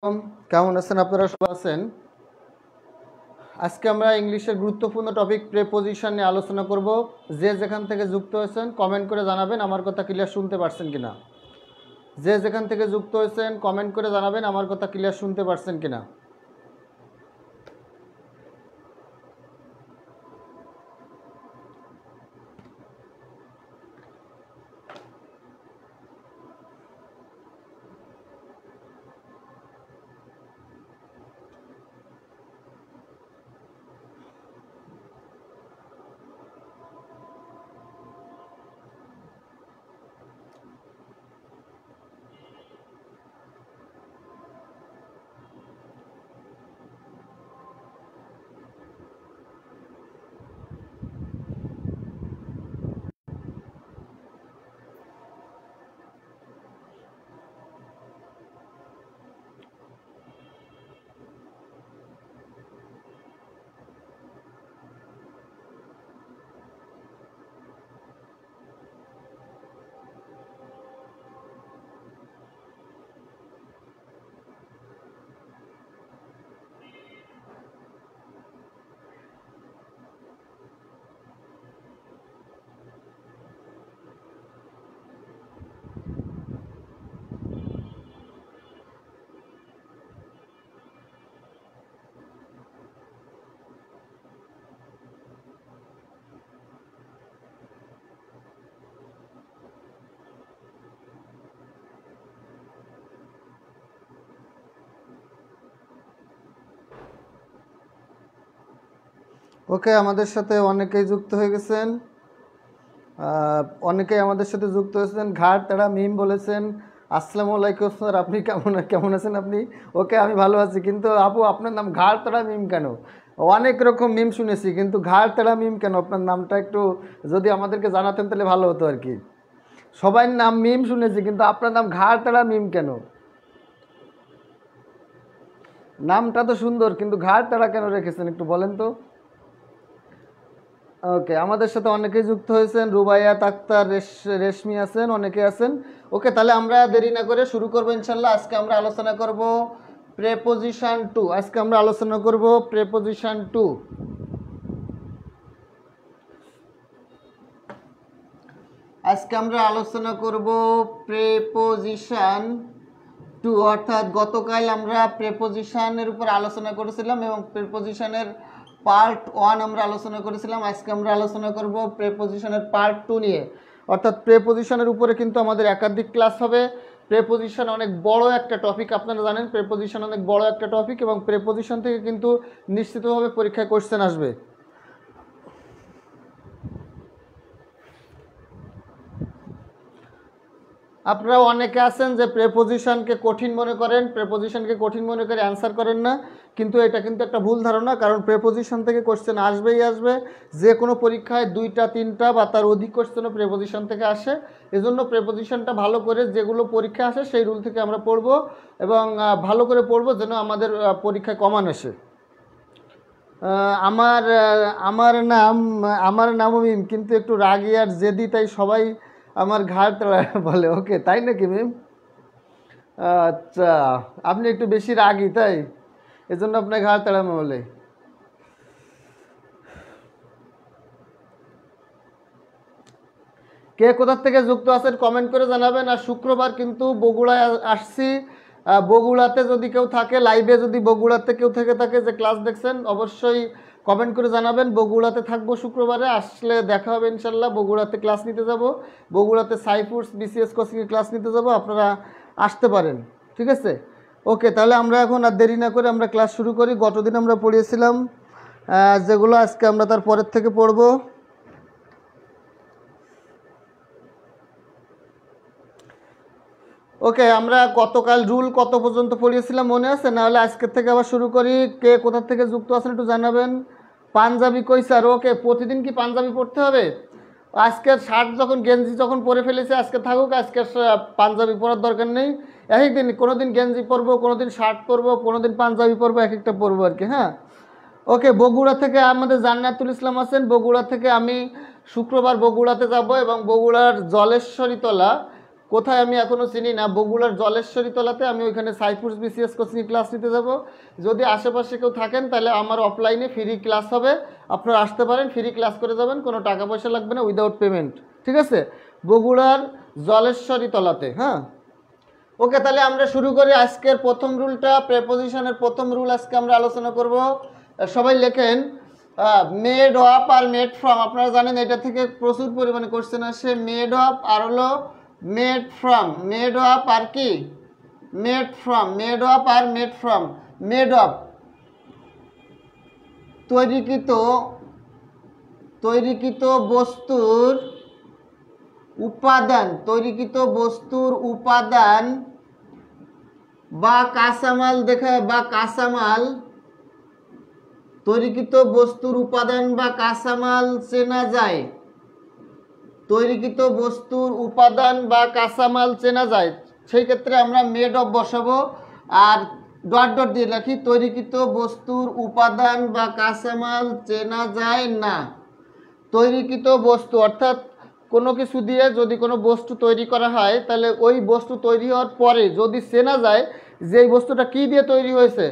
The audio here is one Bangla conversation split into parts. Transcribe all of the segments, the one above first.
কেমন আছেন আপনারা সবাই আছেন। আজকে আমরা ইংলিশের গুরুত্বপূর্ণ টপিক প্রেপোজিশন নিয়ে আলোচনা করব। যে যেখান থেকে যুক্ত হয়েছেন কমেন্ট করে জানাবেন আমার কথা ক্লিয়ার শুনতে পারছেন কিনা। যে যেখান থেকে যুক্ত হয়েছেন কমেন্ট করে জানাবেন আমার কথা ক্লিয়ার শুনতে পারছেন কিনা। ওকে, আমাদের সাথে অনেকেই যুক্ত হয়ে গেছেন। অনেকেই আমাদের সাথে যুক্ত হয়েছেন। ঘাট তারা মিম বলেছেন। আসসালামু আলাইকুম স্যার, আপনি কেমন আছেন আপনি? ওকে, আমি ভালো আছি, কিন্তু আপু আপনার নাম ঘাট তারা মিম কেন? অনেক রকম মিম শুনেছি, কিন্তু ঘাট তারা মিম কেন? আপনার নামটা একটু যদি আমাদেরকে জানাতেন তাহলে ভালো হতো আর কি। সবাই নাম মিম শুনেছি, কিন্তু আপনার নাম ঘাট তারা মিম কেন? নামটা তো সুন্দর, কিন্তু ঘাট তারা কেন রেখেছেন একটু বলেন তো। ওকে, আমাদের সাথে অনেকেই যুক্ত হয়েছেন। রুবাইয়াত আক্তার, রেশমি আছেন, অনেকে আছেন। ওকে, তাহলে আমরা দেরি না করে শুরু করবো ইনশাল্লাহ। আজকে আমরা আলোচনা করব প্রেপোজিশন টু। আজকে আমরা আলোচনা করব প্রেপোজিশন টু। আজকে আমরা আলোচনা করব প্রেপোজিশন টু, অর্থাৎ গতকাল আমরা প্রেপোজিশনের উপর আলোচনা করেছিলাম এবং প্রেপোজিশনের পার্ট ওয়ান আমরা আলোচনা করেছিলাম। আজকে আমরা আলোচনা করব প্রেপোজিশনের পার্ট টু নিয়ে। অর্থাৎ প্রেপোজিশনের উপরে কিন্তু আমাদের একাধিক ক্লাস হবে। প্রেপোজিশন অনেক বড় একটা টপিক, আপনারা জানেন প্রেপোজিশন অনেক বড় একটা টপিক, এবং প্রেপোজিশন থেকে কিন্তু নিশ্চিতভাবে পরীক্ষায় কোশ্চেন আসবে। আপনারা অনেকে আছেন যে প্রেপোজিশনকে কঠিন মনে করেন, প্রেপোজিশনকে কঠিন মনে করে অ্যান্সার করেন না, কিন্তু এটা কিন্তু একটা ভুল ধারণা। কারণ প্রেপোজিশন থেকে কোশ্চেন আসবেই আসবে। যে কোনো পরীক্ষায় 2টা 3টা বা তার অধিক কোশ্চেনও প্রেপোজিশন থেকে আসে। এজন্য প্রেপোজিশনটা ভালো করে যেগুলো পরীক্ষা আসে সেই রুল থেকে আমরা পড়বো, এবং ভালো করে পড়বো যেন আমাদের পরীক্ষায় কমান আসে। আমার আমার নামও মিম, কিন্তু একটু রাগী আর জেদি, তাই সবাই আমার ঘাড় বলে। ওকে, তাই নাকি মিম? আচ্ছা, আপনি একটু বেশি রাগী তাই এজন্য আপনার ঘাড় তাড়ানো বলে। কে কোথার থেকে যুক্ত আছেন কমেন্ট করে জানাবেন। আর শুক্রবার কিন্তু বগুড়ায় আসছি। বগুড়াতে যদি কেউ থাকে লাইভে, যদি বগুড়াতে কেউ থেকে থাকে যে ক্লাস দেখছেন, অবশ্যই কমেন্ট করে জানাবেন। বগুড়াতে থাকবো শুক্রবারে, আসলে দেখা হবে ইনশাল্লাহ। বগুড়াতে ক্লাস নিতে যাব, বগুড়াতে সাইফুডস বিসিএস কোচিংয়ে ক্লাস নিতে যাব, আপনারা আসতে পারেন, ঠিক আছে? ওকে, তাহলে আমরা এখন আর দেরি না করে আমরা ক্লাস শুরু করি। গতদিন আমরা পড়িয়েছিলাম যেগুলো, আজকে আমরা তার পরের থেকে পড়বো। ওকে, আমরা গতকাল রুল কত পর্যন্ত পড়িয়েছিলাম মনে আছে? না হলে আজকের থেকে আবার শুরু করি। কে কোথা থেকে যুক্ত আছেন একটু জানাবেন। পাঞ্জাবি কই স্যার? ওকে, প্রতিদিন কি পাঞ্জাবি পড়তে হবে? আজকের শার্ট যখন গেঞ্জি যখন পরে ফেলেছে আজকে থাকুক, আজকে পাঞ্জাবি পরার দরকার নেই। এক একদিন কোনো দিন গেঞ্জি পরবো, কোনো দিন শার্ট পরবো, কোনো দিন পাঞ্জাবি পরবো, এক একটা পরবো আর কি। হ্যাঁ, ওকে। বগুড়া থেকে আমাদের জান্নাতুল ইসলাম আছেন। বগুড়া থেকে আমি শুক্রবার বগুড়াতে যাব, এবং বগুড়ার জলেশ্বরী তলা কোথায় আমি এখনও চিনি না, বগুড়ার জলেশ্বরী তলাতে আমি ওইখানে সাইফুরস বিসিএস কোচিং ক্লাস নিতে যাব। যদি আশেপাশে কেউ থাকেন তাহলে আমার অফলাইনে ফ্রি ক্লাস হবে, আপনারা আসতে পারেন, ফ্রি ক্লাস করে যাবেন, কোনো টাকা পয়সা লাগবে না, উইদাউট পেমেন্ট। ঠিক আছে, বগুড়ার জলেশ্বরী তলাতে। হ্যাঁ, ওকে, তাহলে আমরা শুরু করি আজকের প্রথম রুলটা। প্রেপোজিশনের প্রথম রুল আজকে আমরা আলোচনা করব। সবাই লেখেন মেড অফ আর মেড ফ্রম। আপনারা জানেন এটা থেকে প্রচুর পরিমাণে কোশ্চেন আসে। মেড অফ আর হলো মেড ফ্রম। মেড অফ আর কি মেড ফ্রম, মেড অফ আর মেড ফ্রম। মেড অফ তৈরিকৃত বস্তুর উপাদান, তৈরিকৃত বস্তুর উপাদান বা কাঁচামাল কাঁচামাল, তৈরিকৃত বস্তুর উপাদান বা কাঁচামাল চেনা যায়। তৈরিকৃত বস্তুর উপাদান বা কাঁচামাল চেনা যায়, সেই ক্ষেত্রে আমরা মেড অফ বসাবো আর ডট ডট দিয়ে রাখি তৈরিকৃত বস্তুর উপাদান বা কাঁচামাল চেনা যায় না। তৈরিকৃত বস্তু অর্থাৎ কোনো কিছু দিয়ে যদি কোনো বস্তু তৈরি করা হয়, তাহলে ওই বস্তু তৈরি হওয়ার পরে যদি চেনা যায় যে এই বস্তুটা কী দিয়ে তৈরি হয়েছে,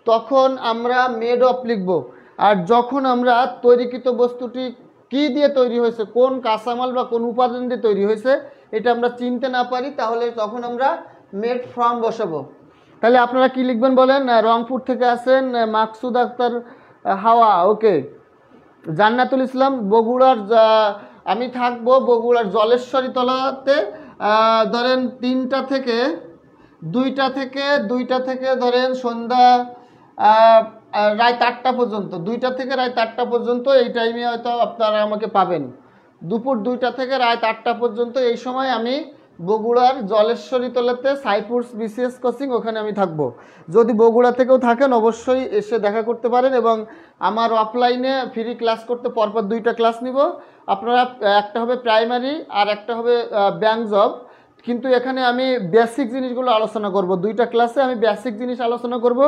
তখন আমরা মেড অফ লিখব। আর যখন আমরা তৈরিকৃত বস্তুটি কী দিয়ে তৈরি হয়েছে, কোন কাঁচামাল বা কোন উপাদান দিয়ে তৈরি হয়েছে, এটা আমরা চিনতে না পারি, তাহলে তখন আমরা মেড ফ্রম বসাবো। তাহলে আপনারা কি লিখবেন বলেন? রংপুর থেকে আসেন মাকসুদ আক্তার হাওয়া, ওকে। জান্নাতুল ইসলাম, বগুড়ার আমি থাকবো বগুড়ার জলেশ্বরী তলাতে, ধরেন 3টা থেকে 2টা থেকে ধরেন সন্ধ্যা রাত 8টা পর্যন্ত, 2টা থেকে রাত 8টা পর্যন্ত, এই টাইমে হয়তো আপনারা আমাকে পাবেন। দুপুর 2টা থেকে রাত 8টা পর্যন্ত এই সময় আমি বগুড়ার জলেশ্বরী তলাতে সাইফুরস বিসিএস কোচিং, ওখানে আমি থাকবো। যদি বগুড়া থেকেও থাকেন অবশ্যই এসে দেখা করতে পারেন, এবং আমার অফলাইনে ফ্রি ক্লাস করতে পরপর 2টা ক্লাস নিব। আপনারা একটা হবে প্রাইমারি আর একটা হবে ব্যাংক জব, কিন্তু এখানে আমি বেসিক জিনিসগুলো আলোচনা করব। 2টা ক্লাসে আমি বেসিক জিনিস আলোচনা করব।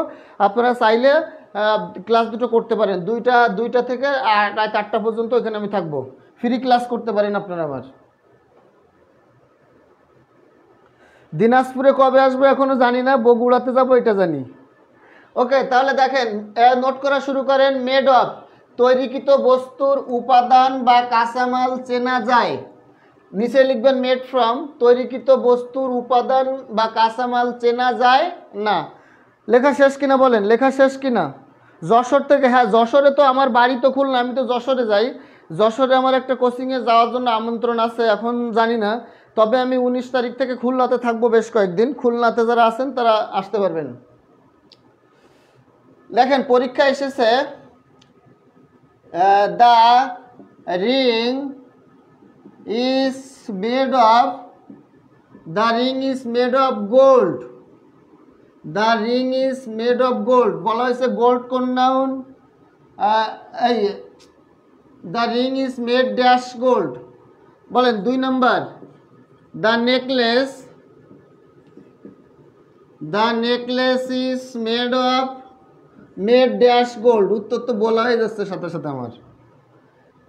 আপনারা চাইলে ক্লাস দুটো করতে পারেন, 2টা থেকে রাত 8টা পর্যন্ত এখানে আমি থাকবো, ফ্রি ক্লাস করতে পারেন আপনারা। আমার দিনাজপুরে কবে আসবো এখনো জানি না, বগুড়াতে যাব এটা জানি। ওকে, তাহলে দেখেন, নোট করা শুরু করেন। মেড অফ তৈরিকৃত বস্তুর উপাদান বা কাঁচামাল চেনা যায়। নিচে লিখবেন মেড ফ্রম তৈরিকৃত বস্তুর উপাদান বা কাঁচামাল চেনা যায় না। লেখা শেষ কিনা বলেন? লেখা শেষ কিনা? যশোর থেকে, হ্যাঁ যশোরে তো আমার বাড়ি তো খুলনা, আমি তো যশোরে যাই। যশোরে আমার একটা কোচিংয়ে যাওয়ার জন্য আমন্ত্রণ আছে, এখন জানি না, তবে আমি 19 তারিখ থেকে খুলনাতে থাকবো বেশ কয়েকদিন। খুলনাতে যারা আছেন তারা আসতে পারবেন। লেখেন, পরীক্ষা এসেছে the ring is made of, the ring is made of gold. The ring is made of gold বলা হয়েছে, গোল্ড কোন নাউন? এই the ring is made dash gold. বলেন 2 নম্বর, the necklace is made of made dash gold. উত্তর তো বলা হয়ে যাচ্ছে সাথে সাথে আমার।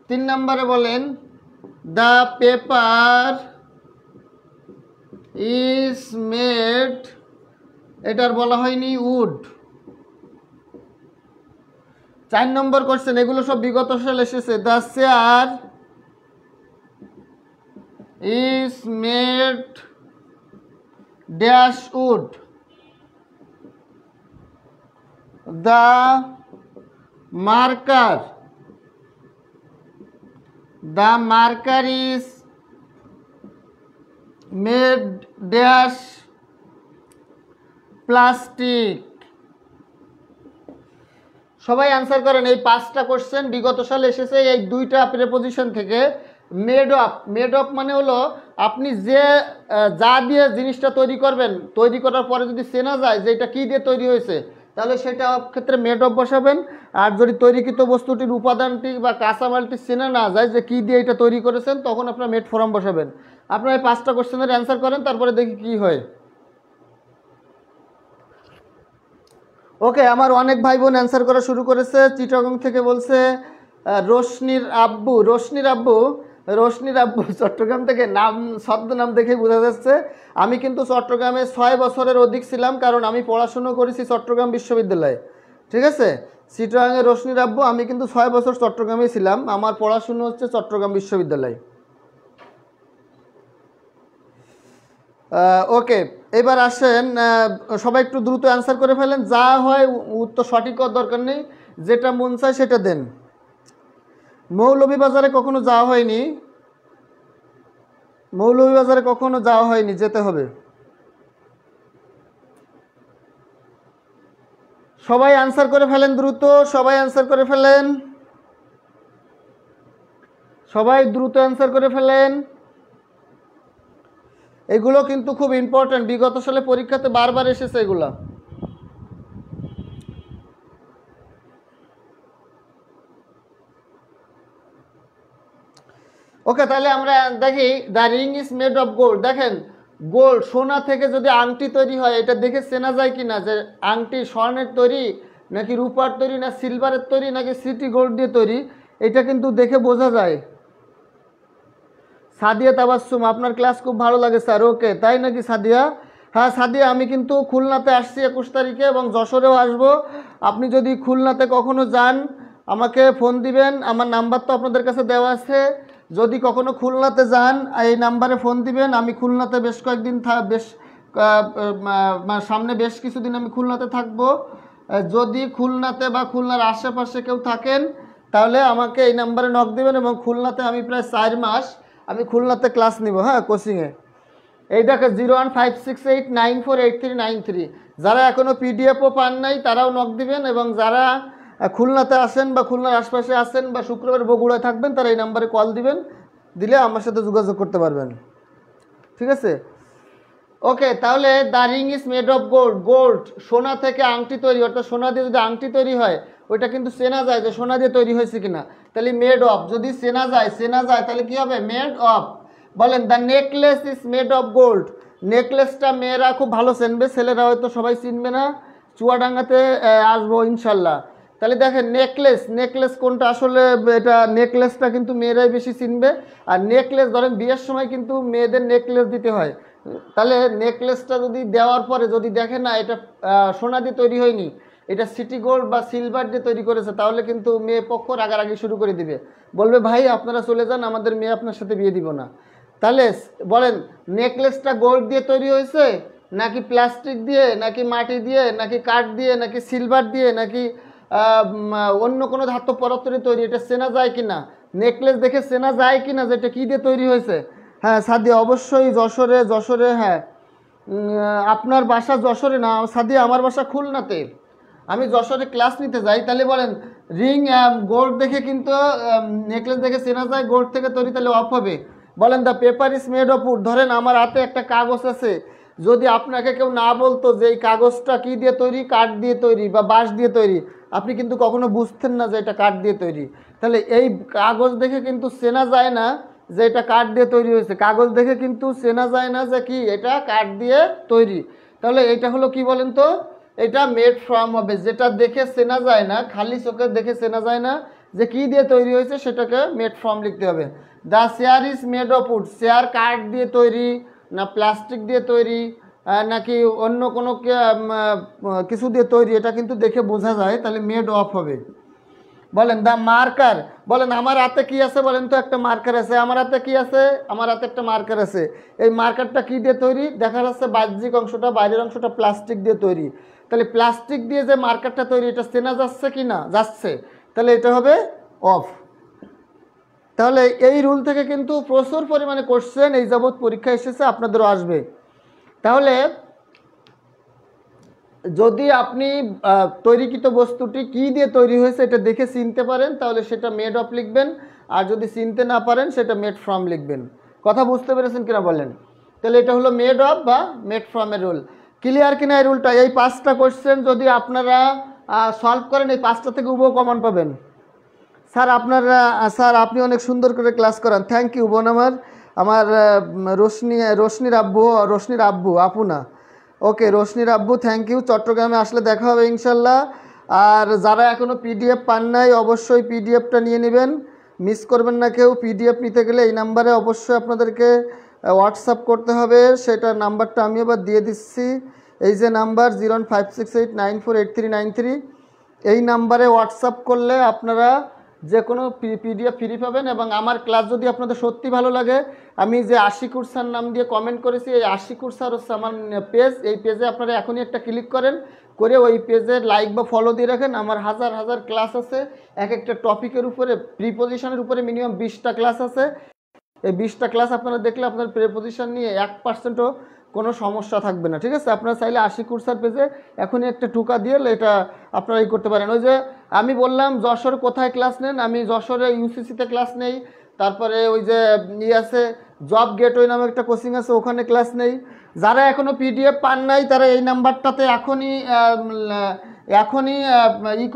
3 নম্বরে বলেন দ্য পেপার ইজ মেড, এটার বলা হয়নি উড। 4 নম্বর কোশ্চেন, এগুলো সব বিগত সাল এসেছে। The chair is made dash would. The marker is made dash plastic. সবাই অ্যান্সার করেন। এই 5টা কোশ্চেন বিগত সালে এসেছে এই 2টা প্রিপোজিশন থেকে। মেড অফ মানে হলো আপনি যা দিয়ে জিনিসটা তৈরি করবেন, তৈরি করার পরে যদি চেনা যায় যে এটা কী দিয়ে তৈরি হয়েছে, তাহলে সেটা ক্ষেত্রে মেড অফ বসাবেন। আর যদি তৈরিকৃত বস্তুটির উপাদানটি বা কাঁচামালটি চেনা না যায় যে কী দিয়ে এটা তৈরি করেছেন, তখন আপনার মেড ফ্রম বসাবেন। আপনারা এই 5টা কোশ্চেনের অ্যান্সার করেন, তারপরে দেখি কি হয়। ওকে, আমার অনেক ভাই বোন অ্যান্সার করা শুরু করেছে। চিটাগং থেকে বলছে রোশনির আব্বু রোশনির আব্বু চট্টগ্রাম থেকে, নাম ছদ্মনাম দেখেই বোঝা যাচ্ছে। আমি কিন্তু চট্টগ্রামে 6 বছরের অধিক ছিলাম, কারণ আমি পড়াশুনো করেছি চট্টগ্রাম বিশ্ববিদ্যালয়ে, ঠিক আছে। চিটাগাংয়ের রোশনির আব্বু, আমি কিন্তু 6 বছর চট্টগ্রামে ছিলাম, আমার পড়াশুনো হচ্ছে চট্টগ্রাম বিশ্ববিদ্যালয়। ওকে, এবার আসেন, সবাই একটু দ্রুত অ্যান্সার করে ফেলেন, যা হয় উত্তর সঠিক হওয়ার দরকার নেই, যেটা মন চায় সেটা দেন। মৌলভীবাজারে কখনো যাওয়া হয়নি, মৌলভীবাজারে কখনো যাওয়া হয়নি, যেতে হবে। সবাই অ্যান্সার করে ফেলেন দ্রুত, সবাই অ্যান্সার করে ফেলেন, সবাই দ্রুত অ্যান্সার করে ফেলেন। এগুলো কিন্তু খুব ইম্পর্টেন্ট, বিগত সালে পরীক্ষাতে বারবার এসেছে এগুলা। ওকে, তাহলে আমরা দেখি, the ring is made of gold. দেখেন, গোল্ড, সোনা থেকে যদি আংটি তৈরি হয়, এটা দেখে চেনা যায় কি না যে আংটি স্বর্ণের তৈরি নাকি রূপার তৈরি, না সিলভারের তৈরি, নাকি সিটি গোল্ড দিয়ে তৈরি, এটা কিন্তু দেখে বোঝা যায়। সাদিয়া তাবাসসুম, আপনার ক্লাস খুব ভালো লাগে স্যার। ওকে, তাই নাকি সাদিয়া? হ্যাঁ সাদিয়া, আমি কিন্তু খুলনাতে আসছি 21 তারিখে এবং যশোরেও আসব। আপনি যদি খুলনাতে কখনো যান আমাকে ফোন দিবেন, আমার নাম্বার তো আপনাদের কাছে দেওয়া আছে। যদি কখনো খুলনাতে যান এই নাম্বারে ফোন দিবেন। আমি খুলনাতে বেশ কয়েকদিন সামনে বেশ কিছুদিন আমি খুলনাতে থাকব। যদি খুলনাতে বা খুলনার আশেপাশে কেউ থাকেন তাহলে আমাকে এই নাম্বারে নক দিবেন, এবং খুলনাতে আমি প্রায় 4 মাস আমি খুলনাতে ক্লাস নিব, হ্যাঁ, কোচিংয়ে। এই দেখো 01568948393। যারা এখনও পিডিএফও পান নাই তারাও নক দিবেন, এবং যারা খুলনাতে আসেন বা খুলনার আশপাশে আসেন বা শুক্রবার বগুড়ায় থাকবেন তারা এই নাম্বারে কল দিবেন, দিলে আমার সাথে যোগাযোগ করতে পারবেন, ঠিক আছে। ওকে, তাহলে the ring is made of gold. Gold, সোনা থেকে আংটি তৈরি, অর্থাৎ সোনা দিয়ে যদি আংটি তৈরি হয় ওইটা কিন্তু চেনা যায় যে সোনা দিয়ে তৈরি হয়েছে কিনা। তাহলে মেড অফ, যদি চেনা যায় তাহলে কি হবে? Made of. বলেন, the necklace is made of gold. নেকলেসটা মেয়েরা খুব ভালো চিনবে, ছেলেরা হয়তো সবাই চিনবে না। চুয়াডাঙ্গাতে আসবো ইনশাল্লাহ। তাহলে দেখেন, নেকলেস কোনটা আসলে, এটা নেকলেসটা কিন্তু মেয়েরাই বেশি চিনবে। আর নেকলেস ধরেন বিয়ের সময় কিন্তু মেয়েদের নেকলেস দিতে হয়। তাহলে নেকলেসটা যদি দেওয়ার পরে যদি দেখেন না এটা সোনা দিয়ে তৈরি হয়নি, এটা সিটি গোল্ড বা সিলভার দিয়ে তৈরি করেছে, তাহলে কিন্তু মেয়ে পক্ষ রাগারাগি শুরু করে দিবে, বলবে ভাই আপনারা চলে যান, আমাদের মেয়ে আপনার সাথে বিয়ে দিব না। তাহলে বলেন, নেকলেসটা গোল্ড দিয়ে তৈরি হয়েছে নাকি প্লাস্টিক দিয়ে, নাকি মাটি দিয়ে, নাকি কাঠ দিয়ে, নাকি সিলভার দিয়ে, নাকি অন্য কোনো ধাতব পদার্থ দিয়ে তৈরি, এটা চেনা যায় কি না? নেকলেস দেখে চেনা যায় কি না যে এটা কী দিয়ে তৈরি হয়েছে? হ্যাঁ সাদিয়া, অবশ্যই যশোরে, হ্যাঁ। আপনার বাসা যশোরে না সাদিয়া, আমার বাসা খুলনাতে, আমি যশোরে ক্লাস নিতে যাই। তাহলে বলেন, রিং গোল্ড দেখে কিন্তু নেকলেস দেখে চেনা যায় গোল্ড থেকে তৈরি, তাহলে অফ হবে। বলেন, the paper is made of wood. ধরেন আমার হাতে একটা কাগজ আছে, যদি আপনাকে কেউ না বলতো যে এই কাগজটা কী দিয়ে তৈরি, কাঠ দিয়ে তৈরি বা বাঁশ দিয়ে তৈরি, আপনি কিন্তু কখনো বুঝতেন না যে এটা কাঠ দিয়ে তৈরি। তাহলে এই কাগজ দেখে কিন্তু চেনা যায় না যে এটা কাঠ দিয়ে তৈরি হয়েছে, কাগজ দেখে কিন্তু চেনা যায় না যে কি এটা কাঠ দিয়ে তৈরি। তাহলে এটা হলো কি বলেন তো? এটা মেড ফ্রম হবে, যেটা দেখে চেনা যায় না, খালি চোখে দেখে চেনা যায় না যে কি দিয়ে তৈরি হয়েছে, সেটাকে মেড ফ্রম লিখতে হবে। The chair is made of wood. Chair কাঠ দিয়ে তৈরি না প্লাস্টিক দিয়ে তৈরি নাকি অন্য কোনো কিছু দিয়ে তৈরি, এটা কিন্তু দেখে বোঝা যায়, তাহলে মেড অফ হবে। বলেন, দ্য মার্কার। বলেন, আমার হাতে কি আছে বলেন তো? একটা মার্কার আছে। আমার হাতে কি আছে? আমার হাতে একটা মার্কার আছে। এই মার্কারটা কি দিয়ে তৈরি? দেখা যাচ্ছে বাহ্যিক অংশটা, বাইরের অংশটা প্লাস্টিক দিয়ে তৈরি। তাহলে প্লাস্টিক দিয়ে যে মার্কারটা তৈরি, এটা চেনা যাচ্ছে কি না? যাচ্ছে, তাহলে এটা হবে অফ। তাহলে এই রুল থেকে কিন্তু প্রচুর পরিমাণে কোশ্চেন এই যাবৎ পরীক্ষা এসেছে, আপনাদেরও আসবে। তাহলে যদি আপনি তৈরিকৃত বস্তুটি কি দিয়ে তৈরি হয়েছে এটা দেখে চিনতে পারেন, তাহলে সেটা মেড অফ লিখবেন, আর যদি চিনতে না পারেন সেটা মেড ফ্রম লিখবেন। কথা বুঝতে পেরেছেন কিনা বলেন? তাহলে এটা হলো মেড অফ বা মেড ফ্রমের রুল। ক্লিয়ার কিনা এই রুলটা? এই 5টা কোশ্চেন যদি আপনারা সলভ করেন, এই 5টা থেকে উভয় কমন পাবেন। স্যার আপনি অনেক সুন্দর করে ক্লাস করান। থ্যাংক ইউ বোন আমার রোশনির আব্বু আপু না। ওকে, রোশনির আব্বু, থ্যাংক ইউ। চট্টগ্রামে আসলে দেখা হবে ইনশাল্লাহ। আর যারা এখনও পিডিএফ পান নাই অবশ্যই পিডিএফটা নিয়ে নেবেন। মিস করবেন না কেউ। পিডিএফ নিতে গেলে এই নাম্বারে অবশ্যই আপনাদেরকে হোয়াটসঅ্যাপ করতে হবে, সেটার নাম্বারটা আমি আবার দিয়ে দিচ্ছি। এই যে নাম্বার 01568948393, এই নাম্বারে হোয়াটসঅ্যাপ করলে আপনারা যে কোনো পিডিএফ ফ্রি পাবেন। এবং আমার ক্লাস যদি আপনাদের সত্যি ভালো লাগে, আমি যে আশিকুর স্যার নাম দিয়ে কমেন্ট করেছি, এই আশিকুর স্যার হচ্ছে আমার পেজ। এই পেজে আপনারা এখনই একটা ক্লিক করেন, করে ওই পেজে লাইক বা ফলো দিয়ে রাখেন। আমার হাজার হাজার ক্লাস আছে, এক একটা টপিকের উপরে, প্রিপোজিশনের উপরে মিনিমাম 20টা ক্লাস আছে। এই 20টা ক্লাস আপনারা দেখলে আপনার প্রিপোজিশন নিয়ে 1%ও কোনো সমস্যা থাকবে না, ঠিক আছে। আপনারা চাইলে আশিকুর স্যার পেজে এখনই একটা টুকা দিয়ে এটা আপনারা এই করতে পারেন। ওই যে আমি বললাম যশোর কোথায় ক্লাস নেন, আমি যশোরে ইউসিসিতে ক্লাস নেই। তারপরে ওই যে আছে জব গেটওয়ে নামে একটা কোচিং আছে, ওখানে ক্লাস নেই। যারা এখনও পিডিএফ পান নাই তারা এই নাম্বারটাতে এখনই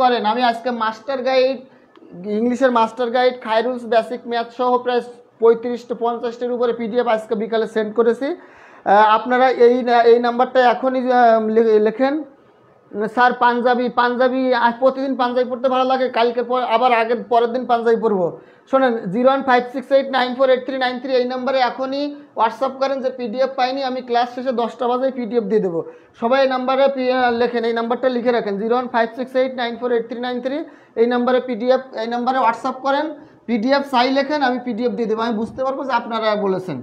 করেন। আমি আজকে মাস্টার গাইড, ইংলিশের মাস্টার গাইড, খায়রুলস বেসিক ম্যাথ সহ প্রায় 35-50টার উপরে পিডিএফ আজকে বিকালে সেন্ড করেছি। আপনারা এই নাম্বারটা এখনই লেখেন। স্যার পাঞ্জাবি প্রতিদিন পাঞ্জাবি পড়তে ভালো লাগে, কালকে আবার পরের দিন পাঞ্জাবি পড়বো। শোনেন, 01568948393 এই নাম্বারে এখনই হোয়াটসঅ্যাপ করেন যে পিডিএফ পাইনি, আমি ক্লাস শেষে 10টা বাজে পিডিএফ দিয়ে দেবো। সবাই এই নাম্বারে লেখেন, এই নাম্বারটা লিখে রাখেন 01568948393, এই নাম্বারে পিডিএফ, এই নাম্বারে হোয়াটসঅ্যাপ করেন, পিডিএফ চাই লেখেন, আমি পিডিএফ দিয়ে দেবো। আমি বুঝতে পারবো যে আপনারা বলেছেন।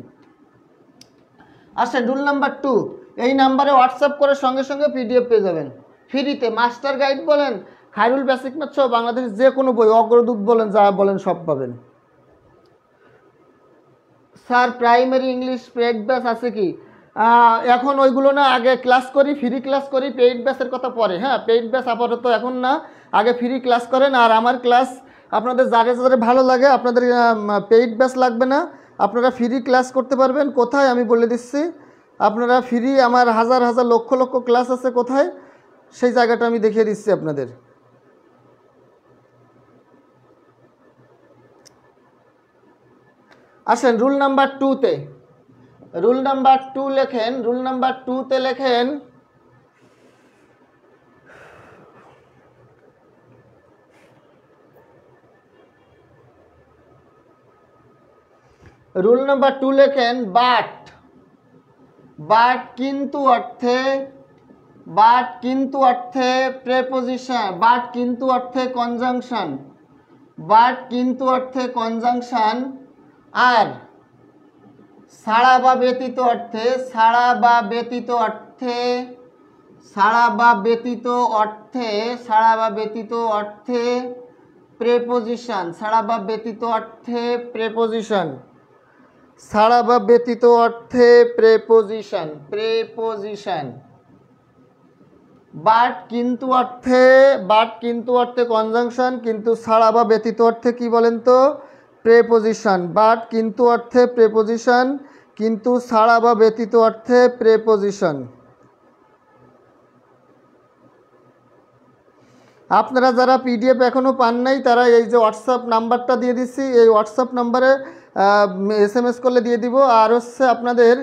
আচ্ছা, রুল নাম্বার 2, এই নাম্বারে হোয়াটসঅ্যাপ করে সঙ্গে সঙ্গে পিডিএফ পেয়ে যাবেন ফ্রিতে। মাস্টার গাইড বলেন, খায়রুল বেসিক ম্যাথ সহ বাংলাদেশের যে কোনো বই, অগ্রদূত বলেন, যা বলেন সব পাবেন। Sir primary English paid batch আছে কি? এখন ওইগুলো না, আগে ক্লাস করি, ফ্রি ক্লাস করি, পেইড ব্যাচের কথা পরে। হ্যাঁ, পেইড ব্যাচ আপাতত এখন না, আগে ফ্রি ক্লাস করেন। আর আমার ক্লাস আপনাদের যারা ভালো লাগে, আপনাদের পেইড ব্যাচ লাগবে না, আপনারা ফ্রি ক্লাস করতে পারবেন। কোথায় আমি বলে দিচ্ছি, আপনারা ফ্রি, আমার হাজার হাজার লক্ষ লক্ষ ক্লাস আছে কোথায়, সেই জায়গাটা আমি দেখিয়ে দিচ্ছি আপনাদের। আসেন রুল নাম্বার 2-তে, রুল নাম্বার 2 লেখেন, রুল নাম্বার 2-তে লেখেন রুল নাম্বার 2 লেখেন বাট কিন্তু অর্থে, বাট কিন্তু অর্থে প্রেপোজিশন, বাট কিন্তু অর্থে কনজাংশন, বাট কিন্তু অর্থে কনজাংশন, আর ছাড়া বা ব্যতীত অর্থে, ছাড়া বা ব্যতীত অর্থে, ছাড়া বা ব্যতীত অর্থে, ছাড়া বা ব্যতীত অর্থে প্রেপোজিশন, ছাড়া বা ব্যতীত অর্থে প্রেপোজিশন, ছাড়া বা ব্যতীত অর্থে প্রেপোজিশন, প্রেপোজিশন। বাট কিন্তু অর্থে কনজাংশন, কিন্তু ছাড়া বা ব্যতীত অর্থে কি বলেন তো? প্রেপোজিশন। বাট কিন্তু অর্থে প্রেপোজিশন, কিন্তু ছাড়া বা ব্যতীত অর্থে প্রেপোজিশন। আপনারা যারা পিডিএফ এখনও পান নাই, তারা এই যে হোয়াটসঅ্যাপ নাম্বারটা দিয়ে দিচ্ছি, এই হোয়াটসঅ্যাপ নাম্বারে SMS করলে দিয়ে দিব। আর হচ্ছে আপনাদের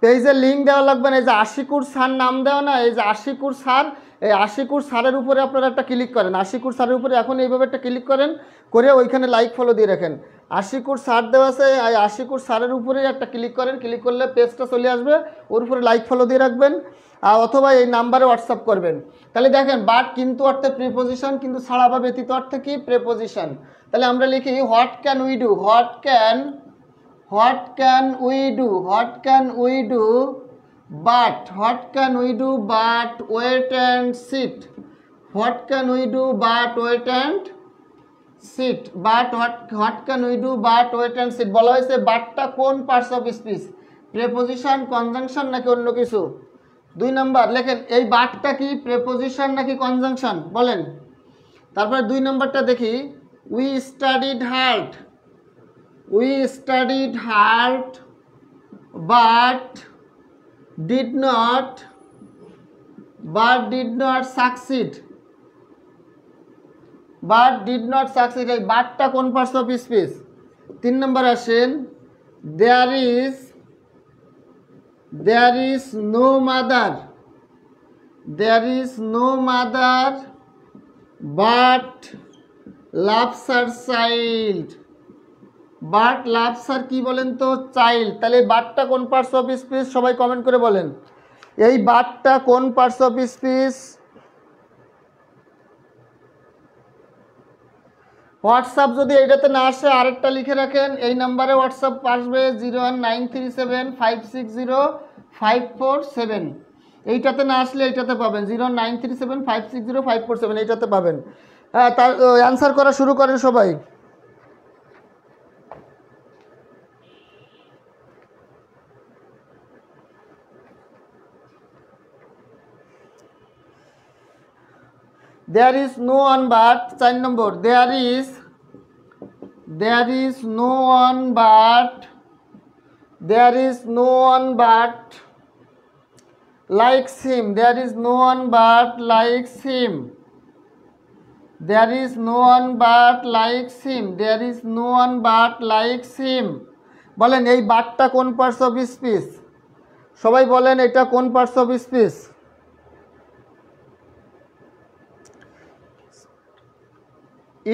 পেজের লিঙ্ক দেওয়া লাগবে না। এই যে আশিকুর স্যার নাম দেওয়া না, এই যে আশিকুর স্যার, এই আশিকুর স্যারের উপরে আপনারা একটা ক্লিক করেন, আশিকুর স্যারের উপরে এখন এইভাবে একটা ক্লিক করেন, করে ওইখানে লাইক ফলো দিয়ে রাখেন। আশিকুর স্যার দেওয়া আছে, এই আশিকুর স্যারের উপরে একটা ক্লিক করেন, ক্লিক করলে পেজটা চলে আসবে, ওর উপরে লাইক ফলো দিয়ে রাখবেন, অথবা এই নাম্বারে হোয়াটসঅ্যাপ করবেন। তাহলে দেখেন, বাট কিন্তু অর্থে প্রিপোজিশন, কিন্তু ছাড়া বা ব্যতীত অর্থে কি? প্রেপোজিশন। তাহলে আমরা লিখি what can we do, what can we do, what can we do, but what can we do but wait and sit, what can we do but wait and sit, but what can we do but wait and sit। বলা হয়েছে বাটটা কোন parts of speech, preposition, conjunction নাকি অন্য কিছু? 2 নাম্বার লেখেন, এই বাটটা কি প্রেপোজিশন নাকি কনজাংশন বলেন। তারপর 2 নাম্বারটা দেখি, we studied hard but did not succeed, এই বাটটা কোন পার্টস অফ স্পিচ? 3 নাম্বার আসেন, there is no mother but loves her child, but loves her কি বলেন তো চাইল্ড। তাহলে এই বাটটা কোন পার্টস অফ স্পিচ সবাই কমেন্ট করে বলেন, এই বাটটা কোন পার্টস অফ স্পিচ। হোয়াটসঅ্যাপ যদি এইটাতে না আসে আরেকটা লিখে রাখেন, এই নাম্বারে হোয়াটসঅ্যাপ আসবে 01937560547, এইটাতে না আসলে এইটাতে পাবেন 01937560547, এইটাতে পাবেন। তার অ্যান্সার করা শুরু করেন সবাই। There is no one but 4 number, there is no one but likes him, there is no one but likes him, there is no one but likes him, there is no one but likes him। বলেন এই বাটটা কোন পার্টস অফ স্পিচ, সবাই বলেন এটা কোন parts of speech.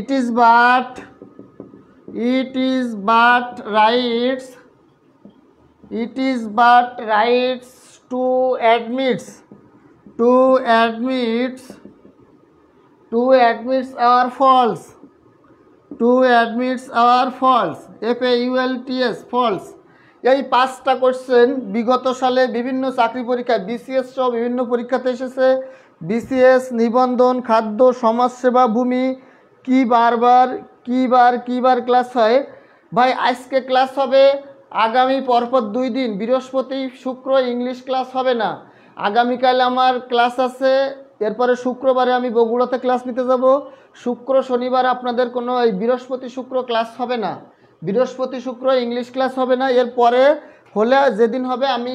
It is but rights to admits our faults, FAULTS false। এই 5টা কোশ্চেন বিগত সালে বিভিন্ন চাকরি পরীক্ষায় BCS সহ বিভিন্ন পরীক্ষাতে এসেছে। BCS, নিবন্ধন, খাদ্য, সমাজসেবা, ভূমি, কি বার ক্লাস হয় ভাই। আজকে ক্লাস হবে, আগামী পরপর 2 দিন বৃহস্পতি শুক্র ইংলিশ ক্লাস হবে না। আগামীকাল আমার ক্লাস আছে, এরপরে শুক্রবারে আমি বগুড়াতে ক্লাস নিতে যাব। শুক্র শনিবার আপনাদের কোনো এই বৃহস্পতি শুক্র ক্লাস হবে না, বৃহস্পতি শুক্র ইংলিশ ক্লাস হবে না। এরপরে হলে যেদিন হবে আমি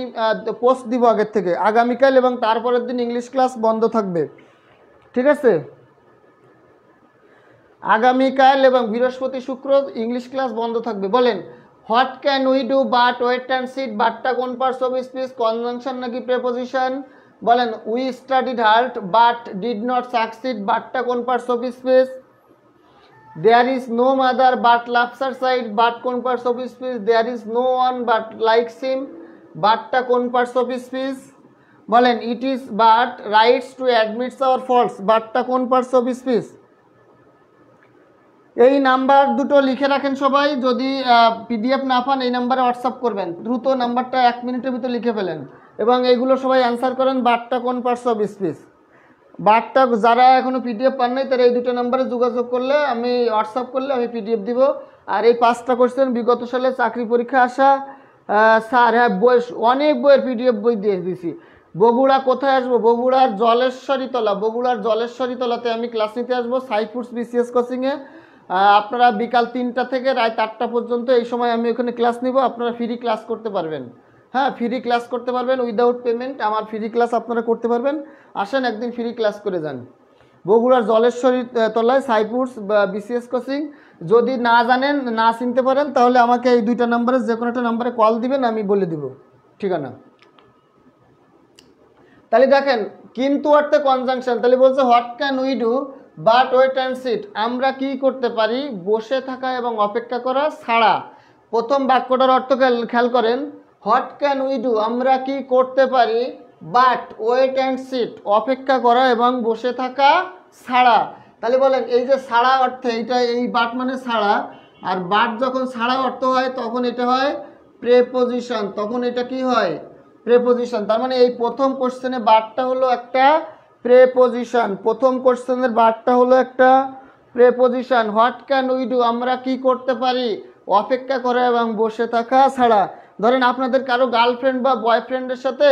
পোস্ট দিব আগের থেকে, আগামীকাল এবং তারপরের দিন ইংলিশ ক্লাস বন্ধ থাকবে, ঠিক আছে। আগামীকাল এবং বৃহস্পতি শুক্র ইংলিশ ক্লাস বন্ধ থাকবে। বলেন what can we do but wait and sit, বাটটা কোন পার্টস অফ স্পিচ, কনজাংশন নাকি প্রেপোজিশন। বলেন we studied hard but did not succeed, বাটটা কোন parts of speech. There is no mother but loves her child, but কোন parts of speech. There is no one but likes him, বাটটা কোন পার্টস অফ স্পিচ। বলেন it is but rights to admits our faults, বাটটা কোন পার্টস অফ স্পিচ। এই নাম্বার দুটো লিখে রাখেন সবাই, যদি PDF না পান এই নাম্বারে হোয়াটসঅ্যাপ করবেন, দ্রুত নাম্বারটা 1 মিনিটের ভিতর লিখে ফেলেন এবং এইগুলো সবাই অ্যান্সার করেন। বাটটা কোন পার্টস অফ স্পিচ, বাটটা যারা এখনও PDF পান নাই তারা এই দুটো নাম্বারে যোগাযোগ করলে, আমি হোয়াটসঅ্যাপ করলে আমি PDF দিব। আর এই 5টা কোশ্চেন বিগত সালে চাকরি পরীক্ষা আসা স্যার, হ্যাঁ বয়স অনেক বইয়ের PDF বই দিয়ে দিয়েছি। বগুড়া কোথায় আসবো, বগুড়ার জলেশ্বরীতলাতে আমি ক্লাস নিতে আসবো, সাইফুডস BCS কোচিংয়ে। আপনারা বিকাল 3টা থেকে রাত 8টা পর্যন্ত এই সময় আমি ওখানে ক্লাস নিব, আপনারা ফ্রি ক্লাস করতে পারবেন। হ্যাঁ ফ্রি ক্লাস করতে পারবেন উইদাউট পেমেন্ট, আমার ফ্রি ক্লাস আপনারা করতে পারবেন। আসেন একদিন ফ্রি ক্লাস করে যান। বগুড়ার জলেশ্বরী তলায় সাইফুডস BCS কোচিং। যদি না জানেন না চিনতে পারেন তাহলে আমাকে এই 2টা নাম্বারে যে কোনো একটা নাম্বারে কল দিবেন, আমি বলে দিব ঠিকানা। তাহলে দেখেন কিন্তু অর্থে কনজাংশন, তাহলে বলছে what can we do but wait and sit, আমরা কি করতে পারি বসে থাকা এবং অপেক্ষা করা ছাড়া। প্রথম বাক্যটার অর্থ খেয়াল করেন, হোয়াট ক্যান উই ডু আমরা কি করতে পারি, বাট ওয়েট অ্যান্ড সিট অপেক্ষা করা এবং বসে থাকা ছাড়া। তাহলে বলেন এই যে ছাড়া অর্থে এইটা, এই বাট মানে ছাড়া, আর বাট যখন ছাড়া অর্থ হয় তখন এটা হয় প্রেপোজিশন, তখন এটা কি হয় প্রেপোজিশন। তার মানে এই প্রথম কোশ্চেনে বাটটা হলো একটা প্রেপোজিশন, প্রথম কোশ্চেনের বাটটা হলো একটা preposition. What can we do আমরা কি করতে পারি অপেক্ষা করা এবং বসে থাকা ছাড়া। ধরেন আপনাদের কারো গার্লফ্রেন্ড বা বয়ফ্রেন্ডের সাথে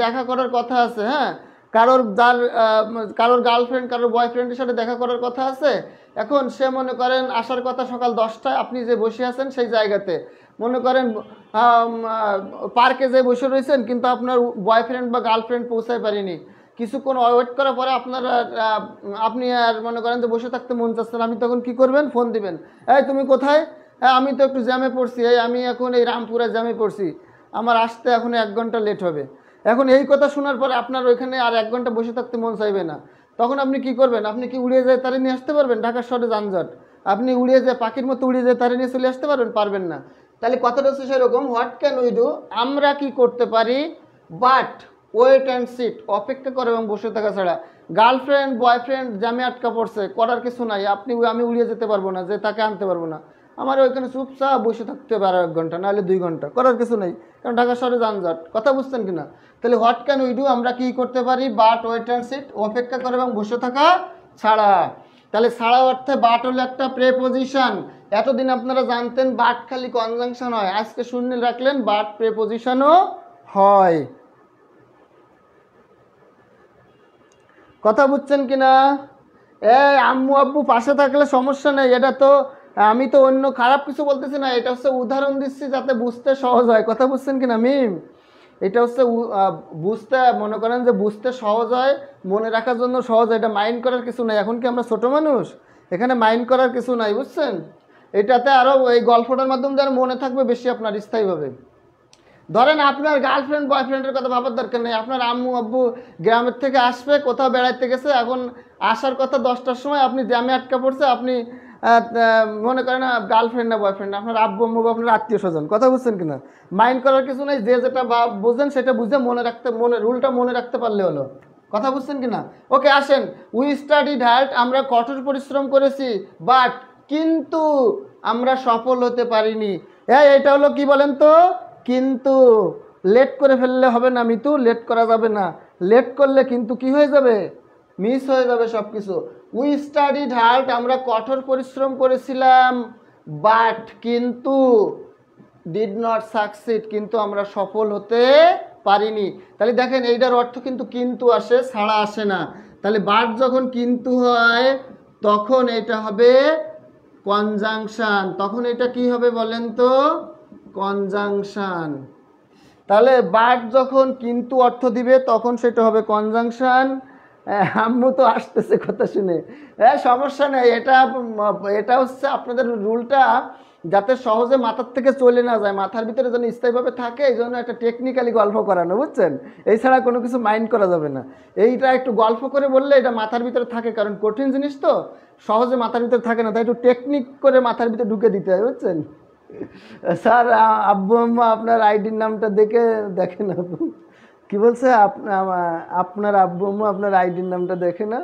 দেখা করার কথা আছে, হ্যাঁ কারোর কারোর গার্লফ্রেন্ড কারোর বয়ফ্রেন্ডের সাথে দেখা করার কথা আছে। এখন সে মনে করেন আসার কথা সকাল 10টায়, আপনি যে বসে আছেন সেই জায়গাতে মনে করেন পার্কে যে বসে রয়েছেন, কিন্তু আপনার বয়ফ্রেন্ড বা গার্লফ্রেন্ড পৌঁছায় পারেনি। কিছুক্ষণ ওয়েট করার পরে আপনি আর মনে করেন যে বসে থাকতে মন চাচ্ছে না, আপনি তখন কি করবেন, ফোন দিবেন, এই তুমি কোথায়, হ্যাঁ আমি তো একটু জ্যামে পড়ছি, আমি এখন এই রামপুরা জ্যামে পড়ছি, আমার আসতে এখন 1 ঘন্টা লেট হবে। এখন এই কথা শোনার পরে আপনার ওইখানে আর 1 ঘন্টা বসে থাকতে মন চাইবে না, তখন আপনি কি করবেন? আপনি কি উড়িয়ে যায় তারে নিয়ে আসতে পারবেন? ঢাকা শহরে যানজট, আপনি উড়িয়ে যায় পাখির মতো উড়িয়ে যায় তারে নিয়ে চলে আসতে পারবেন? পারবেন না। তাহলে কথাটা হচ্ছে সেরকম, হোয়াট ক্যান উই ডু, আমরা কি করতে পারি, বাট ওয়েট অ্যান্ড সিট, অপেক্ষা করে এবং বসে থাকা ছাড়া। গার্লফ্রেন্ড বয়ফ্রেন্ড জামে আটকা পড়ছে, করার কিছু নাই, আমি উড়িয়ে যেতে পারবো না, যে তাকে আনতে পারবো না, আমার ওইখানে চুপচাপ বসে থাকতে হবে আর 1 ঘন্টা নাহলে 2 ঘন্টা, করার কিছু নেই, কারণ ঢাকা শহরে যানজট। কথা বুঝছেন কিনা? তাহলে হোয়াট ক্যান উই ডু, আমরা কি করতে পারি, বাট ওয়েট অ্যান্ড সিট, অপেক্ষা করে এবং বসে থাকা ছাড়া। তাহলে ছাড়া অর্থে বাট হলো একটা প্রেপোজিশন। এতদিন আপনারা জানতেন বাট খালি কনজাংশন হয়, আজকে শূন্য রাখলেন বাট প্রেপোজিশনও হয়। কথা বুঝছেন কিনা? আম্মু আব্বু পাশে থাকলে সমস্যা নেই, এটা তো আমি তো অন্য খারাপ কিছু বলতেছি না, এটা হচ্ছে উদাহরণ দিচ্ছি যাতে বুঝতে সহজ হয়। কথা বুঝছেন কিনা মিম? এটা হচ্ছে বুঝতে, মনে করেন যে বুঝতে সহজ হয়, মনে রাখার জন্য সহজ হয়, এটা মাইন্ড করার কিছু নাই। এখন কি আমরা ছোট মানুষ? এখানে মাইন্ড করার কিছু নাই, বুঝছেন? এটাতে আরও এই গল্পটার মাধ্যমে যারা মনে থাকবে বেশি আপনার স্থায়ীভাবে। ধরেন আপনার গার্লফ্রেন্ড বয়ফ্রেন্ডের কথা ভাবার দরকার নেই, আপনার আম্মু আব্বু গ্রামের থেকে আসবে, কোথাও বেড়াইতে গেছে, এখন আসার কথা 10টার সময়, আপনি জ্যামে আটকা পড়ছে, আপনি মনে করেন না গার্লফ্রেন্ড না বয়ফ্রেন্ড, আপনার আব্বু আম্মু বা আপনার আত্মীয় স্বজন। কথা বুঝছেন কিনা? মাইন্ড করার কিছু নেই, যে যেটা বুঝেন সেটা বুঝে রুলটা মনে রাখতে পারলে হলো। কথা বুঝছেন কিনা? ওকে, আসেন, উই স্টাডিড হার্ড, আমরা কঠোর পরিশ্রম করেছি, বাট কিন্তু আমরা সফল হতে পারিনি। এটা হলো কি বলেন তো? কিন্তু লেট করে ফেললে হবে না মিতু, লেট করা যাবে না, লেট করলে কিন্তু কি হয়ে যাবে, মিস হয়ে যাবে সব কিছু। উই স্টাডিড হার্ড, আমরা কঠোর পরিশ্রম করেছিলাম, বাট কিন্তু ডিড নট সাকসিড, কিন্তু আমরা সফল হতে পারিনি। তাহলে দেখেন এইটার অর্থ কিন্তু আসে, ছাড়া আসে না। তাহলে বাট যখন কিন্তু হয় তখন এটা হবে কনজাংশন, তখন এটা কি হবে বলেন তো, কনজাংশন। তাহলে বাট যখন কিন্তু অর্থ দিবে তখন সেটা হবে কনজাংশন। আম্মু তো আসতেছে কথা শুনে, সমস্যা নেই, এটা হচ্ছে আপনাদের রুলটা যাতে সহজে মাথার থেকে চলে না যায়, মাথার ভিতরে যেন স্থায়ীভাবে থাকে, এই জন্য একটা টেকনিক্যালি গল্প করানো, বুঝছেন? এছাড়া কোনো কিছু মাইন্ড করা যাবে না। এইটা একটু গল্প করে বললে এটা মাথার ভিতরে থাকে, কারণ কঠিন জিনিস তো সহজে মাথার ভিতরে থাকে না, তাই একটু টেকনিক করে মাথার ভিতরে ঢুকে দিতে হয়, বুঝছেন? স্যার আব্বু আম্মা আপনার আইডির নামটা দেখে না, কি বলছে, আপনার আব্বু আম্মা আপনার আইডির নামটা দেখে না।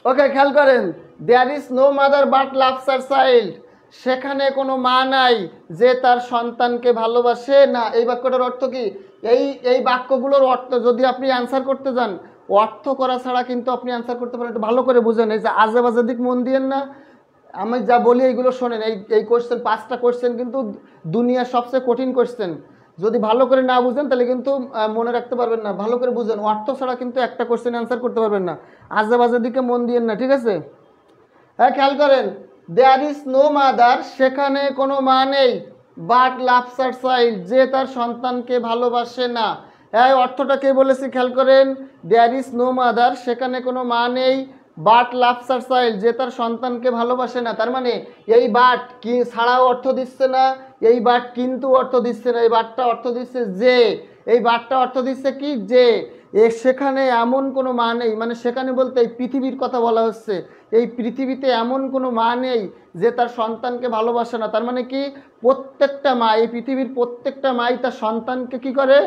ওকে, খেয়াল করেন, there is no mother but loves her child, সেখানে কোনো মা নাই যে তার সন্তানকে ভালোবাসে না। এই বাক্যটার অর্থ কি? এই বাক্যগুলোর অর্থ যদি আপনি অ্যান্সার করতে যান, অর্থ করা ছাড়া কিন্তু আপনি অ্যান্সার করতে পারেন। একটু ভালো করে বুঝেন, এই যে আজে বাজে দিক মন দিয়েন না, আমি যা বলি এইগুলো শোনেন। এই কোশ্চেন 5টা কোশ্চেন কিন্তু দুনিয়ার সবচেয়ে কঠিন কোশ্চেন, যদি ভালো করে না বুঝেন তাহলে কিন্তু মনে রাখতে পারবেন না। ভালো করে বুঝেন, অর্থ ছাড়া কিন্তু একটা কোশ্চেন অ্যান্সার করতে পারবেন না। আজে বাজে দিকে মন দিয়েন না, ঠিক আছে? হ্যাঁ, খেয়াল করেন, দেয়ার ইজ নো মাদার, সেখানে কোনো মা নেই, বাট লাভস হার চাইল্ড, যে তার সন্তানকে ভালোবাসে না। এই অর্থটা কে বলেছি খেয়াল করেন, দেয়ার ইজ নো মাদার, সেখানে কোনো মা নেই, বাট লাভস হার চাইল্ড, যে তার সন্তানকে ভালোবাসে না। তার মানে এই বাট কি ছাড়াও অর্থ দিচ্ছে না, এই বাট কিন্তু অর্থ দিচ্ছে না, এই বাটটা অর্থ দিচ্ছে যে, এই বাটটা অর্থ দিচ্ছে কি, যে সেখানে এমন কোনো মা নেই, মানে সেখানে বলতে এই পৃথিবীর কথা বলা হচ্ছে, এই পৃথিবীতে এমন কোনো মা নেই যে তার সন্তানকে ভালোবাসে না। তার মানে কি, প্রত্যেকটা মা, এই পৃথিবীর প্রত্যেকটা মাই তার সন্তানকে কি করে,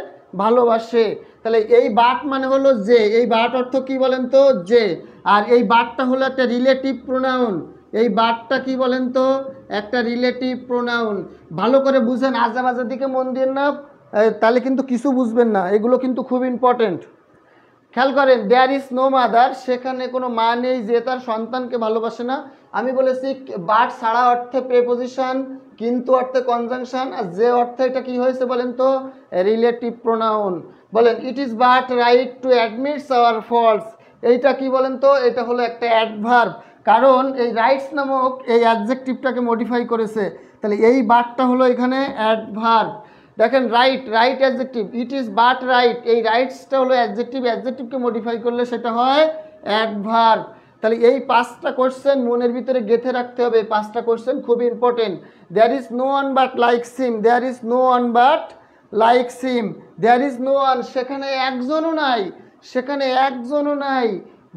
ভালোবাসে। তাহলে এই বাট মানে হলো যে, এই বাট অর্থ কি বলেন তো, যে। আর এই বাটটা হলো একটা রিলেটিভ প্রোনাউন, এই বাটটা কি বলেন তো, একটা রিলেটিভ প্রোনাউন। ভালো করে বুঝেন, আজেবাজের দিকে মন দিন না, তাহলে কিন্তু কিছু বুঝবেন না, এগুলো কিন্তু খুব ইম্পর্টেন্ট। খেয়াল করেন, দেয়ার ইজ নো মাদার, সেখানে কোনো মা নেই যে তার সন্তানকে ভালোবাসে না। আমি বলেছি বাট ছাড়া অর্থে প্রেপোজিশন, কিন্তু অর্থে কনজাংশন, আর যে অর্থে এটা কি হয়েছে বলেন তো, রিলেটিভ প্রোনাউন। বলেন, it is but right to admits our faults, এইটা কি বলেন তো, এটা হলো একটা অ্যাডভার্ব, কারণ এই রাইটস নামক এই অ্যাডজেক্টিভটাকে মডিফাই করেছে। তাহলে এই বাটটা হলো এখানে অ্যাডভার্ব। দেখেন, right adjective, it is but right, এই রাইটসটা হলো অ্যাডজেক্টিভ, অ্যাডজেক্টিভকে মডিফাই করলে সেটা হয় অ্যাডভার্ব। তাহলে এই 5টা কোশ্চেন মনের ভিতরে গেঁথে রাখতে হবে, 5টা কোশ্চেন খুব important. There is no one but likes him, there is no one but likes him, there is no one, সেখানে একজনও নাই সেখানে একজনও নাই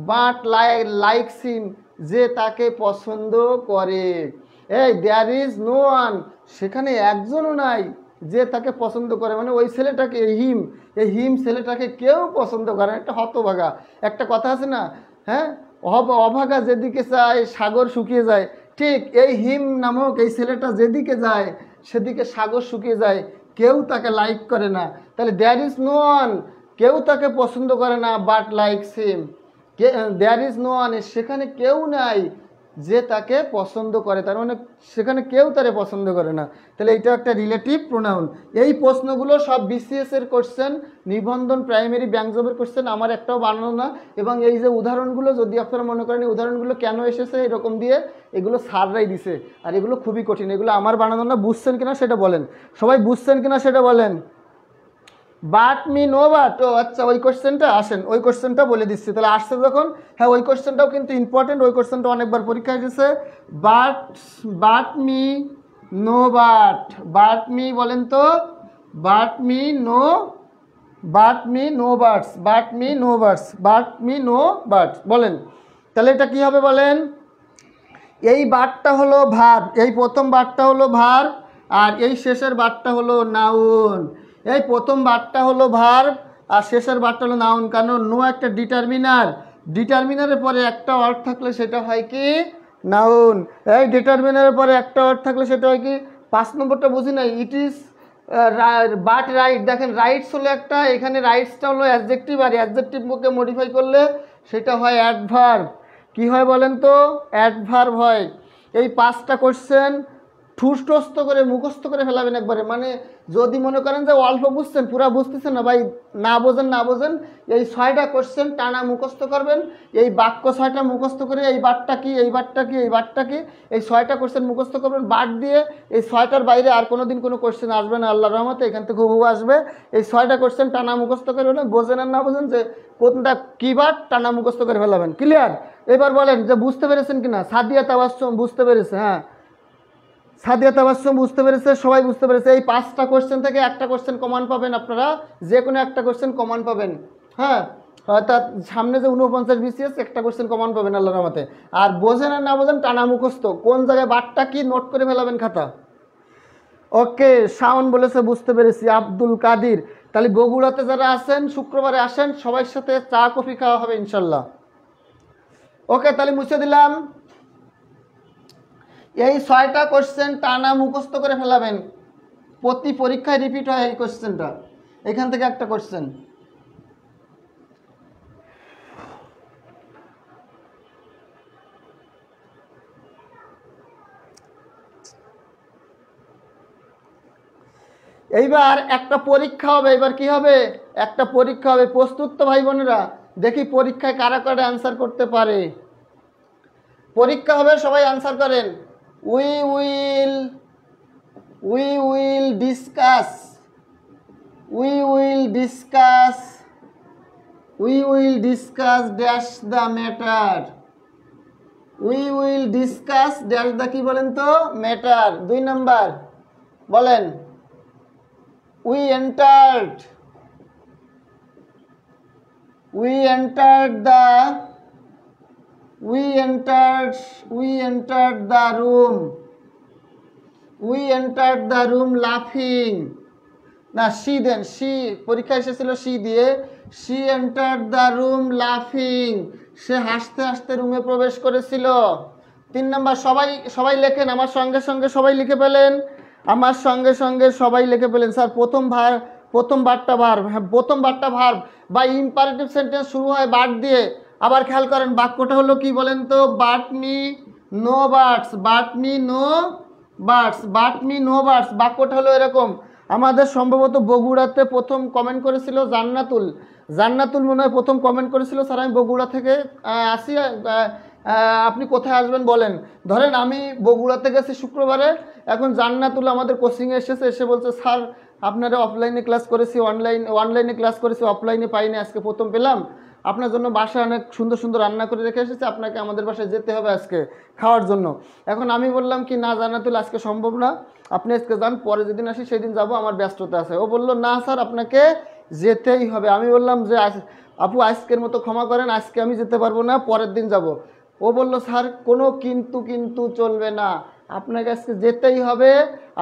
বাট লাইকস হিম, যে তাকে পছন্দ করে। এই দেয়ার ইজ নো ওয়ান, সেখানে একজনও নাই যে তাকে পছন্দ করে, মানে ওই ছেলেটাকে এই হিম ছেলেটাকে কেউ পছন্দ করে না। একটা হতভাগা, একটা কথা আছে না, হ্যাঁ, অভাগা যেদিকে যায় সাগর শুকিয়ে যায়, ঠিক এই হিম নামক এই ছেলেটা যেদিকে যায় সেদিকে সাগর শুকিয়ে যায়, কেউ তাকে লাইক করে না। তাহলে দেয়ার ইজ নো ওয়ান, কেউ তাকে পছন্দ করে না, but likes him, there is no one, সেখানে কেউ নাই যে তাকে পছন্দ করে, তার মানে সেখানে কেউ তারে পছন্দ করে না। তাহলে এটা একটা রিলেটিভ প্রোনাউন। এই প্রশ্নগুলো সব বিসিএস এর কোশ্চেন, নিবন্ধন প্রাইমারি ব্যাংক জবের কোশ্চেন, আমার একটাও বানানো না। এবং এই যে উদাহরণগুলো, যদি আপনারা মনে করেন এই উদাহরণগুলো কেন এসেছে এরকম দিয়ে, এগুলো স্যাররাই দিছে, আর এগুলো খুবই কঠিন, এগুলো আমার বানানো না। বুঝছেন কিনা সেটা বলেন, সবাই বুঝছেন কিনা সেটা বলেন। বাট মি নো বাট, ও আচ্ছা, ওই কোশ্চেনটা আসেন, ওই কোশ্চেনটা বলে দিচ্ছি তাহলে। আসছে যখন, হ্যাঁ ওই কোশ্চেনটাও কিন্তু ইম্পর্টেন্ট, ওই কোশ্চেনটা অনেকবার পরীক্ষায় এসেছে। But but me no but, but me বলেন তো, but me no, but me no birds, but me no birds, but me no birds বলেন। তাহলে এটা কি হবে বলেন? এই বাটটা হলো ভার্ব, এই প্রথম বাটটা হলো ভার্ব, আর এই শেষের বাটটা হলো নাউন। এই প্রথম বাটটা হলো ভার্ব আর শেষের বাটটা হলো নাউন, কারণ নো একটা ডিটারমিনার, ডিটারমিনারের পরে একটা ওয়ার্ড থাকলে সেটা হয় কি নাউন। এই ডিটারমিনারের পরে একটা ওয়ার্ড থাকলে সেটা হয় কি, 5 নম্বরটা বুঝি নাই, ইট ইজ বাট রাইট, দেখেন রাইটস হলো একটা, এখানে রাইটসটা হলো অ্যাডজেক্টিভ, আর অ্যাডজেক্টিভকে মডিফাই করলে সেটা হয় অ্যাডভার্ব। কি হয় বলেন তো? অ্যাডভার্ব হয়। এই 5টা কোশ্চেন ঠুসঠস্ত করে মুখস্থ করে ফেলাবেন একবারে, মানে যদি মনে করেন যে অল্প বুঝছেন, পুরা বুঝতেছেন না ভাই, না বোঝেন, এই 6টা কোশ্চেন টানা মুখস্থ করবেন। এই বাক্য 6টা মুখস্থ করে, এই বাটটা কি, এই বাটটা কি, এই বাটটা কি, এই 6টা কোশ্চেন মুখস্থ করবেন বাট দিয়ে। এই 6টার বাইরে আর কোনো দিন কোনো কোশ্চেন আসবে না আল্লাহর রহমতে, এখান থেকে হুবহু আসবে। এই 6টা কোশ্চেন টানা মুখস্থ করবেন, বোঝেন আর না বোঝেন যে কোনটা কী বাট, টানা মুখস্থ করে ফেলাবেন। ক্লিয়ার? এবার বলেন যে বুঝতে পেরেছেন কিনা। সাদিয়া তাবাসসুম বুঝতে পেরেছে? হ্যাঁ, সাদিয়া তাবাসসুম বুঝতে পেরেছে, সবাই বুঝতে পেরেছে। এই 5টা কোশ্চেন থেকে একটা কোশ্চেন কমন পাবেন আপনারা, যে কোনো একটা কোশ্চেন কমন পাবেন। হ্যাঁ, অর্থাৎ সামনে যে 49 বিসিএস একটা কোশ্চেন কমন পাবেন আল্লাহর রহমতে। আর বোঝেন আর না বোঝেন টানা মুখস্থ, কোন জায়গায় বাটটা কি নোট করে ফেলাবেন খাতা। ওকে, শাওন বলেছে বুঝতে পেরেছি। আব্দুল কাদির, তাহলে বগুড়াতে যারা আছেন শুক্রবারে আসেন, সবার সাথে চা কফি খাওয়া হবে ইনশাল্লাহ। ওকে, তাহলে মুছে দিলাম। এই 6টা কোশ্চেন টানা মুখস্থ করে ফেলাবেন, প্রতি পরীক্ষায় রিপিট হয় এই কোশ্চেনটা। এখান থেকে একটা কোশ্চেন, এইবার একটা পরীক্ষা হবে। এবার কি হবে? একটা পরীক্ষা হবে। প্রস্তুত তো ভাই বোনেরা? দেখি পরীক্ষায় কারা কারা অ্যান্সার করতে পারে। পরীক্ষা হবে, সবাই অ্যান্সার করেন। We will discuss, we will discuss dash the matter, we will discuss dash the কি বলেন তো ম্যাটার। 2 নাম্বার বলেন। We entered the room laughing. না, she দেন, she পরীক্ষা এসেছিল she দিয়ে। she entered the room laughing, সে হাসতে হাসতে রুমে প্রবেশ করেছিল। 3 নাম্বার, সবাই লেখেন আমার সঙ্গে সঙ্গে, সবাই লিখে ফেলেন আমার সঙ্গে সঙ্গে, সবাই লিখে ফেলেন। স্যার প্রথম বারটা ভার্ব, হ্যাঁ প্রথম বারটা ভার্ব বা ইম্পারেটিভ সেন্টেন্স শুরু হয় বাট দিয়ে। আবার খেয়াল করেন বাক্যটা হলো কি বলেন তো, but me no birds, but me no birds, but me no birds. বাক্যটা হলো এরকম। আমাদের সম্ভবত বগুড়াতে প্রথম কমেন্ট করেছিল জান্নাতুল মনে হয় প্রথম কমেন্ট করেছিল, স্যার আমি বগুড়া থেকে আসি, আপনি কোথায় আসবেন বলেন। ধরেন আমি বগুড়াতে গেছি শুক্রবারে, এখন জান্নাতুল আমাদের কোচিংয়ে এসেছে, এসে বলছে স্যার আপনারা অফলাইনে ক্লাস করেছি, অনলাইনে ক্লাস করেছি, অফলাইনে পাইনি, আজকে প্রথম পেলাম, আপনার জন্য বাসায় অনেক সুন্দর সুন্দর রান্না করে রেখে এসেছে, আপনাকে আমাদের বাসায় যেতে হবে আজকে খাওয়ার জন্য। এখন আমি বললাম কি না জান্নাতুল আজকে সম্ভব না, আপনি আজকে যান, পরে যেদিন আসি সেদিন যাব, আমার ব্যস্ততা আছে। ও বলল না স্যার আপনাকে যেতেই হবে। আমি বললাম যে আপু আজকের মতো ক্ষমা করেন, আজকে আমি যেতে পারবো না, পরের দিন যাব। ও বলল স্যার কোনো কিন্তু কিন্তু চলবে না, আপনাকে আজকে যেতেই হবে,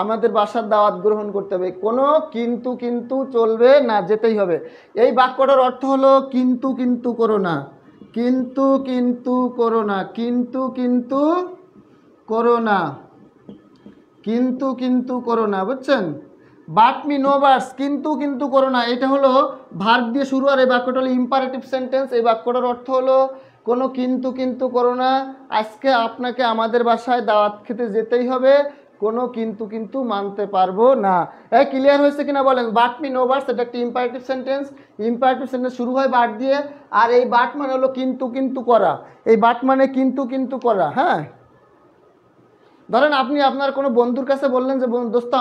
আমাদের বাসার দাওয়াত গ্রহণ করতে হবে, কোনো কিন্তু কিন্তু চলবে না, যেতেই হবে। এই বাক্যটার অর্থ হলো কিন্তু কিন্তু করো না, কিন্তু কিন্তু করো না, কিন্তু কিন্তু করো না, কিন্তু কিন্তু করো না, বুঝছেন? বাট মি নো বাটস, কিন্তু কিন্তু করো না, এটা হলো ভার্ব দিয়ে শুরু, আর এই বাক্যটা হলো ইম্পারেটিভ সেন্টেন্স। এই বাক্যটার অর্থ হলো কোনো কিন্তু কিন্তু করো না, আজকে আপনাকে আমাদের বাসায় দাওয়াত খেতে যেতেই হবে, কোনো কিন্তু কিন্তু মানতে পারবো না। এই ক্লিয়ার হয়েছে কিনা বলেন? বাট মি নো বাটস এটা একটা ইম্পারেটিভ সেন্টেন্স। ইম্পারেটিভ সেন্টেন্স শুরু হয় বাট দিয়ে, আর এই বাট মানে হলো কিন্তু কিন্তু করা, এই বাট মানে কিন্তু কিন্তু করা। হ্যাঁ, ধরেন আপনি আপনার কোনো বন্ধুর কাছে বললেন যে দোস্ত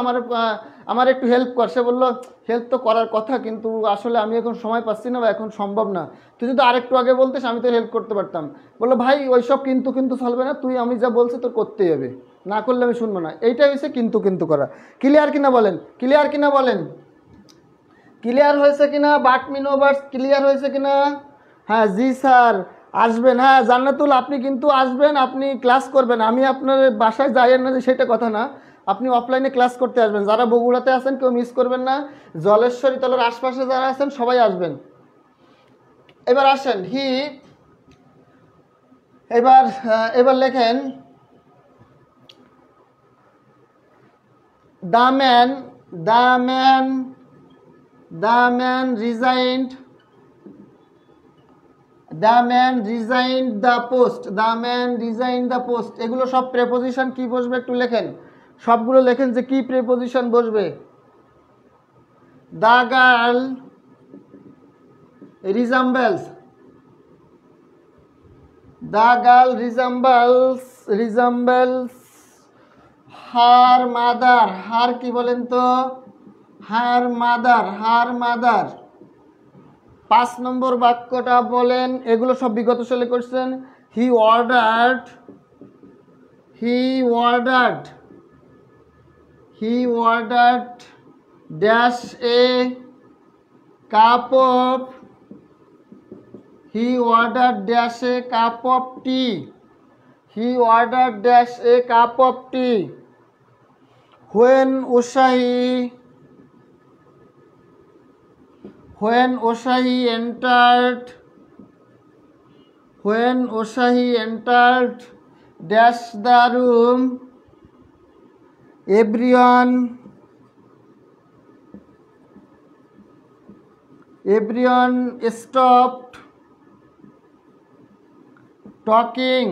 আমার একটু হেল্প কর, সে বললো হেল্প তো করার কথা কিন্তু আসলে আমি এখন সময় পাচ্ছি না বা এখন সম্ভব না, তুই যদি আরেকটু আগে বলতিস আমি তোর হেল্প করতে পারতাম। বললো ভাই ওইসব কিন্তু কিন্তু চলবে না, তুই আমি যা বলছি তোর করতেই হবে, না করলে আমি শুনবো না। এইটাই হচ্ছে কিন্তু কিন্তু করা। ক্লিয়ার কিনা বলেন? ক্লিয়ার কিনা বলেন? ক্লিয়ার হয়েছে কিনা? বাট মি নো বাটস ক্লিয়ার হয়েছে কিনা? হ্যাঁ জি স্যার আসবেন। হ্যাঁ জান্নাতুল আপনি কিন্তু আসবেন, আপনি ক্লাস করবেন, আমি আপনার বাসায় যাই না যে সেটা কথা না, আপনি অফলাইনে ক্লাস করতে আসবেন। যারা বগুড়াতে আছেন কেউ মিস করবেন না, জলেশ্বরী তলার আশপাশে যারা আছেন সবাই আসবেন। এবার আসেন এবার লেখেন the man the man the man resigned the man resigned the post, the man resigned the post, এগুলো সব প্রেপোজিশন কি বসবে একটু লেখেন, সবগুলো লেখেন যে কি প্রেপোজিশন বসবে। The girl resembles, the girl resembles her mother, her কি বলেন তো? Her mother. 5 নম্বর বাক্যটা বলেন, এগুলো সব বিগত সালে করছেন। হি ordered dash a cup of, he ordered dash a cup of T, he ordered dash a cup of T. When Oshahi entered dash the room, everyone stopped talking.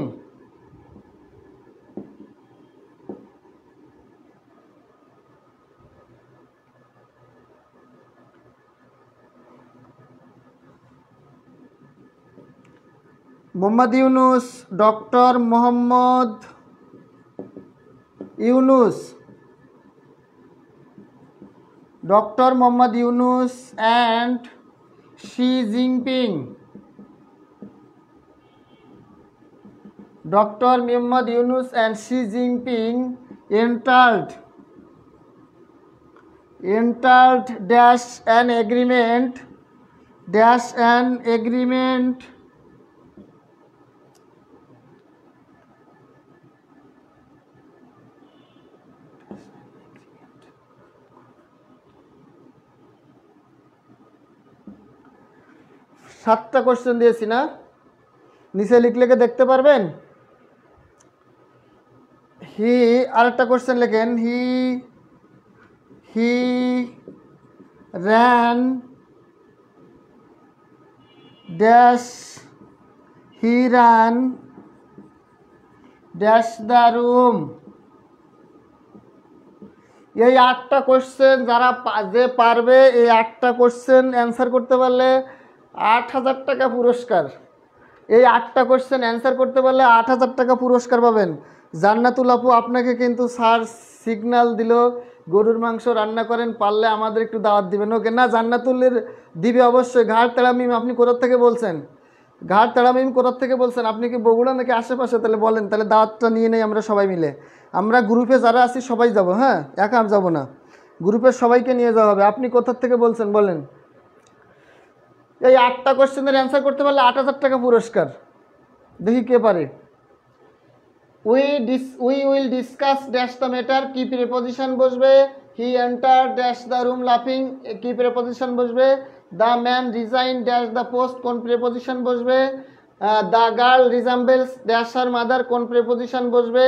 Dr. Mohammad Yunus and Xi Jinping. Dr. Mohammad Yunus and Xi Jinping entered dash an agreement 7টা কোশ্চেন দিয়েছি না, নিচে লিখলে দেখতে পারবেন। আরেকটা কোশ্চেন লেখেন, হি ran dash the room। এই 8টা কোশ্চেন যে পারবে, এই 8টা কোশ্চেন অ্যান্সার করতে পারলে 8,000 টাকা পুরস্কার। এই 8টা কোশ্চেন অ্যান্সার করতে পারলে 8,000 টাকা পুরস্কার পাবেন। জান্নাতুল আপু আপনাকে কিন্তু স্যার সিগন্যাল দিল গরুর মাংস রান্না করেন, পারলে আমাদের একটু দাওয়াত দিবেন। ওকে না, জান্নাতুলের দিবে অবশ্যই। ঘাট তাড়ামিম আপনি কোথার থেকে বলছেন? কোথার থেকে বলছেন? আপনি কি বগুড়া নাকি আশেপাশে? তাহলে বলেন, তাহলে দাওয়াতটা নিয়ে নেই আমরা সবাই মিলে। আমরা গ্রুপে যারা আছি সবাই যাব, হ্যাঁ একা যাব না, গ্রুপের সবাইকে নিয়ে যাওয়া হবে। আপনি কোথার থেকে বলছেন বলেন? এই 8টা কোশ্চেনের অ্যান্সার করতে পারলে 8,000 টাকা পুরস্কার। দেখি কে পারে। We will discuss dash the matter, কি প্রিপোজিশন বসবে? He enter dash the room লাফিং, কি প্রিপোজিশন বসবে? The man resign dash the post, কোন প্রিপোজিশন বসবে? The girl resembles dash her mother, কোন প্রিপোজিশন বসবে?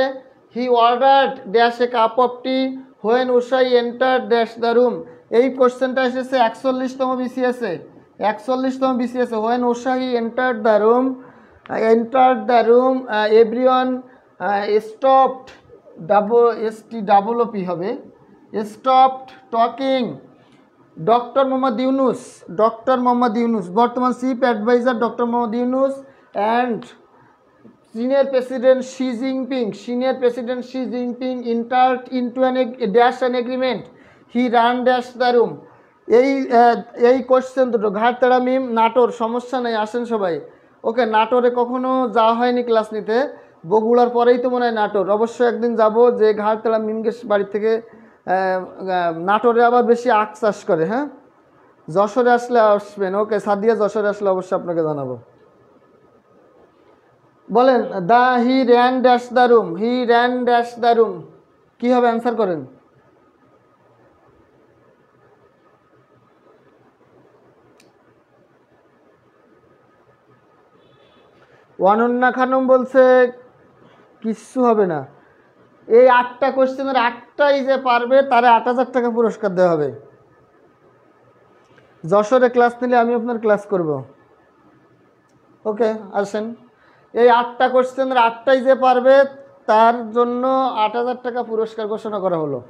He ordered dash a cup of tea when উষাই এন্টার ড্যাশ দ্য রুম। এই কোশ্চেনটা এসেছে 41তম বিসিএসে। 41তম বিসিএসে হোয়েন উষাই enter the room, everyone stopped, STOOP হবে, stopped talking. Doctor Mohammad Yunus, বর্তমান chief adviser doctor Mohammad Yunus and senior president Xi Jinping entered into an agreement, he ran dash the room। এই কোশ্চেন দুটো ঘাটতাড়া মিম নাটোর, সমস্যা নেই, আসেন সবাই। ওকে, নাটোরে কখনো যাওয়া হয়নি ক্লাস নিতে, বগুড়ার পরেই তো মনে হয় নাটোর, অবশ্যই একদিন যাব। যে ঘাটতাড়া মিমকে বাড়ি থেকে নাটোরে আবার বেশি আখ চাষ করে। হ্যাঁ, যশোরে আসলে আসবেন। ওকে সাদিয়া, যশোরে আসলে অবশ্যই আপনাকে জানাবো। বলেন he ran dash the room, কি হবে? অ্যান্সার করেন। অনন্যা খানম বলছে কিচ্ছু হবে না। এই 8টা কোশ্চেনের 8টাই যে পারবে তারে 8,000 টাকা পুরস্কার দেওয়া হবে। যশোরে ক্লাস নিলে আমি আপনার ক্লাস করব। ওকে আসেন। এই 8টা কোশ্চেনের 8টাই যে পারবে তার জন্য 8,000 টাকা পুরস্কার ঘোষণা করা হলো।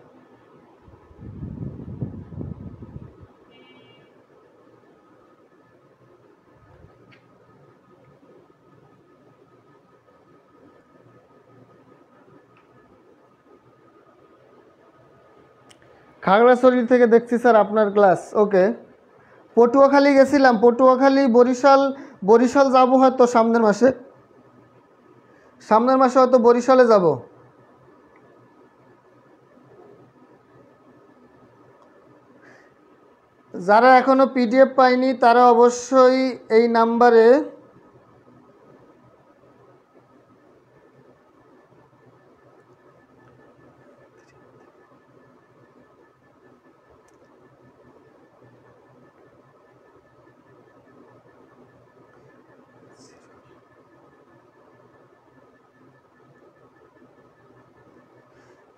খাগড়াছড়ি থেকে দেখছি স্যার আপনার ক্লাস। ওকে, পটুয়াখালী গেছিলাম, পটুয়াখালী, বরিশাল যাব হয়তো সামনের মাসে হয়তো বরিশালে যাব। যারা এখনো PDF পায়নি তারা অবশ্যই এই নাম্বারে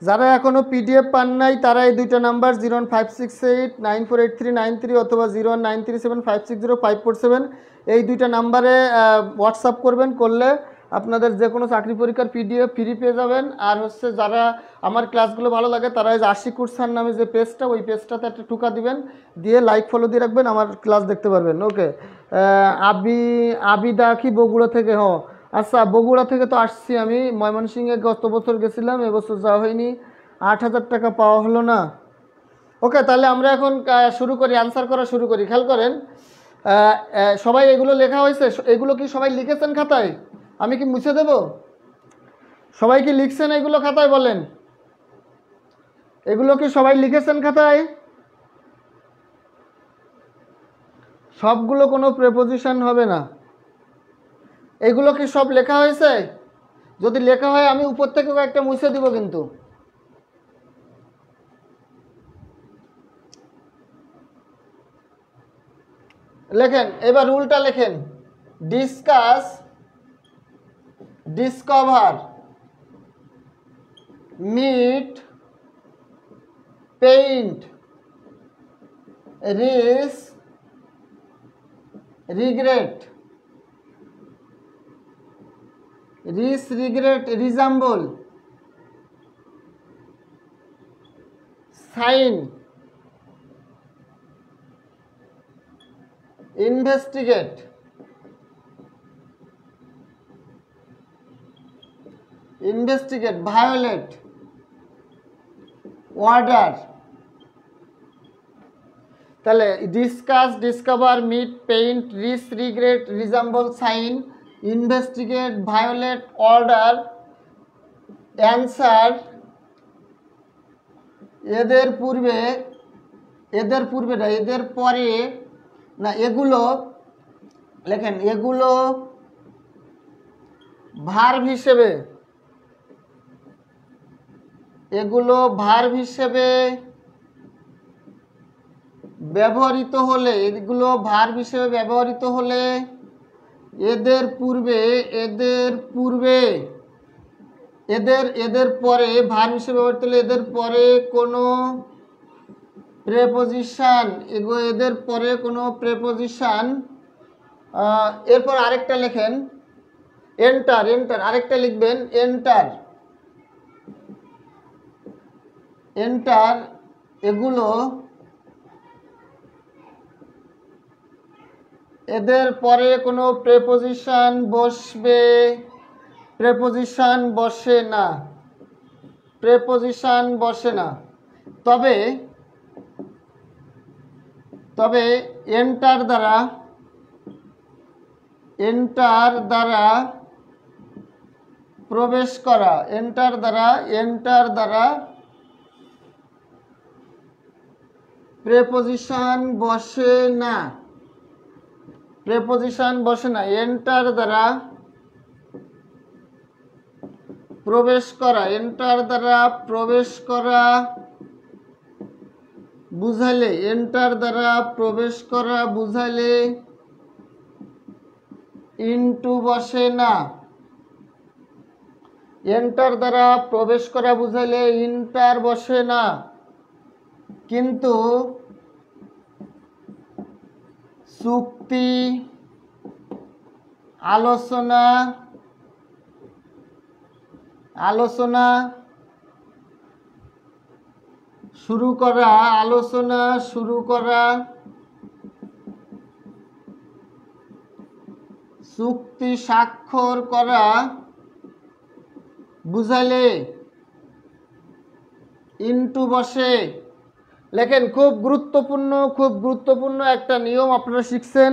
যারা এখনো PDF পান নাই তারা এই দুইটা নাম্বার 01568948393 অথবা 01937560547 এই দুইটা নাম্বারে হোয়াটসঅ্যাপ করবেন। করলে আপনাদের যে কোনো চাকরি পরীক্ষার PDF ফ্রি পেয়ে যাবেন। আর হচ্ছে যারা আমার ক্লাসগুলো ভালো লাগে তারা এই যে আশিকুর স্যার নামে যে পেজটা, ওই পেজটাতে একটা টুকা দিবেন, দিয়ে লাইক ফলো দিয়ে রাখবেন, আমার ক্লাস দেখতে পারবেন। ওকে, আবিদা কি বগুড়া থেকে? হ্যাঁ আচ্ছা, বগুড়া থেকে তো আসছি আমি, ময়মনসিংহে গত বছর গেছিলাম, এবছর যাওয়া হয়নি, 8,000 টাকা পাওয়া হলো না। ওকে, তাহলে আমরা এখন শুরু করি, অ্যান্সার করা শুরু করি। খেয়াল করেন সবাই, এগুলো লেখা হয়েছে, এগুলো কি সবাই লিখেছেন খাতায়? আমি কি মুছে দেব? সবাই কি লিখছেন এগুলো খাতায়? বলেন, এগুলো কি সবাই লিখেছেন খাতায়? সবগুলো কোনো প্রিপোজিশন হবে না। এগুলো কি সব লেখা হয়েছে? যদি লেখা হয় আমি উপর থেকে একটা মুছে দিব কিন্তু। লেখেন, এবার রুলটা লেখেন। Discuss, discover, meet, paint, reach, regret, resemble, sign, investigate, violate, order. তাহলে discuss, discover, meet, paint, reach, regret, resemble, sign, investigate, violate, order, answer. এদের পরে না, এগুলো লেখেন এগুলো ভার্ব হিসেবে, এগুলো ভার্ব হিসেবে ব্যবহৃত হলে, এগুলো ভার্ব হিসেবে ব্যবহৃত হলে এদের পূর্বে এদের পরে ভার্ব হিসেবে ব্যবহৃত হলে এদের পরে কোনো প্রেপোজিশন, এদের পরে কোনো প্রেপোজিশন, এরপর আরেকটা লেখেন এন্টার, আরেকটা লিখবেন এন্টার, এগুলো এদের পরে কোনো প্রেপোজিশন বসে না, তবে এন্টার দ্বারা প্রবেশ করা, এন্টার দ্বারা প্রেপোজিশন বসে না, এন্টার দ্বারা প্রবেশ করা, বুঝাইলে, এন্টার দ্বারা প্রবেশ করা বুঝাইলে ইনটু বসে না, এন্টার দ্বারা প্রবেশ করা বুঝাইলে ইন্টার বসে না। কিন্তু চুক্তি, আলোচনা শুরু করা, চুক্তি স্বাক্ষর করা বুঝাইলে ইনটু বসে। লেখেন খুব গুরুত্বপূর্ণ একটা নিয়ম আপনারা শিখছেন,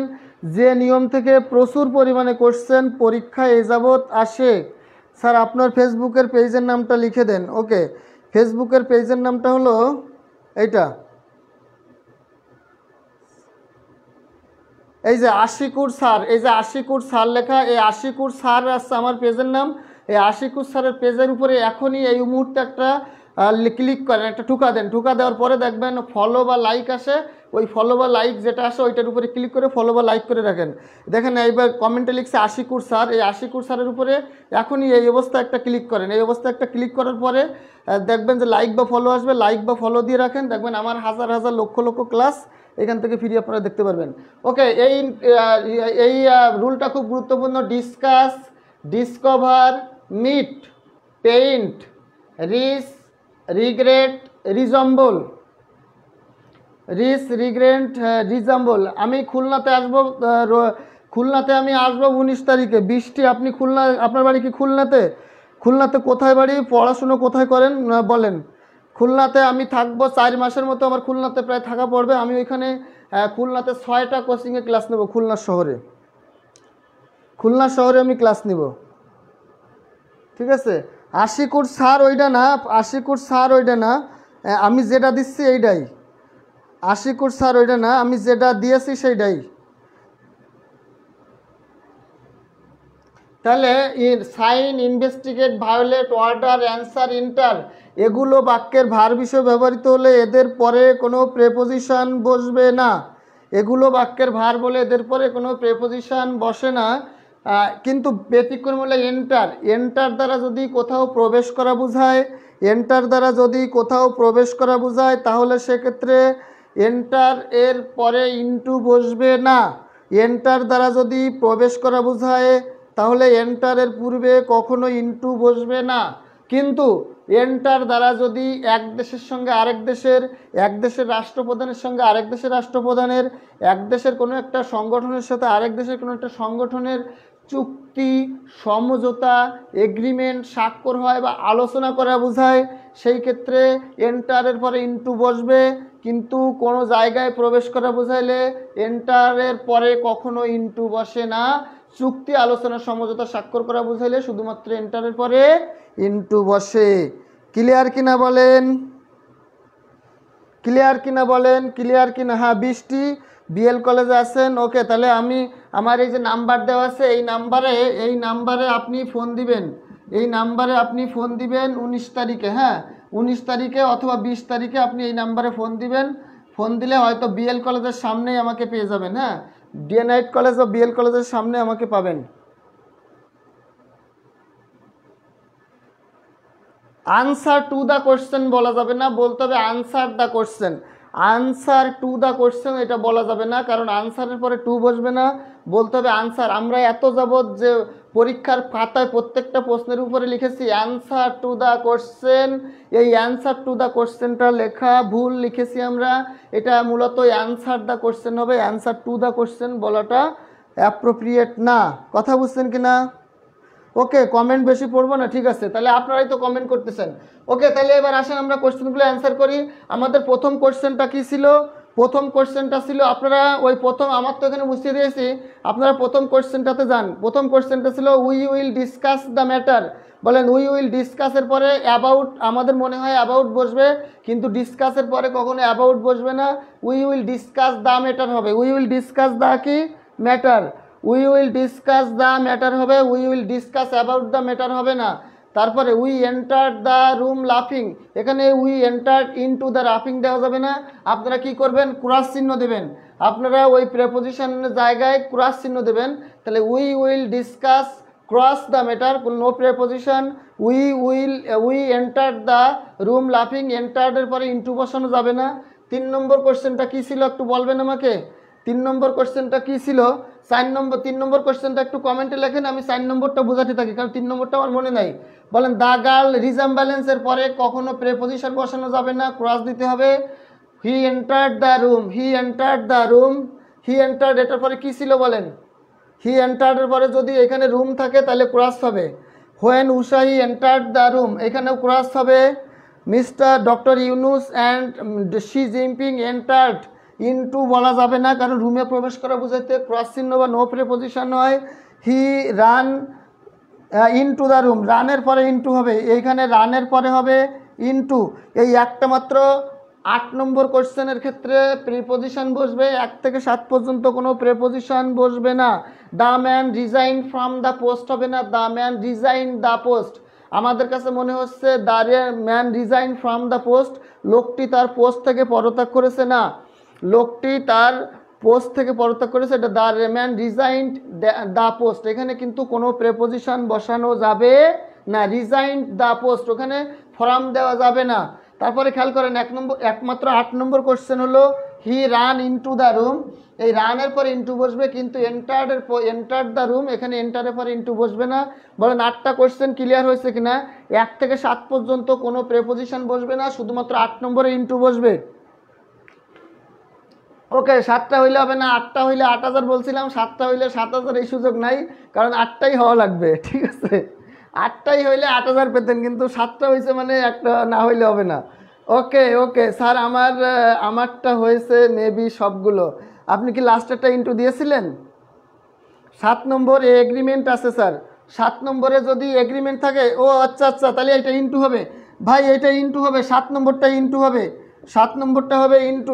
যে নিয়ম থেকে প্রচুর পরিমাণে কোশ্চেন পরীক্ষায় এ যাবৎ আসে। স্যার আপনার ফেসবুকের পেজের নামটা লিখে দেন। ওকে, ফেসবুকের পেজের নামটা হলো এইটা, এই যে আশিকুর স্যার লেখা, এই আশিকুর স্যার আসছে আমার পেজের নাম। এই আশিকুর স্যারের পেজের উপরে এখনই এই মুহূর্তে একটা ক্লিক করেন, একটা ঠুকা দেন। ঠুকা দেওয়ার পরে দেখবেন ফলো বা লাইক আসে, ওই ফলো বা লাইক যেটা আসে ওইটার উপরে ক্লিক করে ফলো বা লাইক করে রাখেন। দেখেন এইবার কমেন্টে লিখছে আশিকুর স্যার, এই আশিকুর স্যারের উপরে এখনই এই অবস্থায় একটা ক্লিক করেন। এই অবস্থায় একটা ক্লিক করার পরে দেখবেন যে লাইক বা ফলো আসবে, লাইক বা ফলো দিয়ে রাখেন, দেখবেন আমার হাজার লক্ষ ক্লাস এখান থেকে ফ্রি আপনারা দেখতে পারবেন। ওকে, এই রুলটা খুব গুরুত্বপূর্ণ। Discuss, discover, meet, paint, reach, regret, রিজম্বল, আমি খুলনাতে আসবো 19 তারিখে। বৃষ্টি, আপনি আপনার বাড়ি কি খুলনাতে কোথায় বাড়ি, পড়াশুনো কোথায় করেন বলেন? খুলনাতে আমি থাকবো 4 মাসের মতো, আমার খুলনাতে প্রায় থাকা পড়বে। আমি ওইখানে খুলনাতে 6টা কোচিংয়ে ক্লাস নেব, খুলনা শহরে আমি ক্লাস নিব। ঠিক আছে, আশিকুর স্যার ওইটা না, আমি যেটা দিচ্ছি এইটাই। আশিকুর স্যার ওইটা না, আমি যেটা দিয়েছি সেইটাই। তাহলে sign, investigate, violate, order, answer, inter এগুলো বাক্যের ভার্ব হিসেবে ব্যবহৃত হলে এদের পরে কোনো প্রেপোজিশন বসবে না। এগুলো বাক্যের ভার্ব বলে এদের পরে কোনো প্রেপোজিশন বসে না। কিন্তু ব্যতিক্রম হলে এন্টার দ্বারা যদি কোথাও প্রবেশ করা বোঝায়, তাহলে সেক্ষেত্রে এন্টার এর পরে ইনটু বসবে না। এন্টার দ্বারা যদি প্রবেশ করা বোঝায় তাহলে এন্টারের পূর্বে কখনো ইনটু বসবে না। কিন্তু এন্টার দ্বারা যদি এক দেশের সঙ্গে আরেক দেশের, এক দেশের রাষ্ট্রপ্রধানের সঙ্গে আরেক দেশের রাষ্ট্রপ্রধানের, এক দেশের কোনো একটা সংগঠনের সাথে আরেক দেশের কোনো একটা সংগঠনের চুক্তি, সমঝোতা, এগ্রিমেন্ট স্বাক্ষর হয় বা আলোচনা করা বোঝায়, সেই ক্ষেত্রে এন্টারের পরে ইনটু বসবে। কিন্তু কোনো জায়গায় প্রবেশ করা বোঝাইলে এন্টারের পরে কখনো ইনটু বসে না। চুক্তি, আলোচনা, সমঝোতা স্বাক্ষর করা বুঝাইলে শুধুমাত্র এন্টারের পরে ইনটু বসে। ক্লিয়ার কিনা বলেন? হ্যাঁ, বিএল কলেজে আছেন, ওকে। তাহলে আমি আমার এই যে নাম্বার দেওয়া আছে এই নাম্বারে আপনি ফোন দিবেন, এই নাম্বারে আপনি ফোন দিবেন 19 তারিখে, হ্যাঁ 19 তারিখে অথবা 20 তারিখে আপনি এই নাম্বারে ফোন দিবেন। ফোন দিলে হয়তো বিএল কলেজের সামনেই আমাকে পেয়ে যাবেন, হ্যাঁ ডে নাইট কলেজ বা বিএল কলেজের সামনে আমাকে পাবেন। আনসার টু দ্য কোশ্চেন বলা যাবে না, বলতে হবে answer the question. Answer to the question এটা বলা যাবে না, কারণ আনসারের পরে টু বসবে না, বলতে হবে আনসার। আমরা এত যাবৎ যে পরীক্ষার খাতায় প্রত্যেকটা প্রশ্নের উপরে লিখেছি অ্যান্সার টু দ্য কোশ্চেন, এই অ্যান্সার টু দ্য কোশ্চেনটা লেখা ভুল লিখেছি আমরা, এটা মূলত অ্যান্সার দ্য কোশ্চেন হবে, অ্যান্সার টু দ্য কোশ্চেন বলাটা অ্যাপ্রোপ্রিয়েট না। কথা বুঝছেন কি না? ওকে, কমেন্ট বেশি পড়বো না, ঠিক আছে, তাহলে আপনারাই তো কমেন্ট করতেছেন। ওকে, তাহলে এবার আসেন আমরা কোশ্চেনগুলো অ্যান্সার করি। আমাদের প্রথম কোশ্চেনটা কি ছিল? প্রথম কোশ্চেনটা ছিল, আপনারা ওই প্রথম, আমার তো এখানে মুছিয়ে দিয়েছি, আপনারা প্রথম কোশ্চেনটাতে যান। প্রথম কোশ্চেনটা ছিল we will discuss the matter. বলেন উই উইল ডিসকাসের পরে অ্যাবাউট, আমাদের মনে হয় অ্যাবাউট বসবে, কিন্তু ডিসকাসের পরে কখনো অ্যাবাউট বসবে না, we will discuss the matter হবে। উই উইল ডিসকাস দ্য কি matter, we will discuss the matter হবে, we will discuss about the matter হবে না। তারপরে উই এন্টার্ড দ্য রুম লাফিং, এখানে উই এন্টার্ড ইনটু দ্য লাফিং দেওয়া যাবে না, আপনারা কি করবেন ক্রস চিহ্ন দেবেন, আপনারা ওই প্রেপোজিশনের জায়গায় ক্রস চিহ্ন দেবেন। তাহলে we will discuss cross the matter, no preposition, we entered the room লাফিং, এন্টার্ডের পরে ইনটু বসানো যাবে না। 3 নম্বর কোশ্চেনটা কী ছিল একটু বলবেন আমাকে? 3 নম্বর কোশ্চেনটা কী ছিল? 3 নম্বর কোশ্চেনটা একটু কমেন্টে লেখেন, আমি 4 নম্বরটা বোঝাতে থাকি, কারণ 3 নম্বরটা আমার মনে নাই। বলেন দ্য গার্ল রিজেম্বলেন্সের পরে কখনো প্রেপোজিশন বসানো যাবে না, ক্রস দিতে হবে। He entered the room, he entered the room, he entered এটার পরে কী ছিল বলেন? হি এন্টার্ডের পরে যদি এখানে রুম থাকে তাহলে ক্রস হবে। When Usha he entered the room, এখানেও ক্রস হবে। Mister doctor Yunus and Xi Jinping entered, into বলা যাবে না, কারণ রুমে প্রবেশ করা বোঝাইতে ক্রস চিহ্ন বা নো প্রেপোজিশন হয়। He ran into the room, রানের পরে ইনটু হবে, এইখানে রানের পরে হবে ইনটু। এই একটা মাত্র 8 নম্বর কোশ্চেনের ক্ষেত্রে প্রিপোজিশন বসবে, 1 থেকে 7 পর্যন্ত কোনো প্রিপোজিশন বসবে না। The man resign from the post হবে না, the man resign the post. আমাদের কাছে মনে হচ্ছে the man resign from the post, লোকটি তার পোস্ট থেকে পদত্যাগ করেছে, না, লোকটি তার পোস্ট থেকে পদত্যাগ করেছে, এটা the man resigned the post, এখানে কিন্তু কোনো প্রেপোজিশন বসানো যাবে না। রিজাইন্ড দ্য পোস্ট, ওখানে ফর্ম দেওয়া যাবে না। তারপরে খেয়াল করেন একমাত্র 8 নম্বর কোশ্চেন হলো he ran into the room, এই রানের পরে ইনটু বসবে, কিন্তু এন্টার্ড দ্য রুম, এখানে এন্টারের পরে ইনটু বসবে না। বলেন 8টা কোশ্চেন ক্লিয়ার হয়েছে কিনা? 1 থেকে 7 পর্যন্ত কোনো প্রেপোজিশন বসবে না, শুধুমাত্র 8 নম্বরে ইনটু বসবে। ওকে, 7টা হইলে হবে না, 8টা হইলে 8000 বলছিলাম, 7টা হইলে 7000, এই সুযোগ নাই, কারণ 8টাই হওয়া লাগবে, ঠিক আছে? 8টাই হইলে 8000 পেতেন, কিন্তু 7টা হয়েছে মানে একটা না হইলে হবে না। ওকে ওকে স্যার, আমারটা হয়েছে মেবি সবগুলো। আপনি কি লাস্টেরটা ইনটু দিয়েছিলেন? 7 নম্বর এগ্রিমেন্ট আছে স্যার, 7 নম্বরে যদি এগ্রিমেন্ট থাকে, ও আচ্ছা আচ্ছা, তাহলে এটা ইনটু হবে ভাই, এটা ইনটু হবে, 7 নম্বরটা ইনটু হবে, 7 নম্বরটা হবে ইনটু,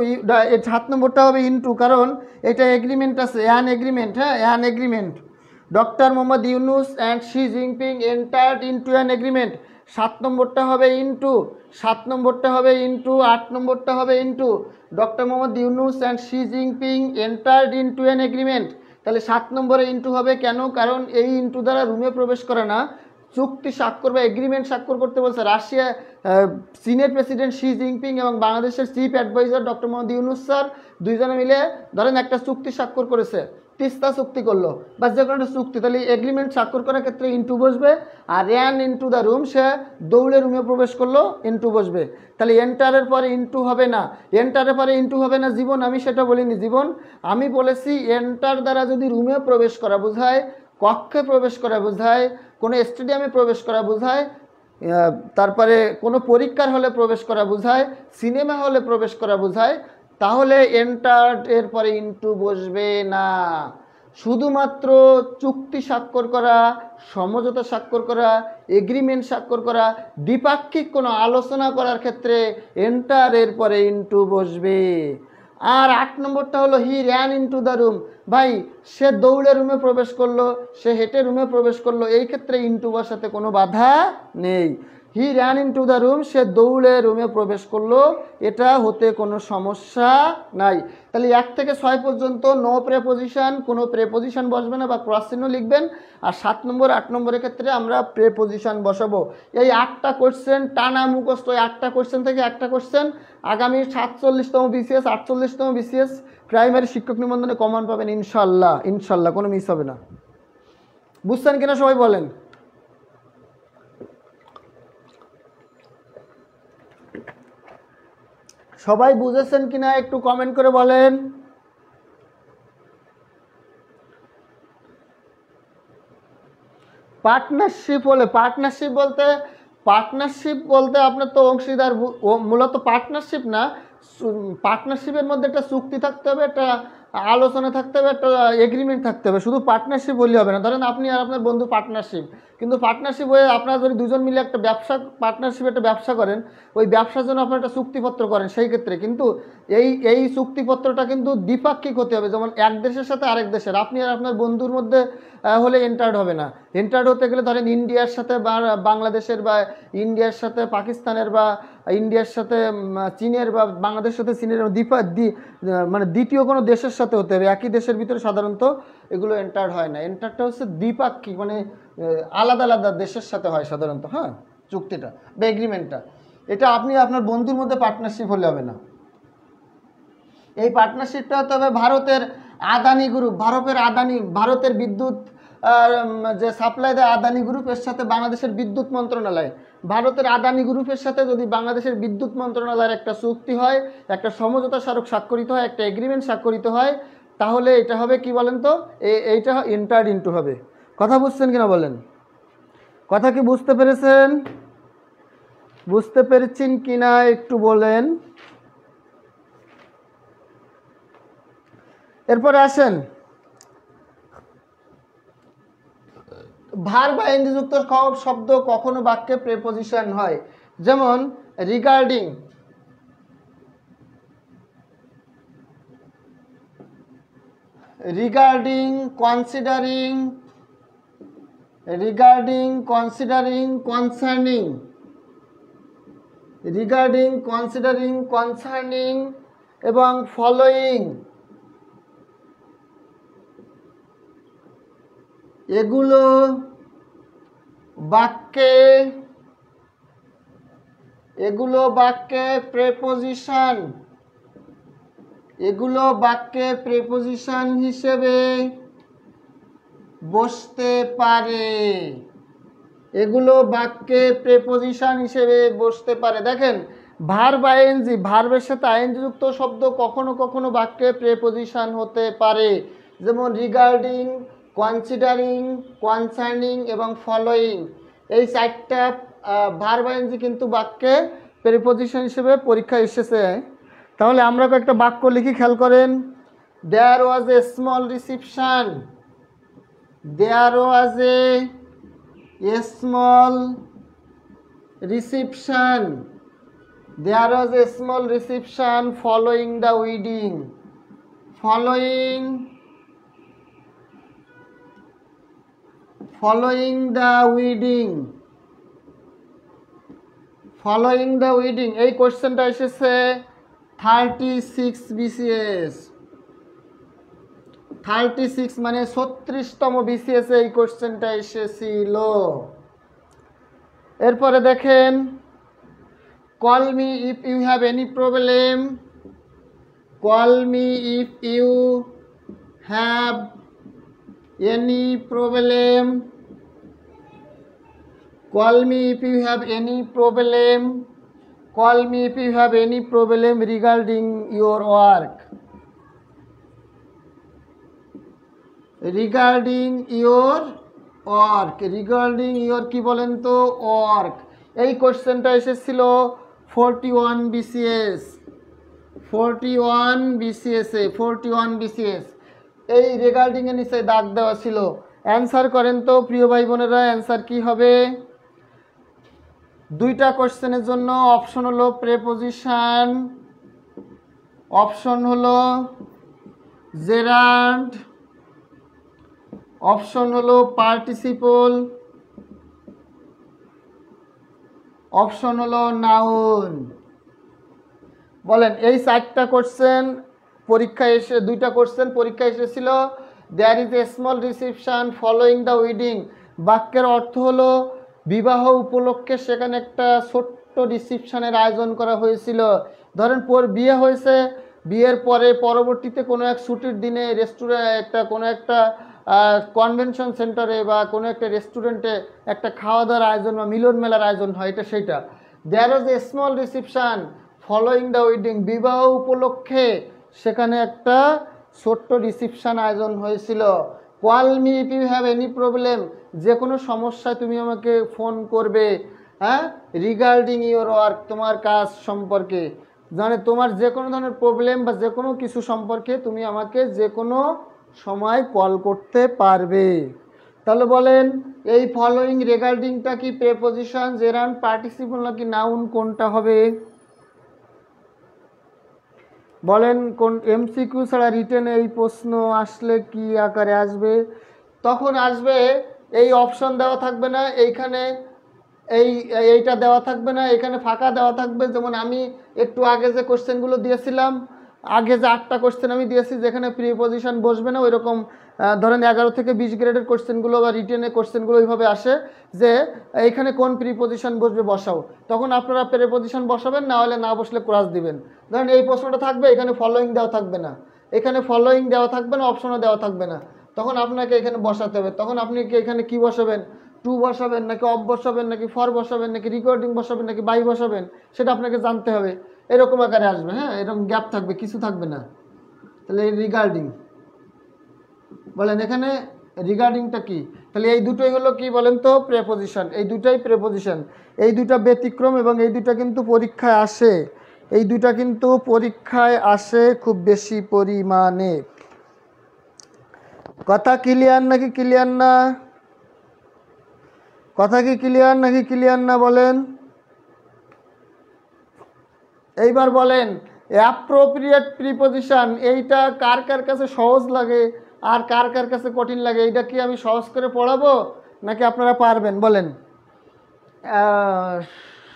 7 নম্বরটা হবে ইনটু, কারণ এটা এগ্রিমেন্ট আছে, অ্যান এগ্রিমেন্ট, হ্যাঁ an agreement. Doctor Mohammad Yunus and Xi Jinping entered into an agreement, 7 নম্বরটা হবে ইনটু, 7 নম্বরটা হবে ইনটু, 8 নম্বরটা হবে into. Doctor Mohammad Yunus and Xi Jinping entered into an agreement, তাহলে 7 নম্বরে ইনটু হবে কেন? কারণ এই ইনটু দ্বারা রুমে প্রবেশ করে না, চুক্তি স্বাক্ষর বা এগ্রিমেন্ট স্বাক্ষর করতে বলছে রাশিয়া, চীনের প্রেসিডেন্ট শি জিনপিং এবং বাংলাদেশের chief adviser doctor Mohammad Yunus sir, দুইজনে মিলে ধরেন একটা চুক্তি স্বাক্ষর করেছে, তিস্তা চুক্তি করলো বা যে কোনো একটা চুক্তি, তাহলে এগ্রিমেন্ট স্বাক্ষর করার ক্ষেত্রে ইনটু বসবে। আর র্যান ইনটু দ্য রুম, সে দৌড়ে রুমে প্রবেশ করলো, ইনটু বসবে। তাহলে এন্টারের পরে ইনটু হবে না, এন্টারের পরে ইনটু হবে না জীবন, আমি সেটা বলিনি জীবন, আমি বলেছি এন্টার দ্বারা যদি রুমে প্রবেশ করা বোঝায়, কক্ষে প্রবেশ করা বোঝায়, কোনো স্টেডিয়ামে প্রবেশ করা বোঝায়, তারপরে কোনো পরীক্ষার হলে প্রবেশ করা বোঝায়, সিনেমা হলে প্রবেশ করা বোঝায়, তাহলে এন্টার্ড এর পরে ইনটু বসবে না। শুধুমাত্র চুক্তি স্বাক্ষর করা, সমঝোতা স্বাক্ষর করা, এগ্রিমেন্ট স্বাক্ষর করা, দ্বিপাক্ষিক কোনো আলোচনা করার ক্ষেত্রে এন্টার এর পরে ইনটু বসবে। আর 8 নম্বরটা হলো হি র্যান ইনটু দ্য রুম। ভাই সে দৌড়ে রুমে প্রবেশ করলো, সে হেঁটে রুমে প্রবেশ করলো, এই ক্ষেত্রে ইনটু বসাতে কোনো বাধা নেই। He ran into the room, সে দৌড়ে রুমে প্রবেশ করলো, এটা হতে কোনো সমস্যা নাই। তাহলে 1 থেকে 6 পর্যন্ত নো প্রেপোজিশন, কোনো প্রেপোজিশন বসবে না বা ক্রস চিহ্ন লিখবেন। আর 7 নম্বর 8 নম্বরের ক্ষেত্রে আমরা প্রেপোজিশন বসাবো। এই 8টা কোশ্চেন টানা মুখস্থ, 8টা কোশ্চেন থেকে একটা কোশ্চেন আগামী 47তম বিসিএস 48তম বিসিএস প্রাইমারি শিক্ষক নিবন্ধনে কমন পাবেন ইনশাল্লাহ। ইনশাল্লাহ কোনো মিস হবে না। বুঝছেন কিনা সবাই বলেন? সবাই বুঝেছেন কিনা একটু কমেন্ট করে বলেন। পার্টনারশিপ হলে, পার্টনারশিপ বলতে আপনার তো অংশীদার, মূলত পার্টনারশিপ না, পার্টনারশিপের মধ্যে একটা চুক্তি থাকতে হবে, একটা আলোচনা থাকতে হবে, একটা এগ্রিমেন্ট থাকতে হবে। শুধু পার্টনারশিপ হলে হবে না। ধরেন আপনি আর আপনার বন্ধু পার্টনারশিপ, কিন্তু পার্টনারশিপ হয়ে আপনারা যদি দুজন মিলে একটা ব্যবসা, পার্টনারশিপে একটা ব্যবসা করেন, ওই ব্যবসার জন্য আপনারা একটা চুক্তিপত্র করেন, সেই ক্ষেত্রে কিন্তু এই চুক্তিপত্রটা কিন্তু দ্বিপাক্ষিক হতে হবে। যেমন এক দেশের সাথে আরেক দেশের, আপনি আর আপনার বন্ধুর মধ্যে হলে এন্টার্ড হবে না। এন্টার্ড হতে গেলে ধরেন ইন্ডিয়ার সাথে বা বাংলাদেশের, বা ইন্ডিয়ার সাথে পাকিস্তানের, বা ইন্ডিয়ার সাথে চীনের, বা বাংলাদেশের সাথে চীনের, মানে দ্বিতীয় কোনো দেশের সাথে হতে হবে। একই দেশের ভিতরে সাধারণত এগুলো এন্টার্ড হয় না। এন্টারটা হচ্ছে দ্বিপাক্ষিক, মানে আলাদা আলাদা দেশের সাথে হয় সাধারণত। হ্যাঁ, চুক্তিটা বা এগ্রিমেন্টটা, এটা আপনি আপনার বন্ধুর মধ্যে পার্টনারশিপ হলে হবে না। এই পার্টনারশিপটা হতে হবে ভারতের আদানি গ্রুপ, ভারতের বিদ্যুৎ যে সাপ্লাই দেয় আদানি গ্রুপ, এর সাথে বাংলাদেশের বিদ্যুৎ মন্ত্রণালয়, ভারতের আদানি গ্রুপের সাথে যদি বাংলাদেশের বিদ্যুৎ মন্ত্রণালয়ের একটা চুক্তি হয়, একটা সমঝোতা স্মারক স্বাক্ষরিত হয়, একটা এগ্রিমেন্ট স্বাক্ষরিত হয়, তাহলে এটা হবে কি বলেন তো, এইটা এন্টার্ড ইনটু হবে। কথা বুঝছেন কিনা বলেন? কথা কি বুঝতে পেরেছেন? বুঝতে পেরেছেন কিনা একটু বলেন। এরপরে আসেন, ভার বা এনজি যুক্ত শব্দ কখনো বাক্যে প্রেপোজিশন হয়। যেমন রিগার্ডিং, কনসিডারিং, কনসার্নিং এবং ফলোয়িং, এগুলো বাক্যে প্রেপোজিশন হিসেবে বসতে পারে। দেখেন, ভার বা আইএনজি, ভার্বের সাথে আইএনজি যুক্ত শব্দ কখনো কখনো বাক্যে প্রেপোজিশন হতে পারে। যেমন রিগার্ডিং, কনসিডারিং, কনসার্নিং এবং ফলোয়িং, এই 4টা ভার বা আইএনজি কিন্তু বাক্যে প্রেপোজিশন হিসেবে পরীক্ষা এসেছে। তাহলে আমরা একটা বাক্য লিখি, খেয়াল করেন। There was a small reception, following the wedding. এই কোশ্চেনটা এসেছে 36 বিসিএস, 36 মানে 36তম বিসিএস এই কোশ্চেনটা এসেছিল। এরপরে দেখেন, call me if you have any problem, call me if you have any problem, call me if you have any problem, call me if you have any problem regarding your work, regarding your কি বলেন তো, ওয়ার্ক। এই কোশ্চেনটা এসেছিল 41 বিসিএস, 41 বিসিএস। এই রিগার্ডিং এর নিচে দাগ দেওয়া ছিল। অ্যান্সার করেন তো প্রিয় ভাই বোনেরা, অ্যান্সার কি হবে? 2টা কোশ্চেনের জন্য অপশন হলো প্রেপোজিশন অপশন হলো জেরান্ড, অপশন হলো পার্টিসিপল, অপশন হলো নাউন। বলেন এই 4টা কোশ্চেন পরীক্ষায় এসে, 2টা কোশ্চেন পরীক্ষায় এসেছিল। There is a small reception following the wedding, বাক্যের অর্থ হলো বিবাহ উপলক্ষে সেখানে একটা ছোট্ট রিসেপশনের আয়োজন করা হয়েছিল। ধরেন বিয়ে হয়েছে, বিয়ের পরে পরবর্তীতে কোনো এক ছুটির দিনে রেস্টুরেন্ট একটা কোনো একটা কনভেনশন সেন্টারে বা কোনো একটা রেস্টুরেন্টে একটা খাওয়া দাওয়ার আয়োজন বা মিলন মেলার আয়োজন হয়, এটা সেইটা। There is a small reception following the wedding, বিবাহ উপলক্ষে সেখানে একটা ছোট্ট রিসেপশন আয়োজন হয়েছিল। Call me if you have any problem, যে কোনো সমস্যায় তুমি আমাকে ফোন করবে, হ্যাঁ, রিগার্ডিং ইউর ওয়ার্ক, তোমার কাজ সম্পর্কে, মানে তোমার যে কোনো ধরনের প্রবলেম বা যে কোনো কিছু সম্পর্কে তুমি আমাকে যে কোনো সময় কল করতে পারবে। তাহলে বলেন এই ফলোয়িং রিগার্ডিংটা কি প্রেপোজিশন, জেরান্ড, পার্টিসিপল নাকি নাউন, কোনটা হবে? বলেন কোন এমসিকিউ ছাড়া রিটেনে এই প্রশ্ন আসলে কি আকারে আসবে? তখন আসবে এই অপশন দেওয়া থাকবে না, এইখানে এইটা দেওয়া থাকবে না, এখানে ফাঁকা দেওয়া থাকবে। যেমন আমি একটু আগে যে কোশ্চেনগুলো দিয়েছিলাম, আগে যে 8টা কোশ্চেন আমি দিয়েছি যেখানে প্রিপোজিশন বসবে না, ওইরকম ধরেন 11 থেকে 20 গ্রেডের কোশ্চেনগুলো বা রিটেনের কোশ্চেনগুলো ওইভাবে আসে যে এইখানে কোন প্রিপোজিশন বসবে বসাও, তখন আপনারা প্রিপোজিশন বসাবেন, না হলে না বসলে ক্রস দিবেন। ধরেন এই প্রশ্নটা থাকবে, এখানে ফলোয়িং দেওয়া থাকবে না, এখানে ফলোয়িং দেওয়া থাকবে না, অপশনও দেওয়া থাকবে না, তখন আপনাকে এখানে বসাতে হবে। তখন আপনি কি এখানে কি বসাবেন? টু বসাবেন নাকি অফ বসাবেন নাকি ফর বসাবেন নাকি রেকর্ডিং বসাবেন নাকি বাই বসাবেন, সেটা আপনাকে জানতে হবে। এরকম আকারে আসবে, হ্যাঁ, এরকম গ্যাপ থাকবে, কিছু থাকবে না। তাহলে রিগার্ডিং, বলেন এখানে রিগার্ডিংটা কি? তাহলে এই দুটোই হলো কি বলেন তো? প্রেপোজিশন। এই দুটাই প্রেপোজিশন, এই দুটা ব্যতিক্রম এবং এই দুটা কিন্তু পরীক্ষায় আসে, এই দুটা কিন্তু পরীক্ষায় আসে খুব বেশি পরিমাণে। কথা ক্লিয়ার নাকি ক্লিয়ার না? কথা কি ক্লিয়ার নাকি ক্লিয়ার না বলেন? এইবার বলেন অ্যাপ্রোপ্রিয়েট প্রিপোজিশন, এইটা কার কার কাছে সহজ লাগে আর কার কার কাছে কঠিন লাগে? এইটা কি আমি সহজ করে পড়াবো নাকি আপনারা পারবেন? বলেন।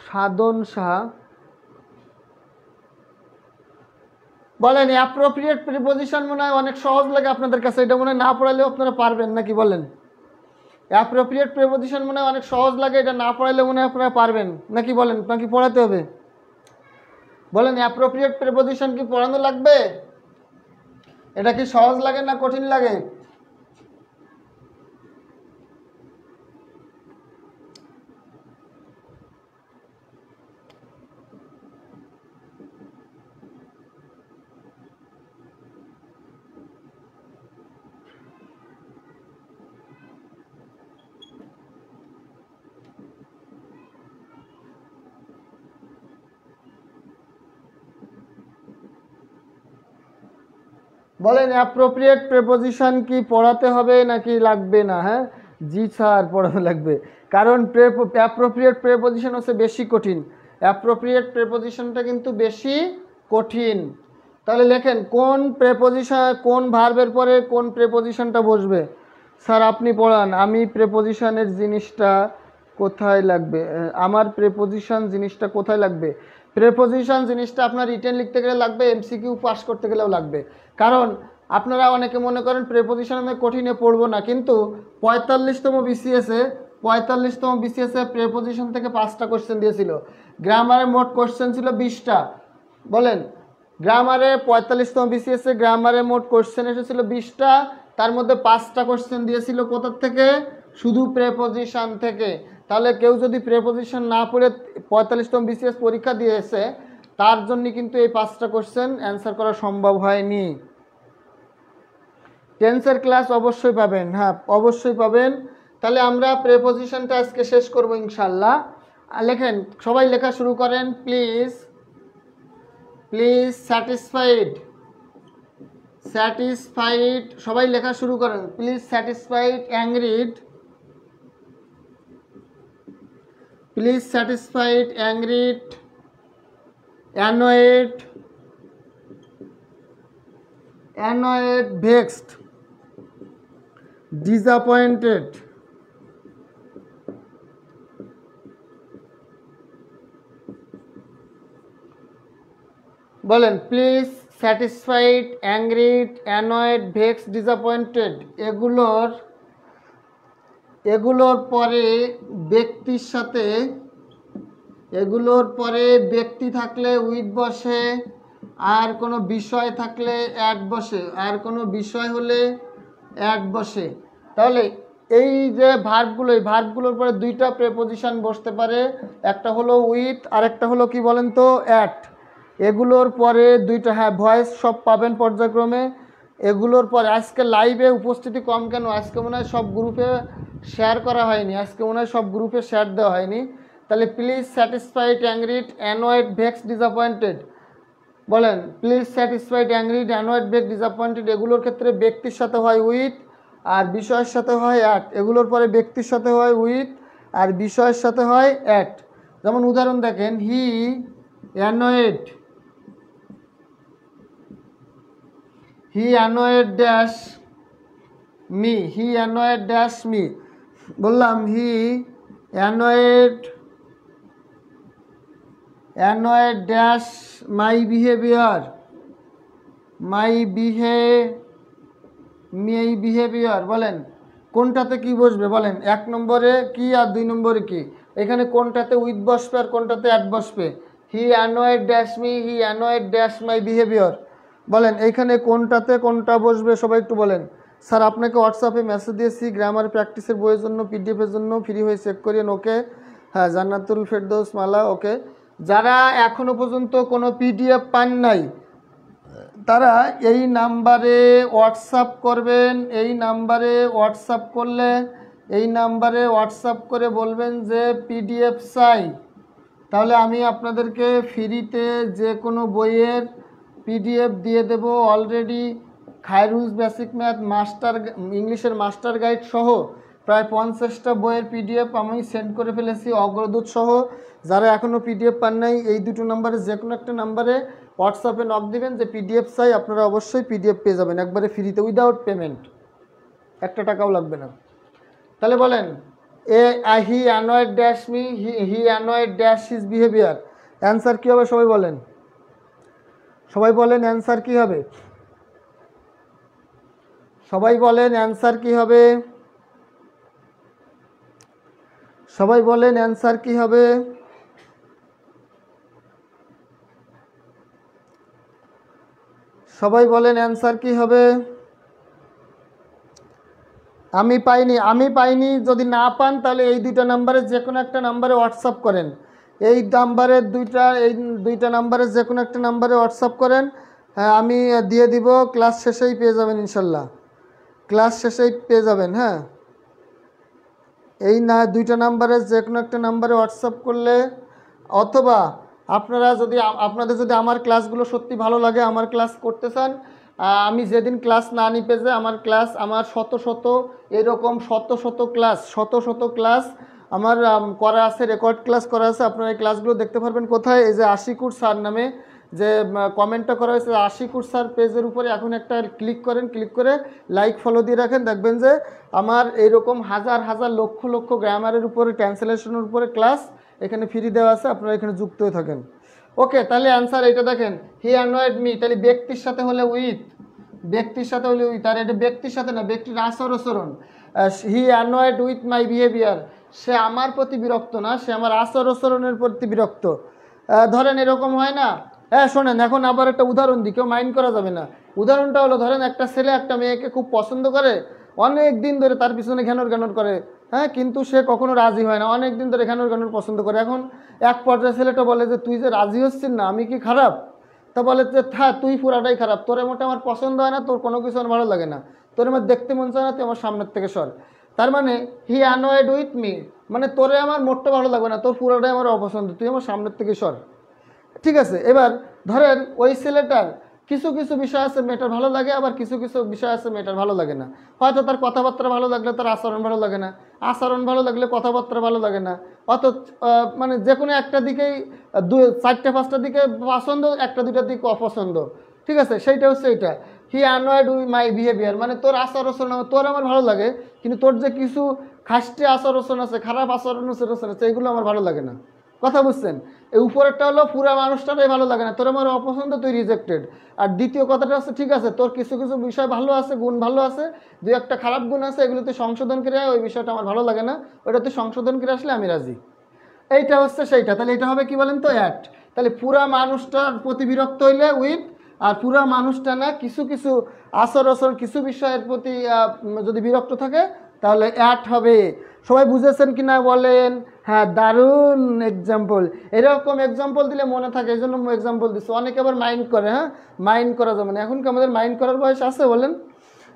সাধন সাহা বলেন অ্যাপ্রোপ্রিয়েট প্রিপোজিশন মনে হয় অনেক সহজ লাগে আপনাদের কাছে, এটা মনে হয় না পড়ালেও আপনারা পারবেন নাকি বলেন? অ্যাপ্রোপ্রিয়েট প্রিপোজিশন মনে হয় অনেক সহজ লাগে, এটা না পড়াইলে মনে হয় আপনারা পারবেন নাকি বলেন? নাকি পড়াতে হবে? বলেন অ্যাপ্রোপ্রিয়েট প্রিপোজিশন কি পড়ানো লাগবে? এটা কি সহজ লাগে না কঠিন লাগে? বলেন অ্যাপ্রোপ্রিয়েট প্রিপোজিশন কি পড়াতে হবে নাকি লাগবে না? হ্যাঁ, জি স্যার পড়াতে লাগবে, কারণ অ্যাপ্রোপ্রিয়েট প্রিপোজিশন হচ্ছে বেশি কঠিন, অ্যাপ্রোপ্রিয়েট প্রিপোজিশনটা কিন্তু বেশি কঠিন। তাহলে লেখেন কোন প্রিপোজিশন, কোন ভার্বের পরে কোন প্রিপোজিশনটা বসবে। স্যার আপনি পড়ান, আমি প্রিপোজিশনের জিনিসটা কোথায় লাগবে, আমার প্রিপোজিশন জিনিসটা কোথায় লাগবে? প্রিপোজিশন জিনিসটা আপনার রিটেন লিখতে গেলে লাগবে, এমসিকিউ পাস করতে গেলেও লাগবে। কারণ আপনারা অনেকে মনে করেন প্রিপোজিশন আমি কঠিনে পড়বো না, কিন্তু 45তম বিসিএসে প্রিপোজিশন থেকে 5টা কোশ্চেন দিয়েছিল, গ্রামারে মোট কোশ্চেন ছিল 20টা। বলেন গ্রামারে 45তম বিসিএসে গ্রামারে মোট কোশ্চেন এসেছিল 20টা, তার মধ্যে 5টা কোশ্চেন দিয়েছিল কোথা থেকে? শুধু প্রিপোজিশন থেকে। তাহলে কেউ যদি প্রিপোজিশন না পড়ে 45তম বিসিএস পরীক্ষা দিয়েছে, তার জন্য কিন্তু এই 5টা কোশ্চেন অ্যান্সার করা সম্ভব হয়নি। টেন্সের ক্লাস অবশ্যই পাবেন, হ্যাঁ অবশ্যই পাবেন। তাহলে আমরা প্রিপোজিশনটা আজকে শেষ করব ইনশাল্লাহ। লেখেন, সবাই লেখা শুরু করেন। প্লিজ স্যাটিসফাইড, স্যাটিসফাইড, সবাই লেখা শুরু করেন। প্লিজ স্যাটিসফাইড, অ্যাংরিড, প্লিজ স্যাটিসফাইড, অ্যাংরিড, অ্যানয়েড, অ্যানয়েড, ভেক্সড, ডিসঅ্যাপয়েন্টেড, বলেন প্লিজ, স্যাটিসফাইড, অ্যাংরিড, অ্যানয়েড, ভেক্স, ডিসঅ্যাপয়েন্টেড, এগুলোর পরে ব্যক্তির সাথে, এগুলোর পরে ব্যক্তি থাকলে উইথ বসে, আর কোনো বিষয় থাকলে অ্যাট বসে, আর কোনো বিষয় হলে অ্যাট বসে। তাহলে এই যে ভার্বগুলো, এই ভার্বগুলোর পরে দুইটা প্রেপোজিশন বসতে পারে, একটা হলো উইথ আর একটা হলো কি বলেন তো, অ্যাট। এগুলোর পরে দুইটা, হ্যাঁ ভয়েস সব পাবেন পর্যায়ক্রমে। এগুলোর পরে আজকে লাইভে উপস্থিতি কম কেন? আজকে মনে হয় সব গ্রুপে শেয়ার করা হয়নি, আজকে মনে হয় সব গ্রুপে শেয়ার দেওয়া হয়নি। তাহলে প্লিজ, স্যাটিসফাইড, অ্যাংরিড, অ্যানয়েড, ভেক্স, ডিসঅ্যাপয়েন্টেড, বলেন প্লিজ, স্যাটিসফাইড, অ্যাংরিড, অ্যানয়েড, ভেক্স, ডিসঅ্যাপয়েন্টেড, এগুলোর ক্ষেত্রে ব্যক্তির সাথে হয় উইথ আর বিষয়ের সাথে হয় অ্যাট। এগুলোর পরে ব্যক্তির সাথে হয় উইথ আর বিষয়ের সাথে হয় অ্যাট। যেমন উদাহরণ দেখেন, he annoyed, he annoyed dash me, he annoyed dash me, বললাম he annoyed dash my behaviour, my behaviour, বলেন কোনটাতে কি বসবে? বলেন 1 নম্বরে কি আর 2 নম্বরে কি? এখানে কোনটাতে উইথ বসবে আর কোনটাতে অ্যাট বসবে? He annoyed dash me, he annoyed dash my behaviour, বলেন এইখানে কোনটাতে কোনটা বসবে? সবাই একটু বলেন। স্যার আপনাকে হোয়াটসঅ্যাপে মেসেজ দিয়েছি গ্রামার প্র্যাকটিসের বইয়ের জন্য, পিডিএফের জন্য, ফ্রি হয়ে চেক করিয়েন। ওকে, হ্যাঁ জান্নাতুল ফেরদৌস মালা, ওকে। যারা এখনও পর্যন্ত কোনো পিডিএফ পান নাই তারা এই নাম্বারে হোয়াটসঅ্যাপ করবেন। এই নাম্বারে হোয়াটসঅ্যাপ করলে, এই নাম্বারে হোয়াটসঅ্যাপ করে বলবেন যে পিডিএফ চাই, তাহলে আমি আপনাদেরকে ফ্রিতে যে কোনো বইয়ের পিডিএফ দিয়ে দেব। অলরেডি খায়রুলস বেসিক ম্যাথ, মাস্টার ইংলিশের মাস্টার গাইড সহ প্রায় 50টা বইয়ের পিডিএফ আমি সেন্ড করে ফেলেছি, অগ্রদূত সহ। যারা এখনও পিডিএফ পান নাই এই দুটো নাম্বারে যে কোনো একটা নাম্বারে হোয়াটসঅ্যাপে নক দিবেন যে পিডিএফ চাই, আপনারা অবশ্যই পিডিএফ পেয়ে যাবেন একবারে ফ্রিতে, উইদাউট পেমেন্ট, 1 টাকাও লাগবে না। তাহলে বলেন he annoyed dash me, he annoyed dash his behaviour, answer কী হবে? সবাই বলেন, সবাই বলেন অ্যান্সার কী হবে? সবাই বলেন অ্যান্সার কী হবে? সবাই বলেন অ্যান্সার কী হবে? সবাই বলেন অ্যান্সার কী হবে? আমি পাইনি। যদি না পান তাহলে এই দুইটা নাম্বারে যে কোনো একটা নাম্বারে হোয়াটসঅ্যাপ করেন। এই দুইটা নাম্বারে যে কোনো একটা নাম্বারে হোয়াটসঅ্যাপ করেন, হ্যাঁ আমি দিয়ে দিব। ক্লাস শেষেই পেয়ে যাবেন ইনশাল্লাহ, ক্লাস শেষেই পেয়ে যাবেন। হ্যাঁ এই না দুইটা নাম্বারে যে কোনো একটা নাম্বারে হোয়াটসঅ্যাপ করলে, অথবা আপনাদের যদি আমার ক্লাসগুলো সত্যি ভালো লাগে, আমার ক্লাস করতে চান, আমি যেদিন ক্লাস না নিই পেজে আমার ক্লাস, আমার শত এরকম শত ক্লাস আমার করা আছে, রেকর্ড ক্লাস করা আছে। আপনারা এই ক্লাসগুলো দেখতে পারবেন কোথায়? এই যে আশিকুর স্যার নামে যে কমেন্টটা করা হয়েছে, আশিকুর স্যার পেজের উপরে এখন একটা ক্লিক করেন, ক্লিক করে লাইক ফলো দিয়ে রাখেন, দেখবেন যে আমার এইরকম হাজার লক্ষ গ্রামারের উপরে, ট্রান্সলেশনের উপরে ক্লাস এখানে ফ্রি দেওয়া আছে, আপনারা এখানে যুক্ত হয়ে থাকেন। ওকে, তাহলে অ্যান্সার এটা দেখেন, হি অ্যানয়েড মি, তাহলে ব্যক্তির সাথে হলে উইথ, ব্যক্তির সাথে হলে উইথ, আর এটা ব্যক্তির সাথে না, ব্যক্তির আচরণ। হি অ্যানয়েড উইথ মাই বিহেভিয়ার, সে আমার প্রতি বিরক্ত না, সে আমার আচরণের প্রতি বিরক্ত। ধরেন এরকম হয় না, হ্যাঁ শোনেন এখন আবার একটা উদাহরণ দিই, কেউ মাইন্ড করা যাবে না। উদাহরণটা হলো, ধরেন একটা ছেলে একটা মেয়েকে খুব পছন্দ করে, অনেক দিন ধরে তার পিছনে ঘ্যানর করে, হ্যাঁ কিন্তু সে কখনো রাজি হয় না, অনেক দিন ধরে ঘ্যানর পছন্দ করে। এখন এক পর্যায়ে ছেলেটা বলে যে তুই যে রাজি হচ্ছিস না, আমি কি খারাপ? তা বলে যে তুই পুরাটাই খারাপ, তোর মোটে আমার পছন্দ হয় না, তোর কোনো কিছু আমার ভালো লাগে না, তোর আমার দেখতে মন চায় না, তুই আমার সামনের থেকে সর। তার মানে হি অ্যানয়েড উইথ মি, মানে তোরে আমার মোটটা ভালো লাগবে না, তোর পুরোটাই আমার অপছন্দ, তুই আমার সামনের থেকে সর। ঠিক আছে, এবার ধরেন ওই ছেলেটার কিছু বিষয় আছে মেয়েটার ভালো লাগে, আবার কিছু বিষয় আছে মেয়েটার ভালো লাগে না। হয়তো তার কথাবার্তা ভালো লাগলে তার আচরণ ভালো লাগে না, আচরণ ভালো লাগলে কথাবার্তা ভালো লাগে না, অত মানে যে কোনো একটা দিকেই 4-5টা দিকে পছন্দ, 1-2টা দিকে অপছন্দ। ঠিক আছে, সেইটা হচ্ছে এইটা। হি অ্যানয়েড উইথ মাই বিহেভিয়ার, মানে তোর আচার আচরণ তোর আমার ভালো লাগে, কিন্তু তোর যে কিছু খাস্টে আচার আচরণ আছে, খারাপ আচরণ আছে, এগুলো আমার ভালো লাগে না। কথা বুঝছেন? এই উপরেরটা হলো পুরা মানুষটাই ভালো লাগে না, তোর আমার অপছন্দ, তুই রিজেক্টেড। আর দ্বিতীয় কথাটা হচ্ছে ঠিক আছে, তোর কিছু কিছু বিষয় ভালো আছে, গুণ ভালো আছে, দুই একটা খারাপ গুণ আছে, এগুলো তুই সংশোধন করে ওই বিষয়টা আমার ভালো লাগে না, ওটা তুই সংশোধন করে আসলে আমি রাজি। এইটা হচ্ছে সেইটা। তাহলে এটা হবে কি বলেন তো, অ্যাট। তাহলে পুরা মানুষটার প্রতি বিরক্ত হইলে উইথ, আর পুরা মানুষটা না, কিছু কিছু আচরণ কিছু বিষয়ের প্রতি যদি বিরক্ত থাকে তাহলে অ্যাট হবে। সবাই বুঝেছেন কি না বলেন? হ্যাঁ, দারুণ এক্সাম্পল। এরকম এক্সাম্পল দিলে মনে থাকে, এই জন্য এক্সাম্পল দিচ্ছি। অনেকে আবার মাইন্ড করে, হ্যাঁ মাইন্ড করা যাবে না, এখন কি আমাদের মাইন্ড করার বয়স আছে বলেন?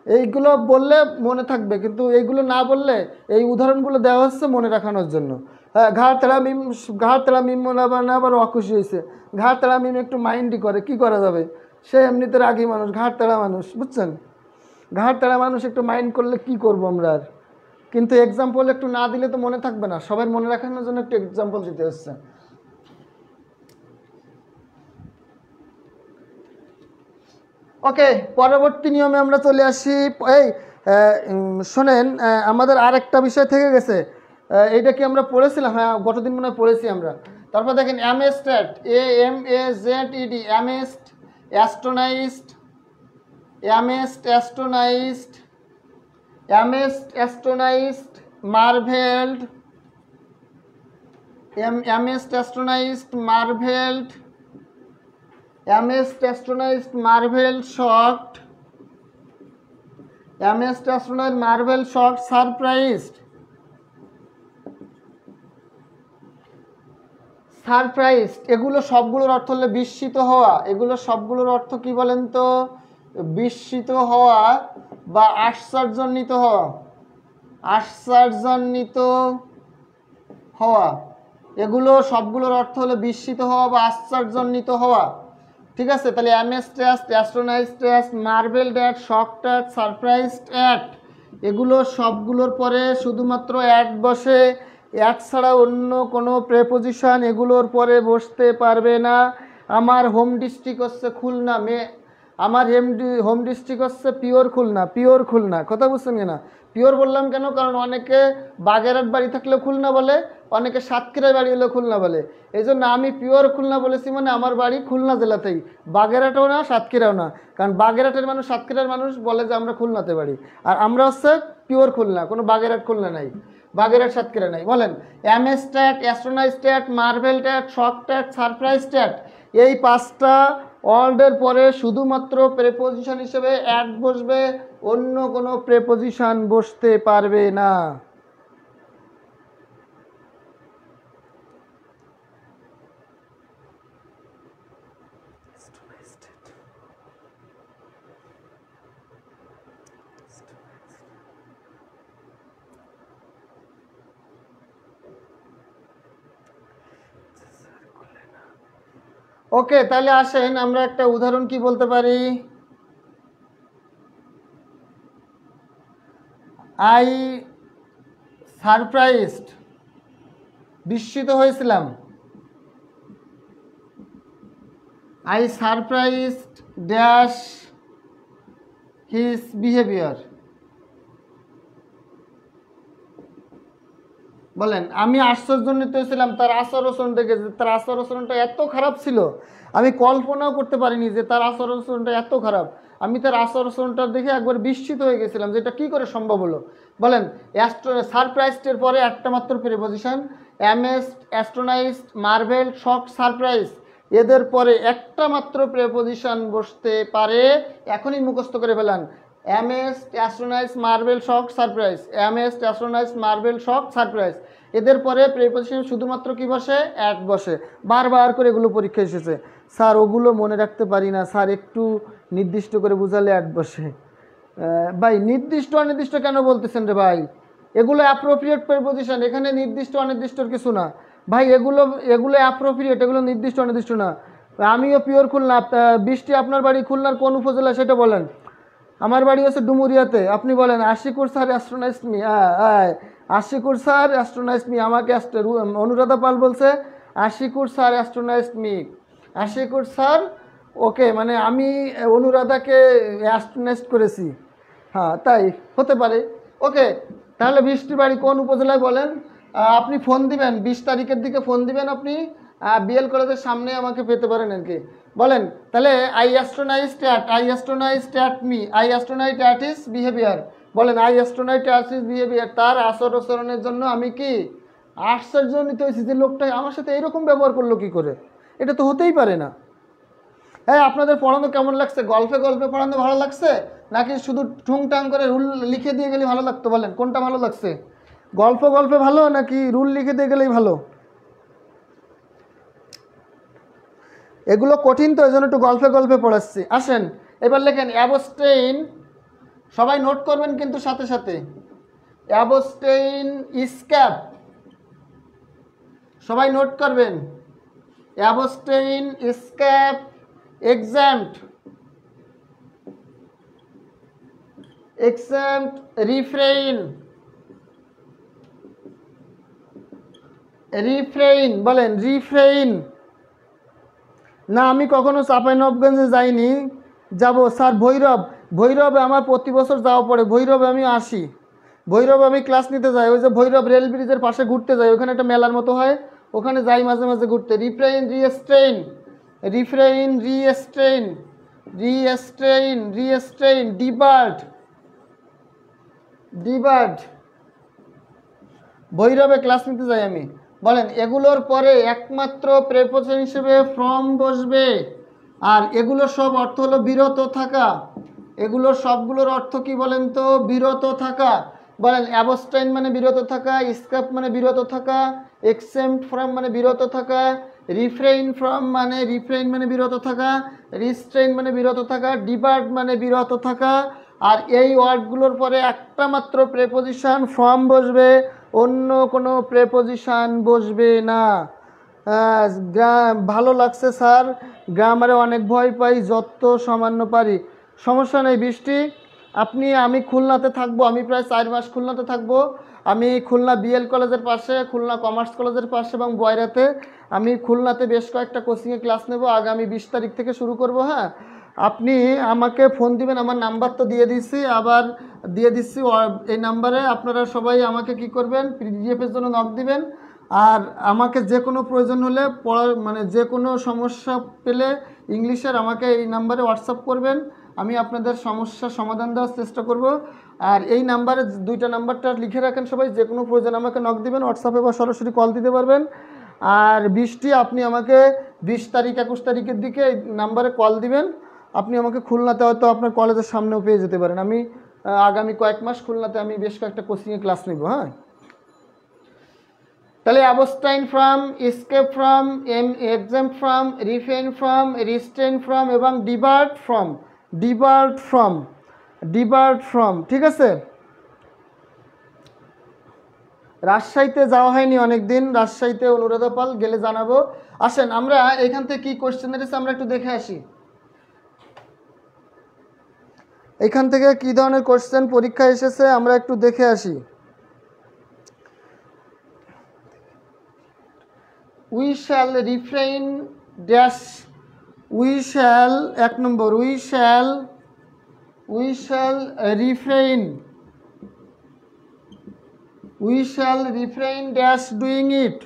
এইগুলো বললে মনে থাকবে, কিন্তু এইগুলো না বললে, এই উদাহরণগুলো দেওয়া হচ্ছে মনে রাখানোর জন্য। হ্যাঁ, ঘাড় তেড়া মিম মনে না, আবার অখুশি হয়েছে। ঘাড় তেড়া মিম একটু মাইন্ডই করে, কি করা যাবে? সে এমনিতে রাগী মানুষ, ঘাড় তেড়া মানুষ, বুঝছেন? ঘাড় তেড়া মানুষ একটু মাইন্ড করলে কি করবো আমরা আর? কিন্তু এক্সাম্পল একটু না দিলে তো মনে থাকবে না, সবাই মনে রাখানোর জন্য একটু এক্সাম্পল দিতে হচ্ছে। ওকে, পরবর্তী নিয়মে আমরা চলে আসি। এই শোনেন, আমাদের আর একটা বিষয় থেকে গেছে, এইটা কি আমরা পড়েছিলাম? হ্যাঁ, গতদিন মনে হয় পড়েছি আমরা। তারপর দেখেন amazed, AMAZED, amazed, astonished, astonished, marvelled, shocked, surprised, এগুলো সবগুলোর অর্থ হলো বিস্মিত হওয়া। এগুলো সবগুলোর অর্থ কি বলেন তো? বিস্মিত হওয়া বা আশ্চর্যান্বিত হওয়া। এগুলো সবগুলোর অর্থ হলো বিস্মিত হওয়া বা আশ্চর্যান্বিত হওয়া। ঠিক আছে? তাহলে amazed, astonished, marvelled at, shocked at, surprised at, এগুলো সবগুলোর পরে শুধুমাত্র অ্যাট বসে। অ্যাট ছাড়া অন্য কোনো প্রেপোজিশন এগুলোর পরে বসতে পারবে না। আমার হোম ডিস্ট্রিক্ট হচ্ছে খুলনা, আমার হোম ডিস্ট্রিক্ট হচ্ছে পিওর খুলনা। কথা বুঝছেন কিনা? পিওর বললাম কেন? কারণ অনেকে বাগেরহাট বাড়ি থাকলেও খুলনা বলে, অনেকে সাতক্ষীরায় বাড়ি হলেও খুলনা বলে। এই জন্য আমি পিওর খুলনা বলেছি, মানে আমার বাড়ি খুলনা জেলাতেই, বাগেরহাটও না, সাতক্ষীরাও না। কারণ বাগেরহাটের মানুষ, সাতক্ষীরার মানুষ বলে যে আমরা খুলনাতে বাড়ি, আর আমরা হচ্ছে পিওর খুলনা, কোনো বাগেরহাট খুলনা নাই, বাগেরহাট সাতক্ষীরা নাই। বলেন, অ্যামেস্ট্যাট, অ্যাস্ট্রোনাইজড, মার্ভেলড, শকড, সারপ্রাইজড, এই পাঁচটা ওয়ার্ডের পরে শুধুমাত্র প্রেপোজিশন হিসেবে অ্যাট বসবে, অন্য কোনো প্রেপোজিশন বসতে পারবে না। ওকে, তাহলে আসেন আমরা একটা উদাহরণ কি বলতে পারি। আই সারপ্রাইজড, বিস্মিত হয়েছিলাম। I surprised dash his behaviour. বলেন, আমি আশ্চর্যান্বিত হয়েছিলাম তার আচরণ দেখে, যে তার আচরণটা এত খারাপ ছিল, আমি কল্পনাও করতে পারিনি যে তার আচরণটা এত খারাপ। আমি তার আচরণটা দেখে একবার বিস্মিত হয়ে গেছিলাম যে এটা কী করে সম্ভব হলো। বলেন, সারপ্রাইজডের পরে একটা মাত্র preposition, amazed, astonished, marvel, shocked, surprise, এদের পরে একটা মাত্র প্রিপোজিশন বসতে পারে। এখনই মুখস্থ করে ফেলান, amazed, astonished, marvel, shocked, surprise, amazed, astonished, marvel, shocked, surprise, এদের পরে প্রিপোজিশন শুধুমাত্র কি বসে? অ্যাট বসে। বারবার করে এগুলো পরীক্ষা এসেছে স্যার, ওগুলো মনে রাখতে পারি না স্যার, একটু নির্দিষ্ট করে বুঝালে অ্যাট বসে। ভাই, নির্দিষ্ট অনির্দিষ্ট কেন বলতেছেন রে ভাই? এগুলো অ্যাপ্রোপ্রিয়েট প্রিপোজিশন, এখানে নির্দিষ্ট অনির্দিষ্টর কিছু না ভাই। এগুলো অ্যাপ্রোপ্রিয়েট, এগুলো নির্দিষ্ট অনির্দিষ্ট না। আমিও পিওর খুলনা। বৃষ্টি, আপনার বাড়ি খুলনার কোন উপজেলা সেটা বলেন? আমার বাড়ি হচ্ছে ডুমুরিয়াতে। আপনি বলেন, Ashikur sir astonished me. Ashikur sir astonished me. আমাকে অনুরাধা পাল বলছে, Ashikur sir astonished me. Ashikur sir okay, মানে আমি অনুরাধাকে অ্যাস্টনেস্ট করেছি। হ্যাঁ তাই হতে পারে। ওকে, তাহলে বৃষ্টির বাড়ি কোন উপজেলায় বলেন? আপনি ফোন দিবেন 20 তারিখের দিকে ফোন দিবেন আপনি, বিএল কলেজের সামনে আমাকে পেতে পারেন আর কি। বলেন তাহলে I astonished at, I astonished at me, I astonished at his behaviour. বলেন I astonished at his behaviour, তার আচরণের জন্য আমি কি আশ্চর্যজনিত হয়েছি যে লোকটা আমার সাথে এরকম ব্যবহার করলো কি করে, এটা তো হতেই পারে না। হ্যাঁ, আপনাদের পড়ানো কেমন লাগছে? গল্পে গল্পে পড়ানো ভালো লাগছে নাকি শুধু ঠুংটাং করে রুল লিখে দিয়ে গেলে ভালো লাগতো? বলেন কোনটা ভালো লাগছে? গল্প গল্পে ভালো নাকি রুল লিখে দিয়ে গেলেই ভালো? এগুলো কঠিন তো, এই জন্য একটু গল্পে গল্পে পড়াচ্ছি। আসেন এবার লেখেন অ্যাবস্টেইন, সবাই নোট করবেন কিন্তু সাথে সাথে। অ্যাবস্টেইন, স্ক্যাপ, সবাই নোট করবেন। Abstain, স্ক্যাপ, exempt, exempt, refrain, refrain, বলেন refrain। না আমি কখনো চাঁপাইনবাবগঞ্জে যাইনি, যাব স্যার। ভৈরব, ভৈরবে আমার প্রতি বছর যাওয়া পড়ে, ভৈরবে আমি আসি, ভৈরবে আমি ক্লাস নিতে যাই। ওই যে ভৈরব রেল ব্রিজের পাশে ঘুরতে যাই, ওখানে একটা মেলার মতো হয়, ওখানে যাই মাঝে মাঝে ঘুরতে। রিফ্রেইন, রিস্ট্রেইন, রিফ্রেইন, রিস্ট্রেইন, রিস্ট্রেইন, রিস্ট্রেইন, ডিবার্ড, ডিবার্ড, ভৈরবে ক্লাস নিতে যাই আমি। বলেন এগুলোর পরে একমাত্র প্রেপোজিশন হিসেবে ফ্রম বসবে, আর এগুলো সব অর্থ হলো বিরত থাকা। এগুলো সবগুলোর অর্থ কি বলেন তো? বিরত থাকা। বলেন অ্যাবস্টাইন মানে বিরত থাকা, স্কেপ মানে বিরত থাকা, এক্সেম্ট ফ্রম মানে বিরত থাকা, রিফ্রেইন ফ্রম মানে রিফ্রেইন মানে বিরত থাকা, রিস্ট্রেইন মানে বিরত থাকা, ডিবার্ড মানে বিরত থাকা। আর এই ওয়ার্ডগুলোর পরে একটা মাত্র প্রেপোজিশন ফ্রম বসবে, অন্য কোনো প্রেপোজিশন বসবে না। ভালো লাগছে স্যার, গ্রামারে অনেক ভয় পাই, যত সামান্য পারি। সমস্যা নেই বৃষ্টি, আপনি, আমি খুলনাতে থাকবো, আমি প্রায় 4 মাস খুলনাতে থাকবো। আমি খুলনা বিএল কলেজের পাশে, খুলনা কমার্স কলেজের পাশে এবং বয়রাতে আমি খুলনাতে বেশ কয়েকটা কোচিংয়ে ক্লাস নেব, আগামী 20 তারিখ থেকে শুরু করব। হ্যাঁ, আপনি আমাকে ফোন দিবেন, আমার নাম্বার তো দিয়ে দিচ্ছি, আবার দিয়ে দিচ্ছি এই নাম্বারে। আপনারা সবাই আমাকে কি করবেন, পিডিএফের জন্য নক দিবেন। আর আমাকে যে কোনো প্রয়োজন হলে পড়ার মানে যে কোনো সমস্যা পেলে ইংলিশের আমাকে এই নাম্বারে হোয়াটসঅ্যাপ করবেন, আমি আপনাদের সমস্যার সমাধান দেওয়ার চেষ্টা করব। আর এই নাম্বারে, দুইটা নাম্বারটা লিখে রাখেন সবাই, যে কোনো প্রয়োজন আমাকে নক দিবেন, হোয়াটসঅ্যাপে বা সরাসরি কল দিতে পারবেন। আর বৃষ্টি, আপনি আমাকে 20 তারিখ 21 তারিখের দিকে এই নাম্বারে কল দিবেন। আপনি আমাকে খুলনাতে হয়তো আপনার কলেজের সামনেও পেয়ে যেতে পারেন। আমি আগামী কয়েক মাস খুলনাতে আমি বেশ কয়েকটা কোচিংয়ে ক্লাস নেব। হ্যাঁ, তাহলে abstain from, escape from, exempt from, refrain from, restrain from এবং debarred from, debarred from, debarred from. ঠিক আছে, রাজশাহীতে যাওয়া হয়নি অনেক দিন, রাজশাহীতে অনুরাধা পাল, গেলে জানাবো। আসেন আমরা এখান থেকে কি কোশ্চেন এসেছে আমরা একটু দেখে আসি। এখান থেকে কি ধরনের কোশ্চেন পরীক্ষা এসেছে আমরা একটু দেখে আসি। We shall refrain dash, we shall, 1 নম্বর, we shall refrain, we shall refrain dash doing it.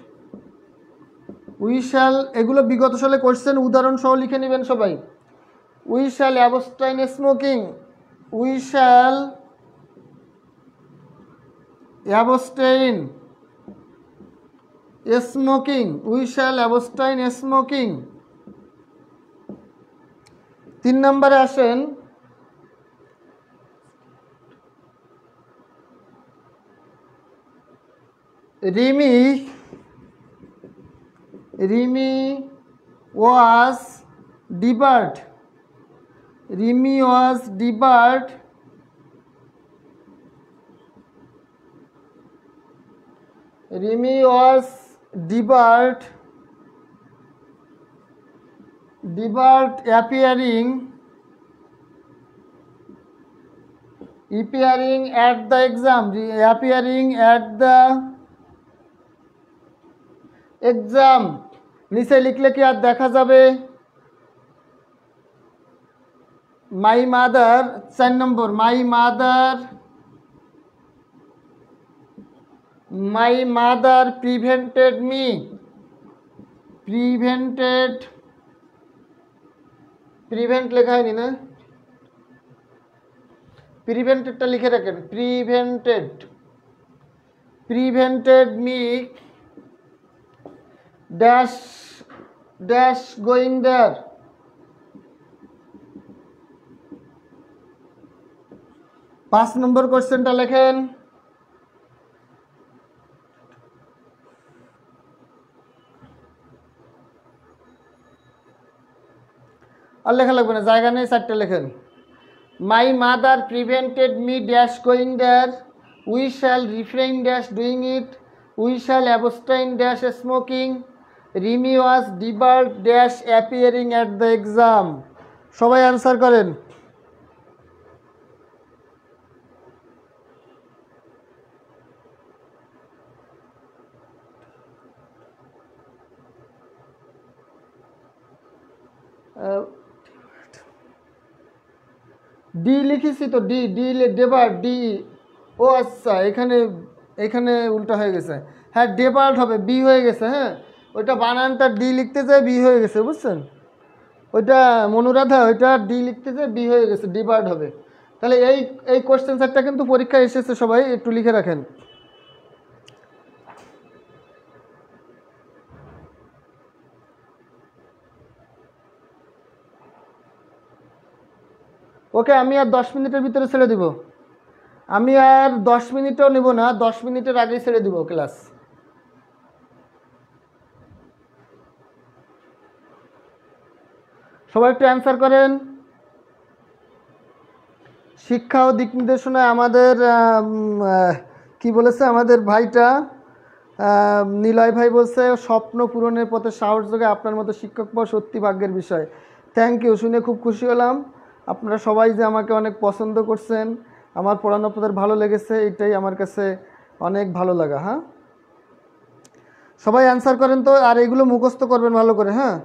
We shall, এগুলো বিগত সালে কোশ্চেন, উদাহরণ সহ লিখে নেবেন সবাই। We shall abstain smoking, we shall abstain smoking, we shall abstain smoking. 3 নম্বরে আসেন, Rimi, Rimi was debarred, Rimi was debarred, Rimi was debarred, debarred appearing, appearing at the exam, appearing at the exam। নিচে লিখলে কি আর দেখা যাবে? মাই মাদার 4 নম্বর, my mother prevented me, prevent লেখা হয়নি না, প্রিভেন্টেডটা লিখে রাখেন, prevented me dash dash going there. পাঁচ নম্বর কোশ্চেনটা লেখেন, আর লেখা লাগবে না, জায়গা নেই, চারটে লেখেন। My mother prevented me dash going there, we shall refrain dash doing it, we shall abstain dash smoking, Rimi was debarred dash appearing at the exam. সবাই অ্যান্সার করেন। ডি লিখেছি তো, ডি ডি ডেবার্ট, ডি। ও আচ্ছা, এখানে এখানে উল্টা হয়ে গেছে। হ্যাঁ ডেবার্ট হবে, বি হয়ে গেছে। হ্যাঁ ওইটা বানানটা ডি লিখতে যায় বি হয়ে গেছে, বুঝছেন? ওইটা মনুরাধা, ওইটা ডি লিখতে যায় বি হয়ে গেছে, ডেবার্ট হবে। তাহলে এই কোশ্চেন সেটটা কিন্তু পরীক্ষায় এসেছে, সবাই একটু লিখে রাখেন। ওকে, আমি আর 10 মিনিটের ভিতরে ছেড়ে দিব, আমি আর 10 মিনিটও নেব না, 10 মিনিটের আগেই ছেড়ে দিব ক্লাস। সবাই একটু অ্যান্সার করেন। শিক্ষা ও দিক নির্দেশনায় আমাদের কি বলেছে আমাদের ভাইটা, নিলয় ভাই বলছে স্বপ্ন পূরণের পথে সাহস যোগে আপনার মতো শিক্ষক পাওয়া সত্যি ভাগ্যের বিষয়। থ্যাংক ইউ, শুনে খুব খুশি হলাম। আপনারা সবাই যে আমাকে অনেক পছন্দ করছেন, আমার পড়ানো আপনাদের ভালো লেগেছে, এটাই আমার কাছে অনেক ভালো লাগা। হ্যাঁ সবাই অ্যান্সার করেন তো, আর এগুলো মুখস্থ করবেন ভালো করে। হ্যাঁ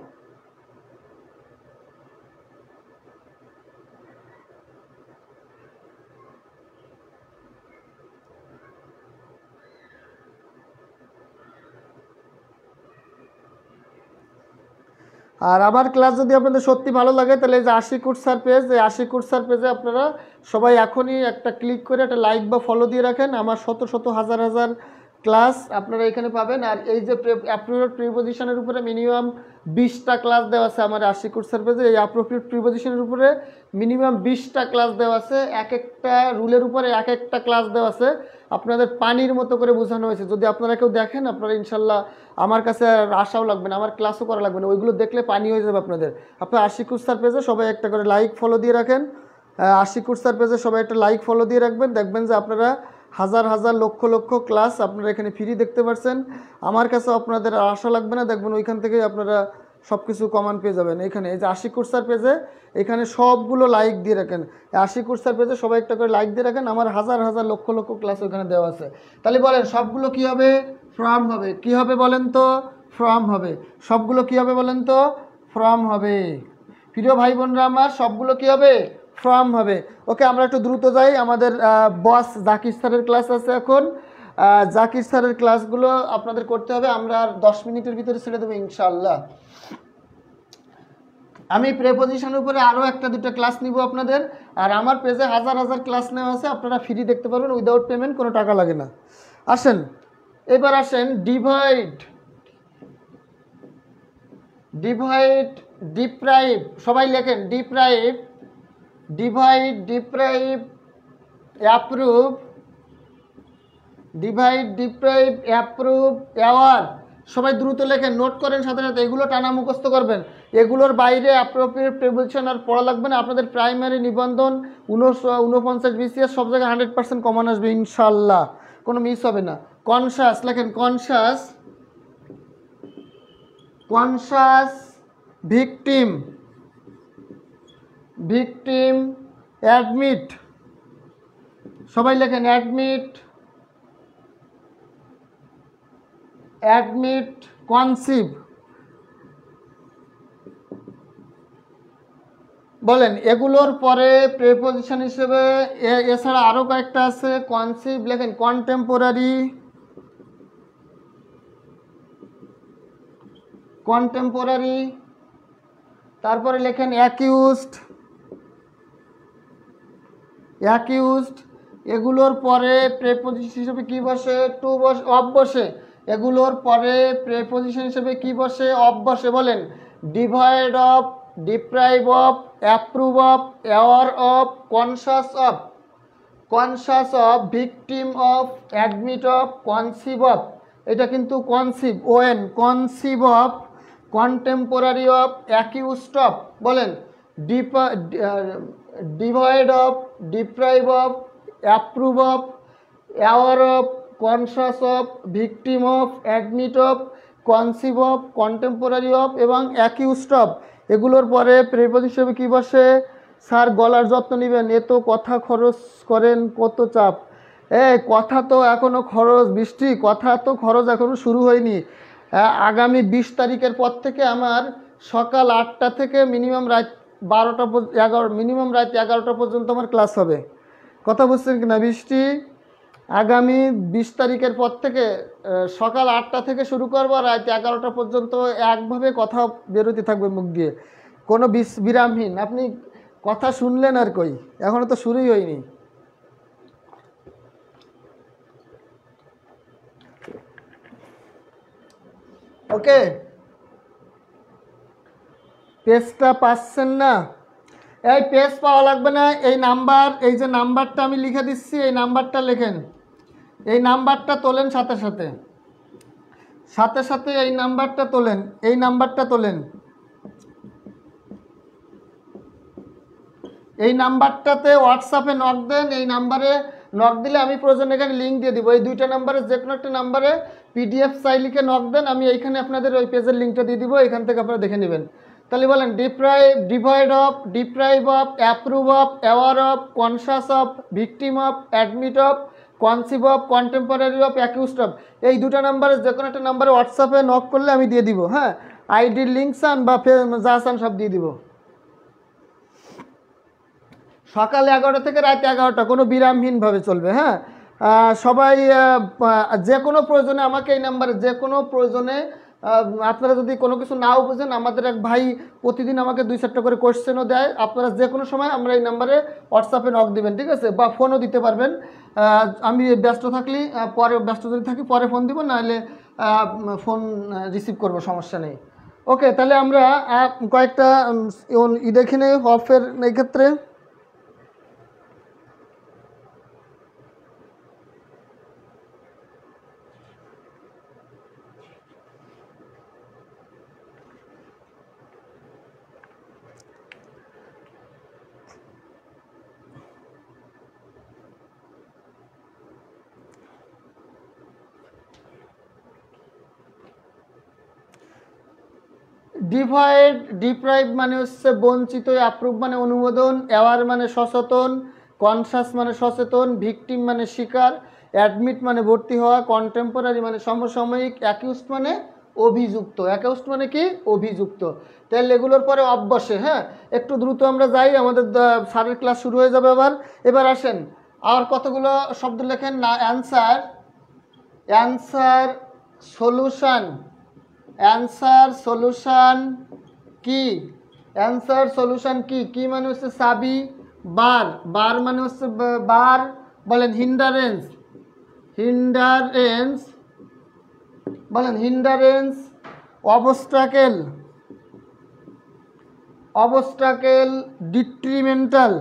আর আমার ক্লাস যদি আপনাদের সত্যি ভালো লাগে, তাহলে এই যে আশিকুর স্যার পেজ, এই আশিকুর স্যার পেজে আপনারা সবাই এখনই একটা ক্লিক করে একটা লাইক বা ফলো দিয়ে রাখেন। আমার শত শত হাজার হাজার ক্লাস আপনারা এখানে পাবেন। আর এই যে অ্যাপ্রোপ্রিয়েট প্রিপোজিশনের উপরে মিনিমাম 20টা ক্লাস দেওয়া আছে আমার আশিকুর স্যার পেজে। এই অ্যাপ্রোপ্রিয়েট প্রিপোজিশনের উপরে মিনিমাম 20টা ক্লাস দেওয়া আছে, এক একটা রুলের উপরে এক একটা ক্লাস দেওয়া আছে, আপনাদের পানির মতো করে বোঝানো হয়েছে। যদি আপনারা কেউ দেখেন, আপনারা ইনশাল্লাহ আমার কাছে আর আশাও লাগবে না, আমার ক্লাসও করা লাগবে না, ওইগুলো দেখলে পানি হয়ে যাবে আপনাদের। আপনার আশিকুর স্যার পেজে সবাই একটা করে লাইক ফলো দিয়ে রাখেন। আশিকুর স্যার পেজে সবাই একটা লাইক ফলো দিয়ে রাখবেন, দেখবেন যে আপনারা হাজার হাজার লক্ষ লক্ষ ক্লাস আপনারা এখানে ফ্রি দেখতে পাচ্ছেন। আমার কাছে আপনাদের আর আশা লাগবে না, দেখবেন ওইখান থেকেই আপনারা সব কিছু কমান পেয়ে যাবেন। এখানে এই যে আশিকুর স্যার পেজে এখানে সবগুলো লাইক দিয়ে রাখেন, আশিকুর স্যার পেজে সবাই একটা করে লাইক দিয়ে রাখেন। আমার হাজার হাজার লক্ষ লক্ষ ক্লাস ওখানে দেওয়া আছে। তাহলে বলেন সবগুলো কি হবে? ফ্রম হবে। কি হবে বলেন তো? ফ্রম হবে। সবগুলো কি হবে বলেন তো? ফ্রম হবে। প্রিয় ভাই বোনরা আমার, সবগুলো কি হবে? ফ্রম হবে। ওকে, আমরা একটু দ্রুত যাই, আমাদের বস জাকির স্যারের ক্লাস আছে এখন। জাকির স্যারের ক্লাসগুলো আপনাদের করতে হবে, আমরা আর 10 মিনিটের ভিতরে ছেড়ে দেবো ইনশাআল্লাহ। আমি প্রেপোজিশনের উপরে আরও একটা দুটো ক্লাস নিব আপনাদের। আর আমার পেজে হাজার হাজার ক্লাস নেওয়া আছে, আপনারা ফ্রি দেখতে পারবেন, উইদাউট পেমেন্ট, কোনো টাকা লাগে না। আসেন এবার আসেন ডিভাইড, ডিভাইড, ডিপ্রাইভ। সবাই লেখেন deprive, divide, deprive, approve, divide, deprive, approve, aware. সবাই দ্রুত লেখেন, নোট করেন সাথে সাথে, এগুলো টানা মুখস্থ করবেন। এগুলোর বাইরে অ্যাপ্রোপ্রিয়েট প্রিপোজিশন আর পড়া লাগবে না। আপনাদের প্রাইমারি, নিবন্ধন, 49 BCS সব জায়গায় 100% কমন আসবে ইনশাল্লাহ, কোনো মিস হবে না। কনসাস লেখেন, conscious, conscious, victim, victim, admit. সবাই লেখেন অ্যাডমিট, অ্যাডমিট, কনসিভ, বলেন এগুলোর পরে প্রেপোজিশন হিসেবে এছাড়া আরো কয়েকটা আছে। কনসিভ লেখেন কন্টেম্পোরারি, কন্টেম্পোরারি, তারপরে লেখেন অ্যাকিউজড, অ্যাকিউজড। এগুলোর পরে প্রেপোজিশন হিসেবে কি বসে? টু বসে, অফ বসে। এগুলোর পরে প্রেপোজিশন হিসেবে কি বসে? অফ বসে। বলেন divide of, deprive of, approve of, aware of, conscious of, conscious of, victim of, admit of, conceive of. এটা কিন্তু conceive, on, conceive of, contemporary of, accused of. বলেন divide of, deprive of, approve of, aware of, conscious of, victim of, admit of, conceive of, contemporary of এবং অ্যাকিউজড অফ। এগুলোর পরে প্রেপোজিশন হিসেবে কী বসে? স্যার গলার যত্ন নেবেন, এ তো কথা খরচ করেন কত চাপ। কথা তো এখনও খরচ, বৃষ্টি, কথা তো খরচ এখনও শুরু হয়নি। আগামী 20 তারিখের পর থেকে আমার সকাল 8টা থেকে মিনিমাম রাত 12টা, 11, মিনিমাম রাত 11টা পর্যন্ত আমার ক্লাস হবে। কথা বুঝছেন কিনা বৃষ্টি? আগামী 20 তারিখের পর থেকে সকাল 8টা থেকে শুরু করবো, রাত 11টা পর্যন্ত একভাবে কথা বেরোতে থাকবে মুখ দিয়ে, কোনো বিরামহীন। আপনি কথা শুনলেন আর কই, এখনো তো শুরুই হয়নি। ওকে, পেজটা পাচ্ছেন না? এই পেজ পাওয়া লাগবে না, এই নাম্বার, এই যে নাম্বারটা আমি লিখে দিচ্ছি, এই নাম্বারটা লেখেন, এই নাম্বারটা তোলেন, সাথে সাথে সাথে সাথে এই নাম্বারটা তোলেন, এই নাম্বারটা তোলেন, এই নাম্বারটাতে হোয়াটসঅ্যাপে নক দেন। এই নাম্বারে নক দিলে আমি প্রয়োজন এখানে লিঙ্ক দিয়ে দিব। এই দুইটা নাম্বারে যে কোনো একটা নাম্বারে পিডিএফ চাই লিখে নক দেন, আমি এইখানে আপনাদের ওই পেজের লিঙ্কটা দিয়ে দিব, এখান থেকে আপনারা দেখে নেবেন। তাহলে বলেন divide of, deprive of, approve of, aware of, conscious of, victim of, admit of, conceive of, contemporary of, accused of. এই দুটো নাম্বারে যে কোনো একটা নাম্বারে হোয়াটসঅ্যাপে নক করলে আমি দিয়ে দিব। হ্যাঁ, আইডির লিঙ্ক চান বা যা চান সব দিয়ে দিব। সকাল 11টা থেকে রাত 11টা, কোনো বিরামহীনভাবে চলবে। হ্যাঁ, সবাই যে কোনো প্রয়োজনে আমাকে এই নাম্বারে, যে কোনো প্রয়োজনে আপনারা যদি কোনো কিছু নাও বুঝেন, আমাদের এক ভাই প্রতিদিন আমাকে 2-4টা করে কোশ্চেনও দেয়। আপনারা যে কোনো সময় আমরা এই নাম্বারে হোয়াটসঅ্যাপে নক দিবেন, ঠিক আছে, বা ফোনও দিতে পারবেন। আমি ব্যস্ত থাকলে পরে, ব্যস্ত যদি থাকি পরে ফোন দিব, নাহলে ফোন রিসিভ করব, সমস্যা নেই। ওকে, তাহলে আমরা কয়েকটা দেখে নেই অফের এই ক্ষেত্রে। ডিভাইড, ডিপ্রাইভ মানে হচ্ছে বঞ্চিত, অ্যাপ্রুভ মানে অনুমোদন, অ্যাওয়ার মানে সচেতন, কনসাস মানে সচেতন, ভিকটিম মানে শিকার, অ্যাডমিট মানে ভর্তি হওয়া, কন্টেম্পোরারি মানে সমসাময়িক, অ্যাকিউজড মানে অভিযুক্ত। অ্যাকিউজড মানে কি? অভিযুক্ত। তাহলে এগুলোর পরে অফ বসে। হ্যাঁ, একটু দ্রুত আমরা যাই, আমাদের স্যারের ক্লাস শুরু হয়ে যাবে আবার। এবার আসেন, আর কতগুলো শব্দ লেখেন না। Answer, answer, solution, answer, solution কি? অ্যান্সার, সলিউশন কি? কি মানে হচ্ছে চাবি, বার, বার মানে হচ্ছে বার। বলেন হিন্ডারেন্স, হিন্ডারেন্স, বলেন hindrance, obstacle, obstacle, detrimental,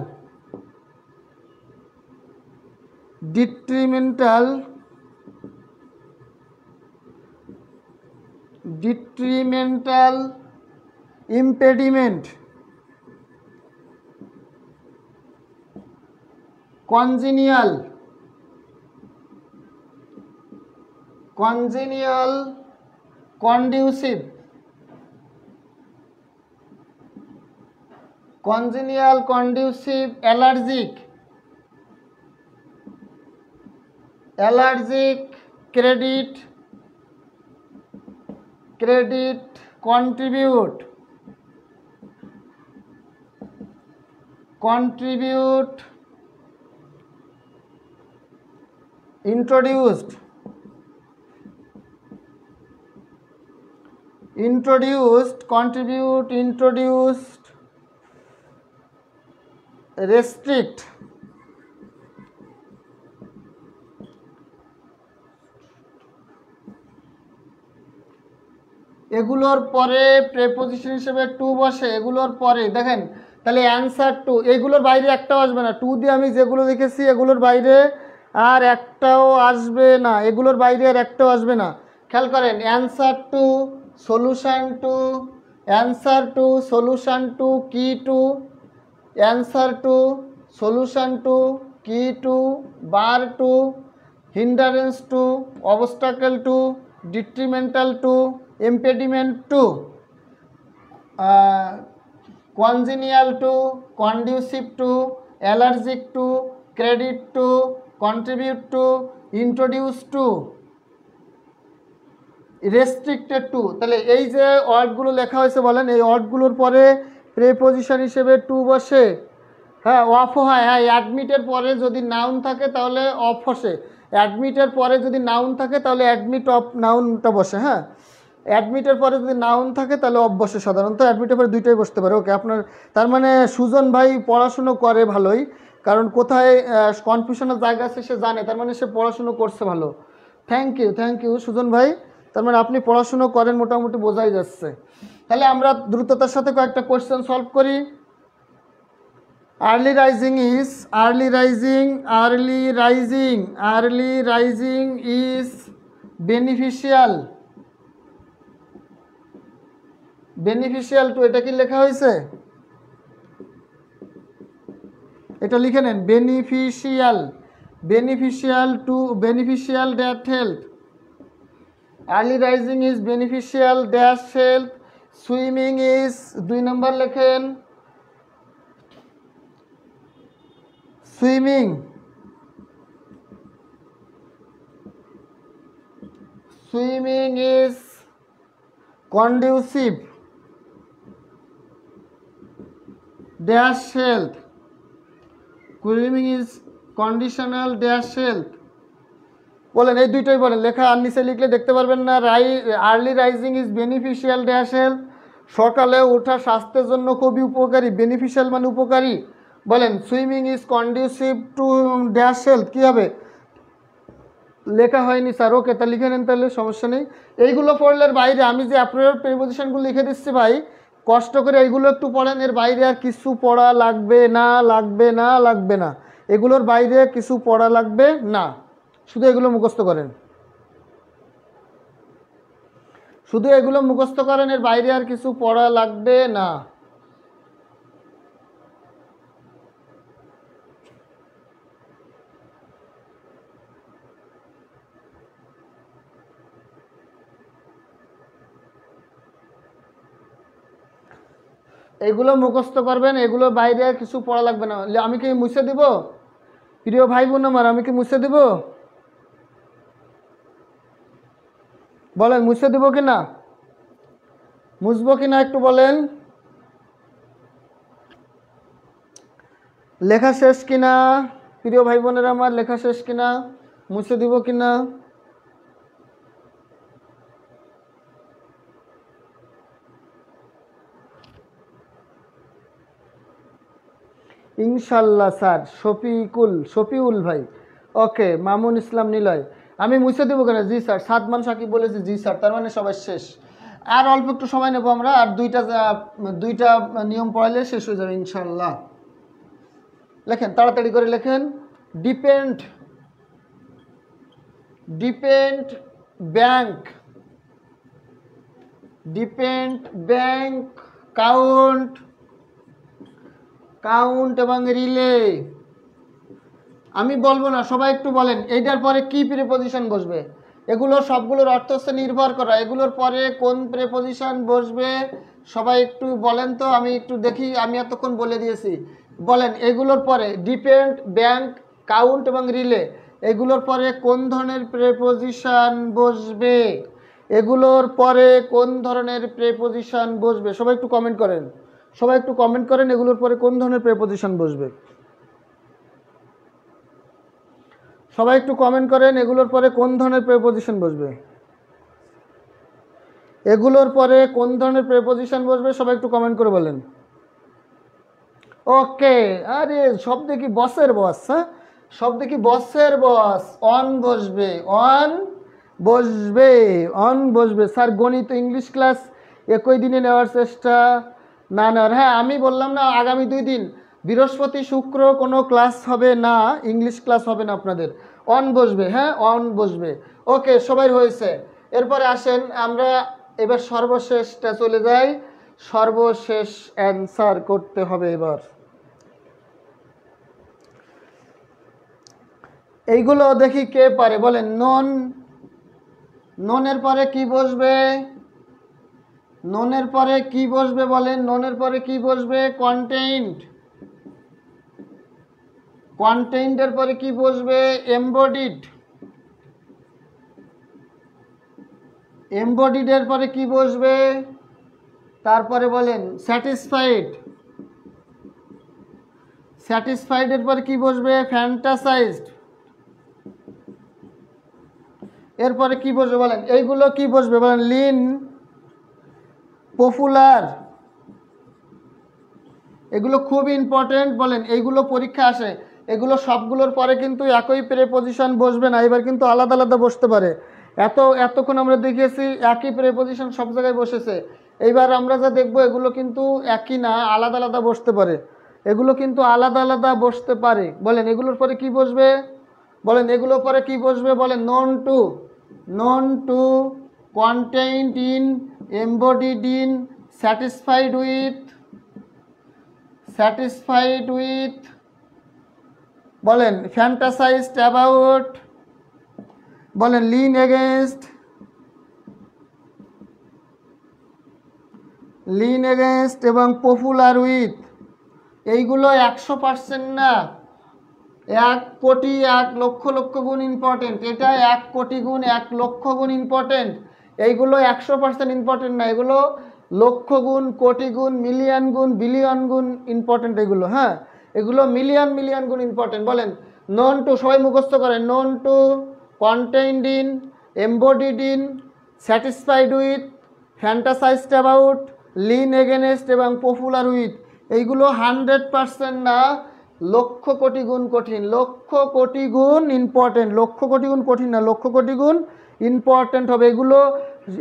detrimental, detrimental, impediment, congenial, congenial, conducive, congenial, conducive, allergic, allergic, credit, credit, contribute, contribute, introduced, contribute, introduced, restrict, এগুলোর পরে প্রেপোজিশন হিসেবে টু বসে, এগুলোর পরে দেখেন তাহলে অ্যান্সার টু, এগুলোর বাইরে একটাও আসবে না। টু দিয়ে আমি যেগুলো লিখেছি এগুলোর বাইরে আর একটাও আসবে না, এগুলোর বাইরে আর একটাও আসবে না। খেয়াল করেন, answer to, solution to, answer to, solution to, key to, answer to, solution to, key to, bar to, hindrance to, obstacle to, detrimental to, impediment to, congenial to, conducive to, allergic to, credit to, contribute to, introduce to, restricted to। তাহলে এই যে ওয়ার্ডগুলো লেখা হয়েছে বলেন, এই ওয়ার্ডগুলোর পরে প্রেপোজিশন হিসেবে টু বসে, হ্যাঁ অফ হয়, হ্যাঁ অ্যাডমিটের পরে যদি নাউন থাকে তাহলে অফ বসে, অ্যাডমিটের পরে যদি নাউন থাকে তাহলে অ্যাডমিট অফ নাউনটা বসে, হ্যাঁ অ্যাডমিটের পরে যদি নাউন থাকে তাহলে অফ বসে সাধারণত, অ্যাডমিটের পরে দুইটাই বসতে পারে। ওকে, আপনার তার মানে সুজন ভাই পড়াশুনো করে ভালোই, কারণ কোথায় কনফিউশনের জায়গা আছে সে জানে, তার মানে সে পড়াশুনো করছে ভালো। থ্যাংক ইউ সুজন ভাই, তার মানে আপনি পড়াশুনো করেন মোটামুটি বোঝাই যাচ্ছে। তাহলে আমরা দ্রুততার সাথে কয়েকটা কোয়েশ্চেন সলভ করি। Early rising is, early rising, early rising, early rising is beneficial, beneficial to, এটা কি লেখা হয়েছে? এটা লিখে নেন, beneficial, beneficial to, beneficial dash health, early rising is beneficial dash health, swimming is, 2 নম্বর লেখেন, swimming, swimming is conducive dash health, swimming is conditional dash health। বলেন এই দুইটাই বলেন, লেখা আর নিচে লিখলে দেখতে পারবেন না। Early rising is beneficial dash health, সকালে ওঠা স্বাস্থ্যের জন্য খুবই উপকারী, বেনিফিশিয়াল মানে উপকারী। বলেন swimming is conducive to dash health, কী হবে? লেখা হয়নি স্যার, ওকে তা লিখে নেন তাহলে, সমস্যা নেই। এইগুলো পড়লের বাইরে আমি যে আপনার প্রিপোজিশনগুলো লিখে দিচ্ছি ভাই, কষ্ট করে এইগুলো একটু পড়েন, এর বাইরে আর কিছু পড়া লাগবে না, লাগবে না, লাগবে না, এগুলোর বাইরে কিছু পড়া লাগবে না, শুধু এগুলো মুখস্থ করেন, শুধু এগুলো মুখস্থ করেন, এর বাইরে আর কিছু পড়া লাগবে না। এগুলো মুখস্থ করবেন, এগুলো বাইরে কিছু পড়া লাগবে না। আমি কি মুছে দিব? প্রিয় ভাই বোন আমার, আমি কি মুছে দিব? বলেন মুছে দিব কি না, মুছবো কি না একটু বলেন। লেখা শেষ কিনা প্রিয় ভাই বোনের আমার, লেখা শেষ কিনা, মুছে দিব কিনা? ইনশাল্লাহ স্যার। শফিউল ভাই, ওকে। মামুন ইসলাম নিলয়, আমি মুছে দেবো কেন? জি স্যার। সাদমান সাকিব বলেছে জি স্যার, তার মানে সবাই শেষ। আর অল্প একটু সময় নেবো আমরা, আর দুইটা নিয়ম পড়াইলে শেষ হয়ে যাবে ইনশাল্লাহ। লেখেন তাড়াতাড়ি করে লেখেন। Depend, depend bank, depend bank, count, count এবং রিলে। আমি বলবো না, সবাই একটু বলেন এইটার পরে কি প্রিপোজিশন বসবে। এগুলো সবগুলোর অর্থ হচ্ছে নির্ভর করা, এগুলোর পরে কোন প্রিপোজিশন বসবে সবাই একটু বলেন তো, আমি একটু দেখি। আমি এতক্ষণ বলে দিয়েছি, বলেন এগুলোর পরে ডিপেন্ড, ব্যাংক, কাউন্ট এবং রিলে, এগুলোর পরে কোন ধরনের প্রিপোজিশন বসবে, এগুলোর পরে কোন ধরনের প্রিপোজিশন বসবে, সবাই একটু কমেন্ট করেন। সবাই একটু কমেন্ট করেন এগুলোর পরে কোন ধরনের প্রেপোজিশন বসবে। সবাই একটু কমেন্ট করেন এগুলোর পরে কোন ধরনের প্রেপোজিশন বসবে, এগুলোর পরে কোন ধরনের প্রেপোজিশন বসবে সবাই একটু কমেন্ট করে বলেন। ওকে, আরে সব দেখি বসের বস, হ্যাঁ সব দেখি বসের বস। অন বসবে, অন বসবে, অন বসবে। স্যার গণিত ইংলিশ ক্লাস একই দিনে নেওয়ার চেষ্টা না নেওয়ার, হ্যাঁ আমি বললাম না আগামী 2 দিন বৃহস্পতি শুক্র কোনো ক্লাস হবে না, ইংলিশ ক্লাস হবে না আপনাদের। অন বসবে, হ্যাঁ অন বসবে। ওকে সবাই হয়েছে। এরপরে আসেন আমরা এবার সর্বশেষটা চলে যাই, সর্বশেষ অ্যান্সার করতে হবে এবার। এইগুলো দেখি কে পারে বলেন। নন, ননের পরে কি বসবে, ননের পরে কি বসবে বলেন, ননের পরে কি বসবে? কন্টেইন্ট, কন্টেইন্টের পরে কি বসবে? এমবডিড, এমবডিডের পরে কি বসবে? তারপরে বলেন স্যাটিসফাইড, স্যাটিসফাইডের পরে কি বসবে? ফ্যান্টাসাইজড। এরপরে কি বসবে বলেন, এইগুলো কি বসবে বলেন? লিন, পপুলার, এগুলো খুব ইম্পর্টেন্ট বলেন, এইগুলো পরীক্ষা আসে। এগুলো সবগুলোর পরে কিন্তু একই প্রেপোজিশন বসবে না, এবার কিন্তু আলাদা আলাদা বসতে পারে। এতক্ষণ আমরা দেখিয়েছি একই প্রেপোজিশন সব জায়গায় বসেছে, এইবার আমরা যা দেখব এগুলো কিন্তু একই না, আলাদা আলাদা বসতে পারে। এগুলো কিন্তু আলাদা আলাদা বসতে পারে। বলেন এগুলোর পরে কি বসবে বলেন, এগুলোর পরে কি বসবে বলেন? Known to, known to, contained in, embodied in, satisfied with, satisfied with, বলেন ফ্যান্টাসাইজড অ্যাবাউট, বলেন লিন এগেনস্ট, লিন এগেনস্ট এবং পপুলার উইথ। এইগুলো 100% না, 1 কোটি 1 লক্ষ লক্ষ গুণ ইম্পর্টেন্ট। এটা 1 কোটি গুণ 1 লক্ষ গুণ ইম্পর্টেন্ট। এইগুলো 100% ইম্পর্টেন্ট না, এগুলো লক্ষ গুণ, কোটি গুণ, মিলিয়ন গুণ, বিলিয়ন গুণ ইম্পর্টেন্ট এগুলো, হ্যাঁ এগুলো মিলিয়ন মিলিয়ন গুণ ইম্পর্টেন্ট। বলেন নন টু, সবাই মুখস্থ করেন। Known to, contained in, embodied in, satisfied with, fantasized about, lean against এবং পপুলার উইথ। এইগুলো 100% না, লক্ষ কোটি গুণ কঠিন, লক্ষ কোটি গুণ ইম্পর্টেন্ট, লক্ষ কোটি গুণ কঠিন না, লক্ষ কোটি গুণ ইম্পর্টেন্ট হবে। এগুলো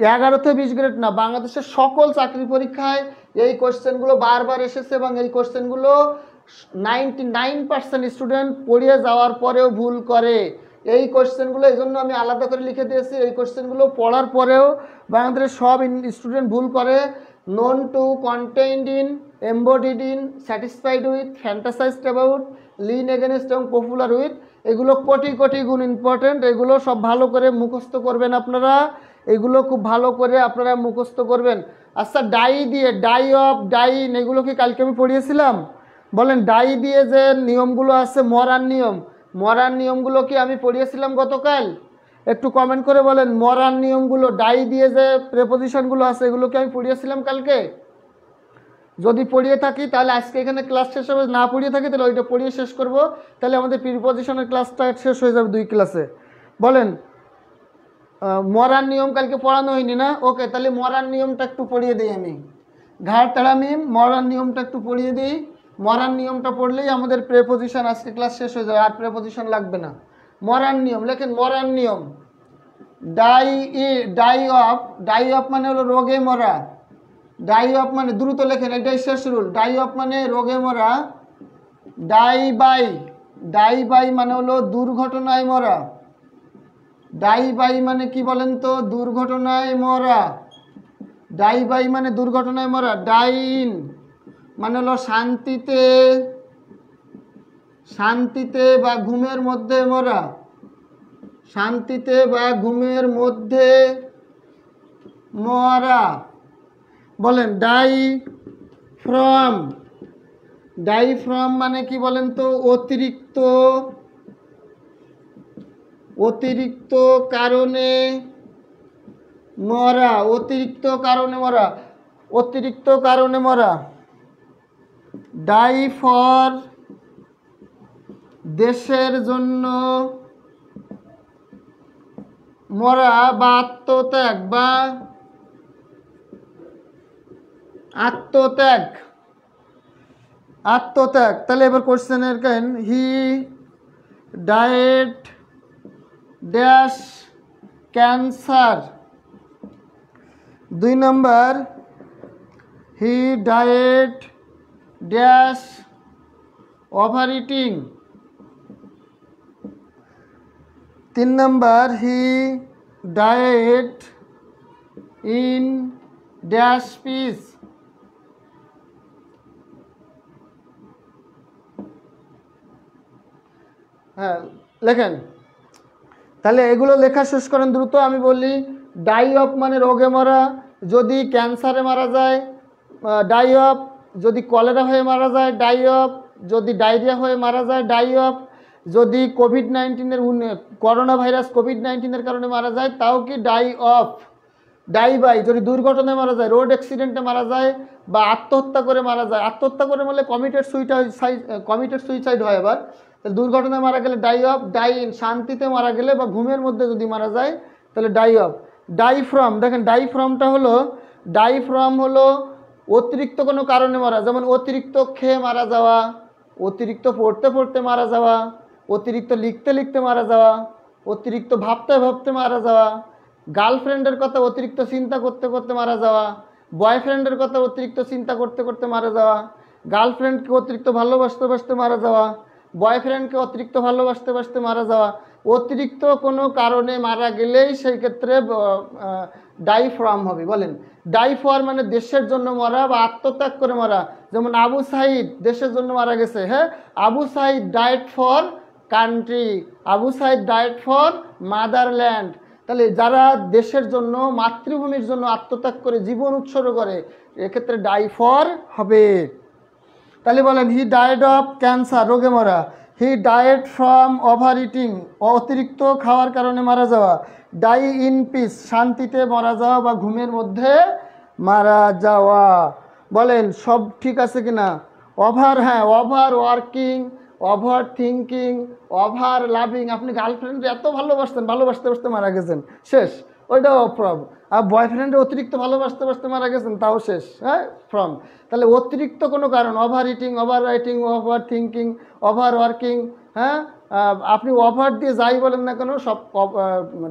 11 থেকে 20 গ্রেড না, বাংলাদেশের সকল চাকরি পরীক্ষায় এই কোশ্চেনগুলো বারবার এসেছে এবং এই কোশ্চেনগুলো 99% স্টুডেন্ট পড়িয়ে যাওয়ার পরেও ভুল করে। এই কোশ্চেনগুলো এই জন্য আমি আলাদা করে লিখে দিয়েছি, এই কোশ্চেনগুলো পড়ার পরেও বাংলাদেশের সব স্টুডেন্ট ভুল করে। Known to, contained in, embodied in, satisfied with, fantasized about, lean against এবং পপুলার উইথ, এগুলো কোটি কোটি গুণ ইম্পর্টেন্ট। এগুলো সব ভালো করে মুখস্থ করবেন আপনারা, এগুলো খুব ভালো করে আপনারা মুখস্থ করবেন। আচ্ছা ডাই দিয়ে, ডাই অফ, ডাইন, এগুলো কি কালকে আমি পড়িয়েছিলাম? বলেন ডাই দিয়ে যে নিয়মগুলো আছে, মরার নিয়ম, মরার নিয়মগুলো কি আমি পড়িয়েছিলাম গতকাল? একটু কমেন্ট করে বলেন মরার নিয়মগুলো, ডাই দিয়ে যে প্রেপোজিশনগুলো আছে এগুলো কি আমি পড়িয়েছিলাম কালকে? যদি পড়িয়ে থাকি তাহলে আজকে এখানে ক্লাস শেষ হবে, না পড়িয়ে থাকি তাহলে ওইটা পড়িয়ে শেষ করব, তাহলে আমাদের প্রিপোজিশনের ক্লাসটা শেষ হয়ে যাবে 2 ক্লাসে। বলেন মরার নিয়ম কালকে পড়ানো হয়নি না? ওকে, তাহলে মরার নিয়মটা একটু পড়িয়ে দিই আমি। ঘাড় তাড়া মিম, মরার নিয়মটা একটু পড়িয়ে দিই। মরার নিয়মটা পড়লেই আমাদের প্রেপোজিশন আজকে ক্লাস শেষ হয়ে যাবে, আর প্রেপোজিশন লাগবে না। মরার নিয়ম লেখেন, মরার নিয়ম। Die die of, die of মানে হলো রোগে মরা। ডাই অফ মানে দ্রুত লেখেন, এটাই শেষ রুল। ডাই অফ মানে রোগে মরা। ডাই বাই, ডাই বাই মানে হলো দুর্ঘটনায় মরা। ডাই বাই মানে কি বলেন তো? দুর্ঘটনায় মরা। ডাই বাই মানে দুর্ঘটনায় মরা। ডাই ইন মানে হলো শান্তিতে, শান্তিতে বা ঘুমের মধ্যে মরা, শান্তিতে বা ঘুমের মধ্যে মরা। বলেন ডাই ফ্রম, ডাই ফ্রম মানে কি বলেন তো? অতিরিক্ত, অতিরিক্ত কারণে মরা, অতিরিক্ত কারণে মরা, অতিরিক্ত কারণে মরা। ডাই ফর দেশের জন্য মরা বা আত্মত্যাগ আত্মত্যাগ। তাহলে এবার কোশ্চেনের কেন, he died dash cancer. 2 number, he died dash over eating. 3 number, he died in dash piece. হ্যাঁ লেখেন। তাহলে এগুলো লেখা শেষ করেন দ্রুত। আমি বলি ডাই অফ মানে রোগে মরা, যদি ক্যান্সারে মারা যায় ডাই অফ, যদি কলেরা হয়ে মারা যায় ডাই অফ, যদি ডায়রিয়া হয়ে মারা যায় ডাই অফ, যদি কোভিড-19 করোনা ভাইরাস কোভিড-19 কারণে মারা যায় তাও কি ডাই অফ। ডাই বাই যদি দুর্ঘটনায় মারা যায়, রোড অ্যাক্সিডেন্টে মারা যায়, বা আত্মহত্যা করে মারা যায়। আত্মহত্যা করে বলে কমিটেড সুইসাইড হয়। আবার দুর্ঘটনায় মারা গেলে ডাই অফ, ডাই ইন শান্তিতে মারা গেলে বা ঘুমের মধ্যে যদি মারা যায় তাহলে ডাই অফ। ডাই ফ্রম, দেখেন ডাই ফ্রমটা হলো, ডাই ফ্রম হলো অতিরিক্ত কোনো কারণে মারা, যেমন অতিরিক্ত খেয়ে মারা যাওয়া, অতিরিক্ত পড়তে পড়তে মারা যাওয়া, অতিরিক্ত লিখতে লিখতে মারা যাওয়া, অতিরিক্ত ভাবতে ভাবতে মারা যাওয়া, গার্লফ্রেন্ডের কথা অতিরিক্ত চিন্তা করতে করতে মারা যাওয়া, বয়ফ্রেন্ডের কথা অতিরিক্ত চিন্তা করতে করতে মারা যাওয়া, গার্লফ্রেন্ডকে অতিরিক্ত ভালোবাসতে বাসতে মারা যাওয়া, বয়ফ্রেন্ডকে অতিরিক্ত ভালোবাসতে বাসতে মারা যাওয়া। অতিরিক্ত কোনো কারণে মারা গেলেই সেই ক্ষেত্রে ডাই ফ্রম হবে। বলেন ডাই ফর মানে দেশের জন্য মরা বা আত্মত্যাগ করে মরা। যেমন আবু সাইদ দেশের জন্য মারা গেছে। হ্যাঁ, Abu Sayed died for country, Abu Sayed died for motherland. তাহলে যারা দেশের জন্য মাতৃভূমির জন্য আত্মত্যাগ করে জীবন উৎসর্গ করে এক্ষেত্রে ডাই ফর হবে। তাহলে বলেন হি ডায়েড অফ ক্যান্সার রোগে মরা, he died from over eating অতিরিক্ত খাওয়ার কারণে মারা যাওয়া, ডাই ইন পিস শান্তিতে মারা যাওয়া বা ঘুমের মধ্যে মারা যাওয়া। বলেন সব ঠিক আছে কিনা? ওভার, হ্যাঁ over working, over thinking, over loving. আপনি গার্লফ্রেন্ডে এত ভালোবাসতেন, ভালোবাসতে বাসতে মারা গেছেন, শেষ, ওইটাও ফ্রম। আর বয়ফ্রেন্ডে অতিরিক্ত ভালোবাসতে বাসতে মারা গেছেন, তাও শেষ, হ্যাঁ ফ্রম। তাহলে অতিরিক্ত কোনো কারণ, over eating, over writing, over thinking, over working, হ্যাঁ আপনি ওভার দিয়ে যাই বলেন না কেন সব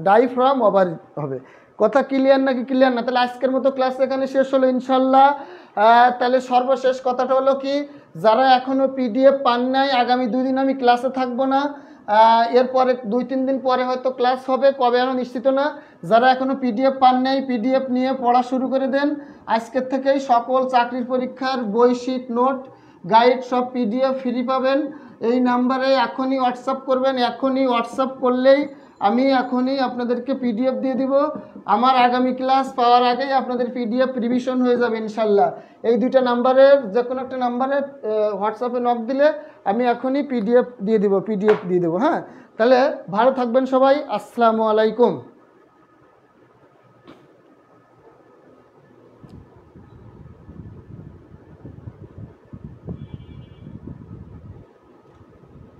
ডাই ফ্রম ওভার হবে। কথা ক্লিয়ার নাকি ক্লিয়ার না? তাহলে আজকের মতো ক্লাস এখানে শেষ হলো ইনশাল্লাহ। তাহলে সর্বশেষ কথাটা হলো কি, যারা এখনও পিডিএফ পান নাই, আগামী 2 দিন আমি ক্লাসে থাকবো না, এরপরে 2-3 দিন পরে হয়তো ক্লাস হবে, কবে এখনো নিশ্চিত না। যারা এখনও পিডিএফ পান নাই পিডিএফ নিয়ে পড়া শুরু করে দেন। আজকের থেকেই সকল চাকরির পরীক্ষার বই, শিট, নোট, গাইড সব পিডিএফ ফ্রি পাবেন। এই নাম্বারে এখনই হোয়াটসঅ্যাপ করবেন, এখনই হোয়াটসঅ্যাপ করলেই আমি এখনই আপনাদেরকে পিডিএফ দিয়ে দিব। আমার আগামী ক্লাস পাওয়ার আগেই আপনাদের পিডিএফ রিভিশন হয়ে যাবে ইনশাল্লাহ। এই 2টা নাম্বারের যে কোনো একটা নাম্বারে হোয়াটসঅ্যাপে নক দিলে আমি এখনই পিডিএফ দিয়ে দিব। হ্যাঁ, তাহলে ভালো থাকবেন সবাই। আসসালামু আলাইকুম।